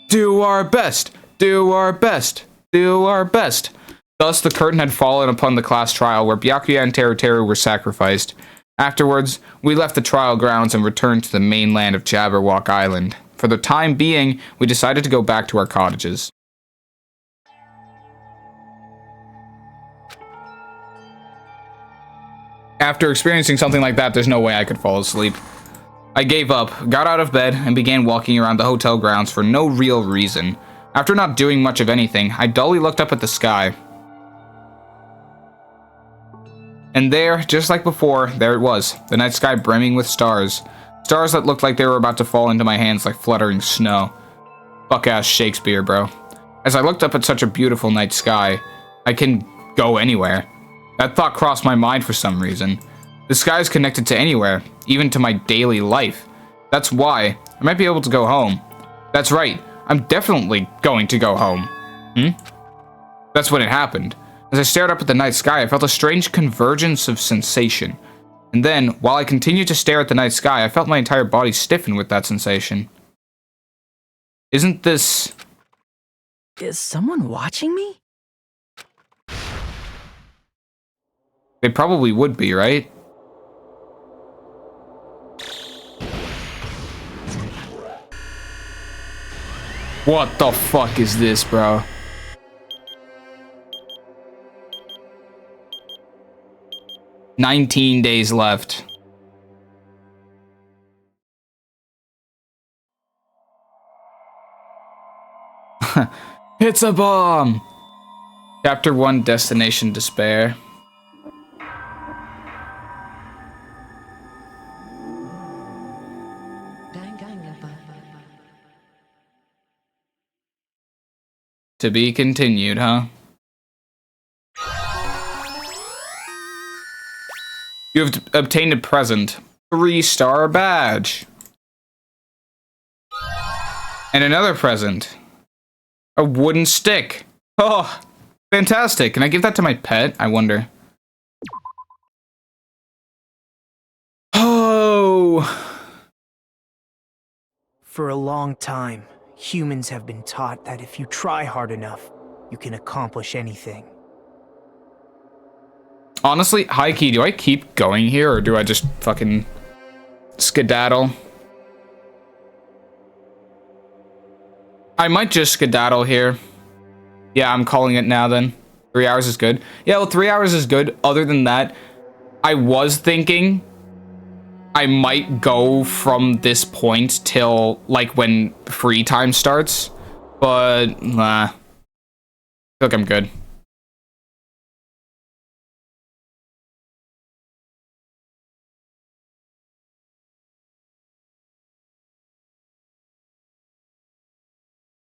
Do our best. Do our best. Do our best. Thus, the curtain had fallen upon the class trial where Byakuya and Teruteru were sacrificed. Afterwards, we left the trial grounds and returned to the mainland of Jabberwock Island. For the time being, we decided to go back to our cottages. After experiencing something like that, there's no way I could fall asleep. I gave up, got out of bed, and began walking around the hotel grounds for no real reason. After not doing much of anything, I dully looked up at the sky. And there, just like before, there it was, the night sky brimming with stars. Stars that looked like they were about to fall into my hands like fluttering snow. Fuck-ass Shakespeare, bro. As I looked up at such a beautiful night sky, I can go anywhere. That thought crossed my mind for some reason. The sky is connected to anywhere, even to my daily life. That's why I might be able to go home. That's right, I'm definitely going to go home. That's when it happened. As I stared up at the night sky, I felt a strange convergence of sensation. And then, while I continued to stare at the night sky, I felt my entire body stiffen with that sensation. Isn't this... Is someone watching me? They probably would be, right? What the fuck is this, bro? "19 days left. It's a bomb! Chapter 1, Destination Despair. To be continued, huh? You have obtained a present. 3-star badge. And another present. A wooden stick. Oh, fantastic. Can I give that to my pet? I wonder. Oh. For a long time, humans have been taught that if you try hard enough, you can accomplish anything. Honestly, high key, do I keep going here or do I just fucking skedaddle? I might just skedaddle here. Yeah, I'm calling it now then. 3 hours is good. Yeah, well, 3 hours is good. Other than that, I was thinking I might go from this point till like when free time starts, but nah. I feel like I'm good.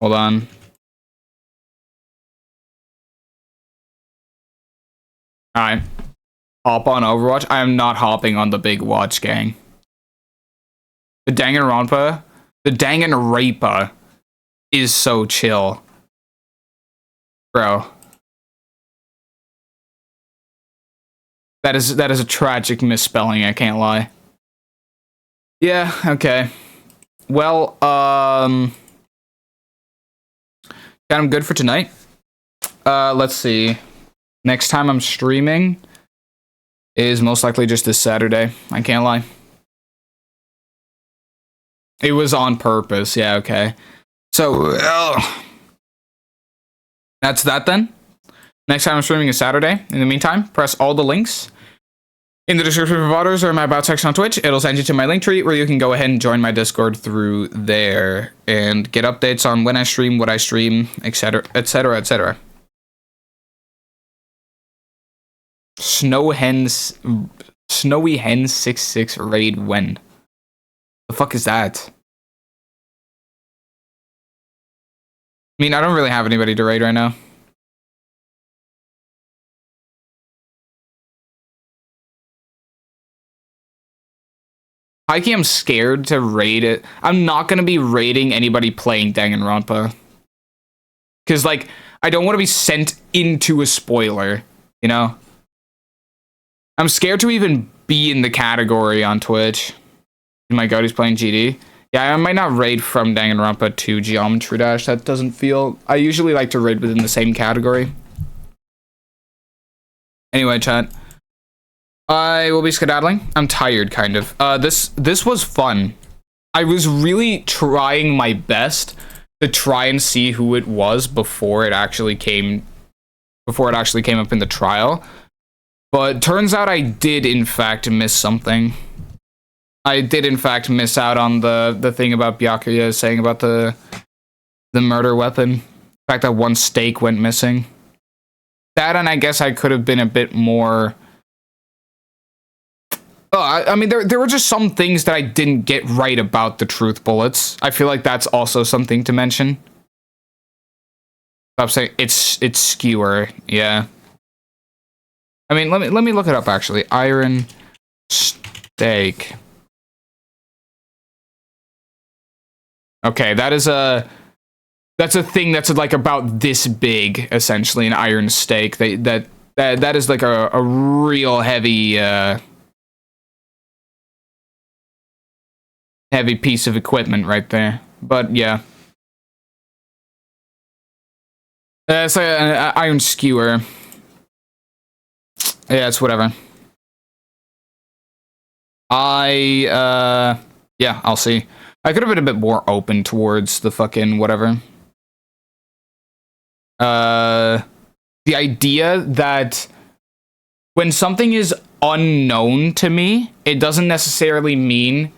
Hold on. Alright. Hop on Overwatch. I am not hopping on the big watch, gang. The Danganronpa is so chill. Bro. That is a tragic misspelling, I can't lie. Yeah, okay. Well, I'm good for tonight. Let's see. Next time I'm streaming is most likely just this Saturday. I can't lie. It was on purpose. Yeah, okay. So, that's that then. Next time I'm streaming is Saturday. In the meantime, press all the links in the description of others or my about section on Twitch. It'll send you to my link tree where you can go ahead and join my Discord through there and get updates on when I stream, what I stream, etc., etc., etc. Snowy Hen 66 raid when? The fuck is that? I mean, I don't really have anybody to raid right now. Hikey, I'm scared to raid it. I'm not gonna be raiding anybody playing Danganronpa. Cause like, I don't want to be sent into a spoiler, you know? I'm scared to even be in the category on Twitch. Oh my god, he's playing GD. Yeah, I might not raid from Danganronpa to Geometry Dash. That doesn't feel... I usually like to raid within the same category. Anyway, chat. I will be skedaddling. I'm tired, kind of. This was fun. I was really trying my best to try and see who it was before it actually came up in the trial. But turns out I did, in fact, miss something. I did, in fact, miss out on the thing about Byakuya saying about the murder weapon. The fact that one stake went missing. That, and I guess I could have been a bit more Oh, I mean, there were just some things that I didn't get right about the truth bullets. I feel like that's also something to mention. Stop saying it's skewer. Yeah. I mean, let me look it up actually. Iron steak. Okay, that's a thing that's like about this big, essentially, an iron steak. That is like a real heavy heavy piece of equipment right there. But yeah. It's like an iron skewer. Yeah, it's whatever. Yeah, I'll see. I could have been a bit more open towards the fucking whatever. The idea that when something is unknown to me, it doesn't necessarily mean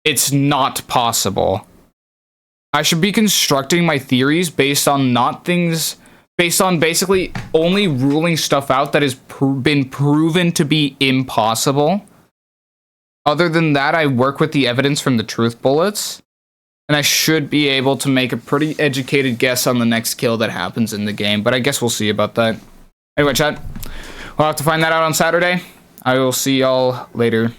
it's not possible. I should be constructing my theories based on basically only ruling stuff out that has been proven to be impossible. Other than that, I work with the evidence from the truth bullets, and I should be able to make a pretty educated guess on the next kill that happens in the game, but I guess we'll see about that. Anyway, chat, we'll have to find that out on Saturday. I will see y'all later.